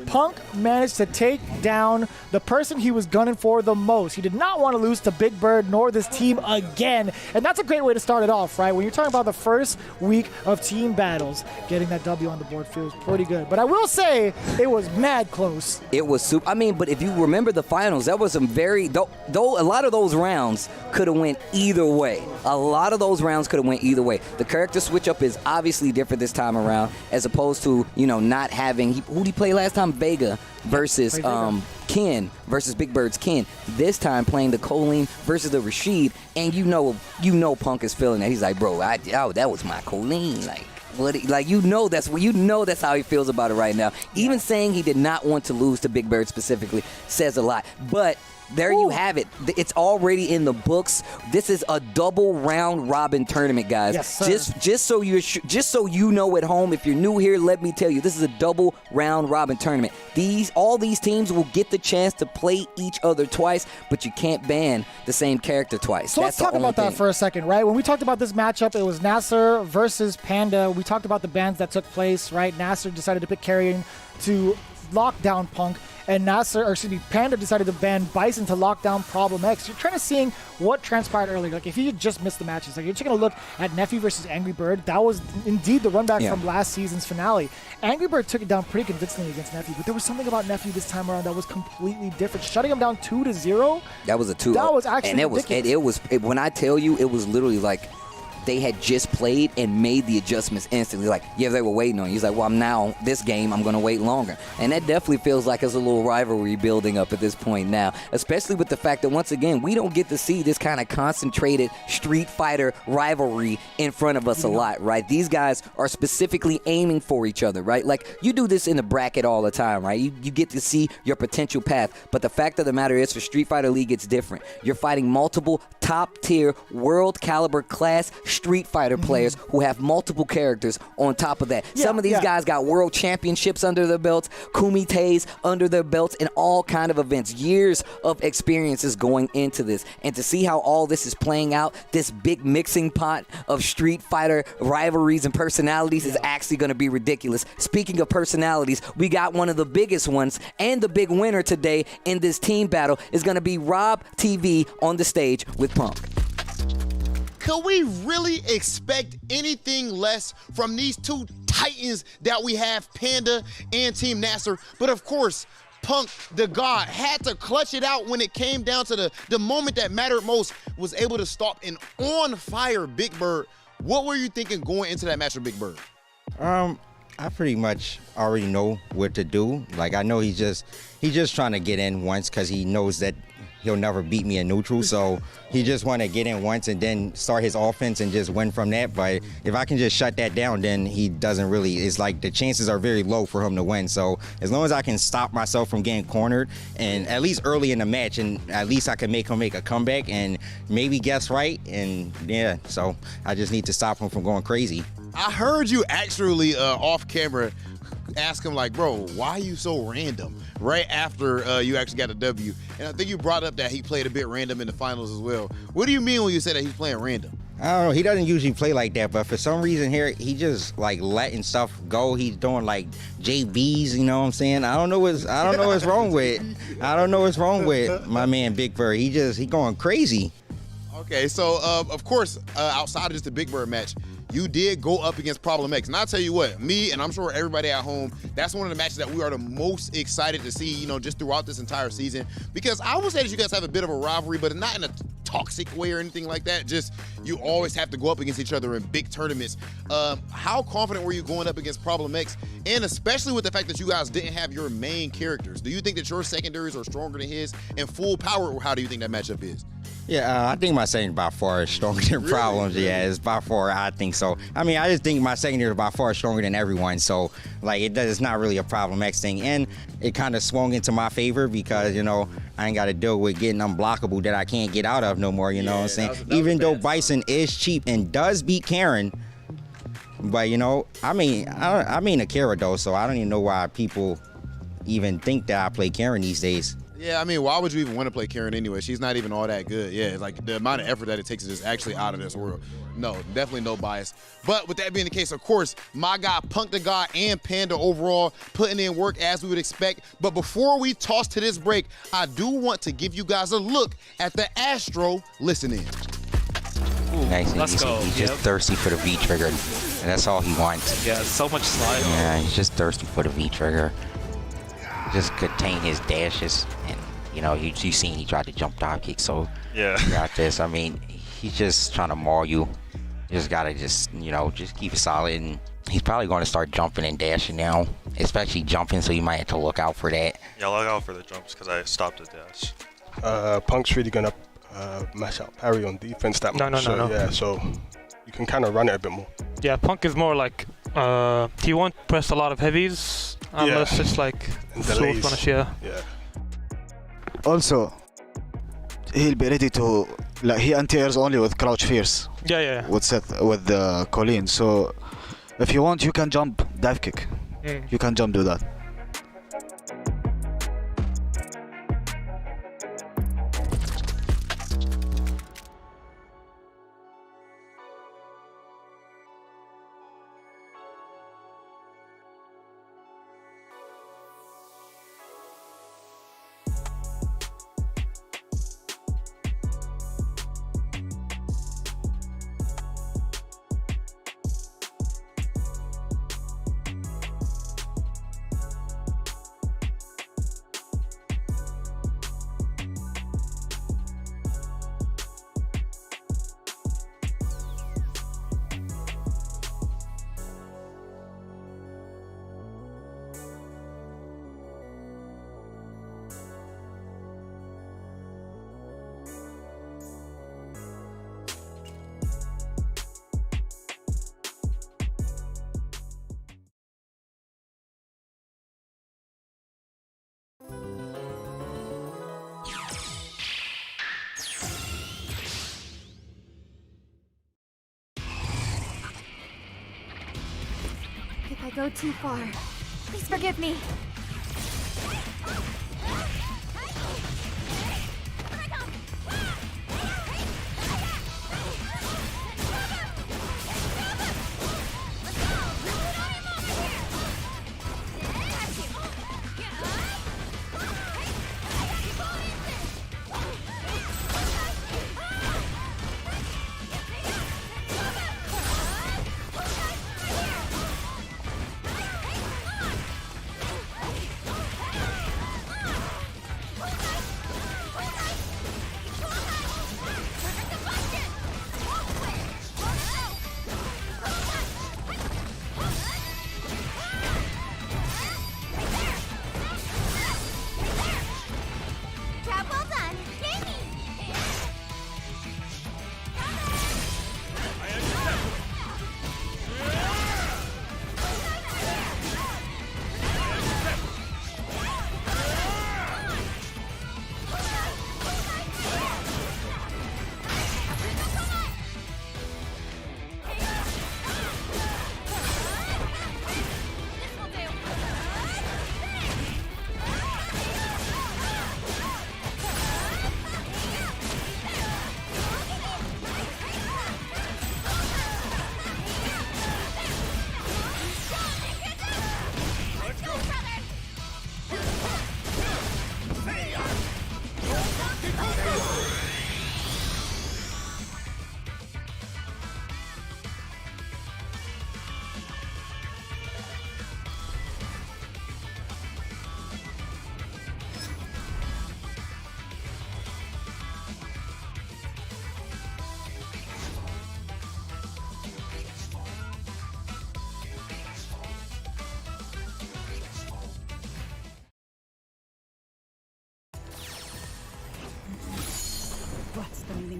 Punk managed to take down the person he was gunning for the most. He did not want to lose to Big Bird nor this team again. And that's a great way to start it off, right? When you're talking about the first week of team battles, getting that W on the board feels pretty good. But I will say, it was mad close. It was super. I mean, but if you remember the finals, that was some very, though a lot of those rounds could have went either way. A lot of those rounds could have went either way. The character switch up is obviously different this time around, as opposed to, you know, not having, who did he play last time? Vega versus Ken versus Big Bird's Ken. This time playing the Colleen versus the Rashid, and you know Punk is feeling that. He's like, bro, that was my Colleen. Like, you know that's how he feels about it right now. Even saying he did not want to lose to Big Bird specifically says a lot. But there you have it. It's already in the books. This is a double round robin tournament, guys. Yes, sir. Just so you know at home, if you're new here, let me tell you, this is a double round robin tournament. All these teams will get the chance to play each other twice, but you can't ban the same character twice. So let's talk about that for a second, right? When we talked about this matchup, it was Nasr versus Panda. We talked about the bans that took place, right? Nasr decided to pick Carrion to lock down Punk, and Panda decided to ban Bison to lock down Problem X. You're trying to see what transpired earlier. Like, if you just missed the matches, like, you're taking a look at Nephew versus Angry Bird. That was indeed the run back from last season's finale. Angry Bird took it down pretty convincingly against Nephew, but there was something about Nephew this time around that was completely different. Shutting him down 2-0. That was a 2-0. That was actually ridiculous. When I tell you, it was literally like they had just played and made the adjustments instantly. Like, yeah, they were waiting on you. He's like, well, this game, I'm going to wait longer. And that definitely feels like it's a little rivalry building up at this point now, especially with the fact that, once again, we don't get to see this kind of concentrated Street Fighter rivalry in front of us a lot, right? These guys are specifically aiming for each other, right? Like, you do this in the bracket all the time, right? You get to see your potential path. But the fact of the matter is, for Street Fighter League, it's different. You're fighting multiple top-tier, world-caliber class Street Fighter players who have multiple characters on top of that. Some of these guys got world championships under their belts, kumites under their belts, and all kind of events. Years of experiences going into this. And to see how all this is playing out, this big mixing pot of Street Fighter rivalries and personalities is actually going to be ridiculous. Speaking of personalities, we got one of the biggest ones, and the big winner today in this team battle is going to be Rob TV on the stage with Punk. Could we really expect anything less from these two titans that we have, Panda and Team Nasr? But of course, Punk, the god, had to clutch it out when it came down to the moment that mattered most, was able to stop an on-fire Big Bird. What were you thinking going into that match with Big Bird? I pretty much already know what to do. Like, I know he's just trying to get in once, because he knows that he'll never beat me in neutral. So he just want to get in once and then start his offense and just win from that. But if I can just shut that down, then he doesn't really, it's like the chances are very low for him to win. So as long as I can stop myself from getting cornered, and at least early in the match, and at least I can make him make a comeback and maybe guess right. And yeah, so I just need to stop him from going crazy. I heard you actually off camera ask him, like, bro, why are you so random right after you actually got a W? And I think you brought up that he played a bit random in the finals as well. What do you mean when you say that he's playing random? I don't know, he doesn't usually play like that, but for some reason here, he just like letting stuff go. He's doing like JBs, you know what I'm saying? I don't know what's wrong with my man Big Bird. He going crazy. Okay, so of course, outside of just the Big Bird match, you did go up against Problem X. And I'll tell you what, me and I'm sure everybody at home, that's one of the matches that we are the most excited to see, you know, just throughout this entire season. Because I would say that you guys have a bit of a rivalry, but not in a toxic way or anything like that. Just you always have to go up against each other in big tournaments. How confident were you going up against Problem X? And especially with the fact that you guys didn't have your main characters. Do you think that your secondaries are stronger than his in full power, or how do you think that matchup is? Yeah, I think my secondary by far is stronger than Problems. Yeah, it's by far, I think so. I mean, I just think my secondary is by far stronger than everyone. So, like, it's not really a Problem X thing. And it kind of swung into my favor because, you know, I ain't got to deal with getting unblockable that I can't get out of no more, you know what I'm saying? Even though Bison is cheap and does beat Karen, but, you know, I mean Akira, though, so I don't even know why people even think that I play Karen these days. Yeah, I mean, why would you even want to play Karen anyway? She's not even all that good. Yeah, like the amount of effort that it takes is just actually out of this world. No, definitely no bias. But with that being the case, of course, my guy Punk the God and Panda overall putting in work as we would expect. But before we toss to this break, I do want to give you guys a look at the Astro listen-in. Nice. Let's go. He's just thirsty for the V trigger, and that's all he wants. Yeah, so much slide. Yeah, he's just thirsty for the V trigger. Just contain his dashes, and you know, you seen he tried to jump dive kick, so yeah, you got this. I mean, he's just trying to maul you. You just gotta just keep it solid, and he's probably going to start jumping and dashing now, especially jumping, so you might have to look out for that. Yeah, look out for the jumps because I stopped the dash. Punk's really gonna mash out parry on defense that much. No. Yeah, so you can kind of run it a bit more. Yeah, Punk is more like he won't press a lot of heavies unless it's like slow punish. Yeah. Also, he'll be ready to, like, he anti-airs only with crouch fierce. Yeah. With Colleen. So if you want, you can jump dive kick. You can jump do that. If I go too far, please forgive me.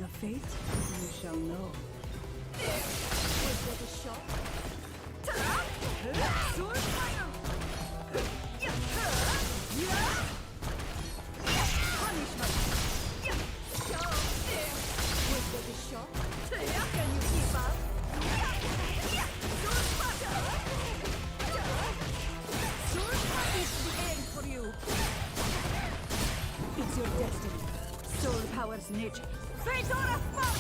of fate, you shall know. Was that a shot? Sword fire! Punishment! Was that a shot? Can you keep up? Sword fire! Sword fire is the end for you. It's your destiny. Soul power's nature. Fate or a fuck!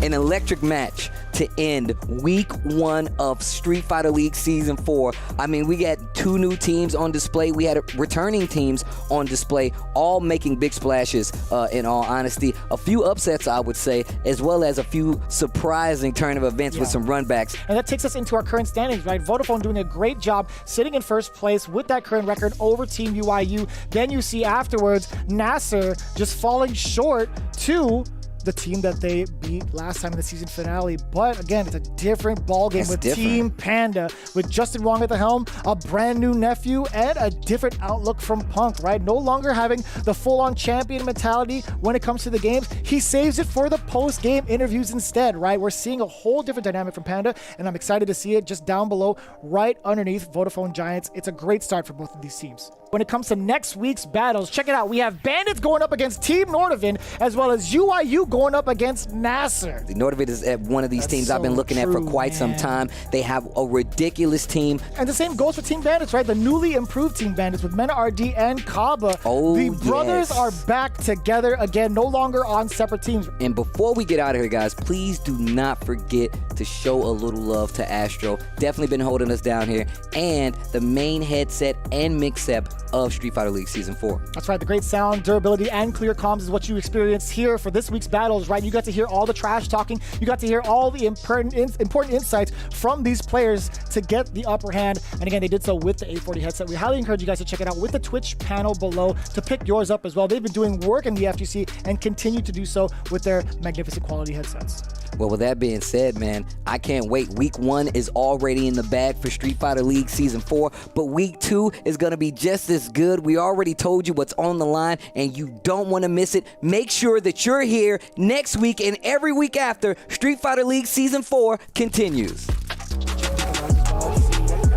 An electric match to end week 1 of Street Fighter League Season 4. I mean, we got 2 new teams on display. We had returning teams on display, all making big splashes, in all honesty. A few upsets, I would say, as well as a few surprising turn of events with some runbacks. And that takes us into our current standings, right? Vodafone doing a great job sitting in first place with that current record over Team UYU. Then you see afterwards, Nasr just falling short to the team that they beat last time in the season finale. But again, it's a different ballgame with Team Panda, with Justin Wong at the helm, a brand new nephew, and a different outlook from Punk, right? No longer having the full-on champion mentality when it comes to the games. He saves it for the post-game interviews instead, right? We're seeing a whole different dynamic from Panda, and I'm excited to see it just down below, right underneath Vodafone Giants. It's a great start for both of these teams. When it comes to next week's battles, check it out. We have Bandits going up against Team Nordovin, as well as UYU going up against Nasr. The Nordovin is one of these teams I've been looking at for quite some time. They have a ridiculous team. And the same goes for Team Bandits, right? The newly improved Team Bandits with Mena RD and Kaba. The brothers are back together again, no longer on separate teams. And before we get out of here, guys, please do not forget to show a little love to Astro. Definitely been holding us down here. And the main headset and mix-up of Street Fighter League Season 4. That's right. The great sound, durability, and clear comms is what you experienced here for this week's battles, right? You got to hear all the trash talking. You got to hear all the important insights from these players to get the upper hand. And again, they did so with the 840 headset. We highly encourage you guys to check it out with the Twitch panel below to pick yours up as well. They've been doing work in the FGC and continue to do so with their magnificent quality headsets. Well, with that being said, man, I can't wait. Week 1 is already in the bag for Street Fighter League Season 4, but Week 2 is going to be just as good. We already told you what's on the line, and you don't want to miss it. Make sure that you're here next week and every week after Street Fighter League Season 4 continues.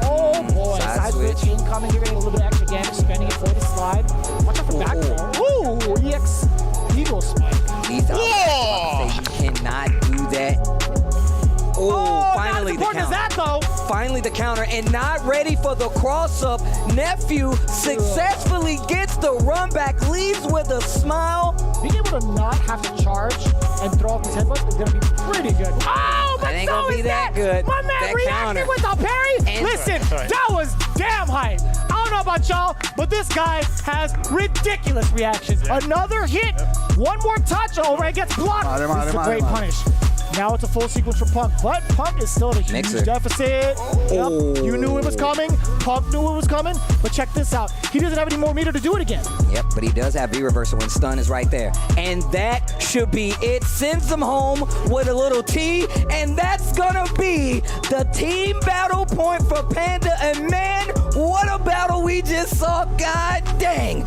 Oh boy, side switch incoming. You're getting a little bit of extra damage, spending it for the slide. Watch out for back throw. Ooh, EX Eagle Spike. You cannot do that. Oh, finally the counter. That, though. Finally the counter, and not ready for the cross-up. Nephew successfully gets the run back, leaves with a smile. Being able to not have to charge and throw off his headbutt is going to be pretty good. Oh, but that ain't gonna be that good. My man reacted with a parry. Listen, that was damn hype. I don't know about y'all, but this guy has ridiculous reactions. Another hit, one more touch, it gets blocked. This is a great punish. Now it's a full sequence from Punk, but Punk is still at a huge deficit. Yep. You knew it was coming. Punk knew it was coming, but check this out. He doesn't have any more meter to do it again. Yep, but he does have V-reversal, and stun is right there. And that should be it. Sends him home with a little T, and that's gonna be the team battle point for Panda. And man, what a battle we just saw. God dang.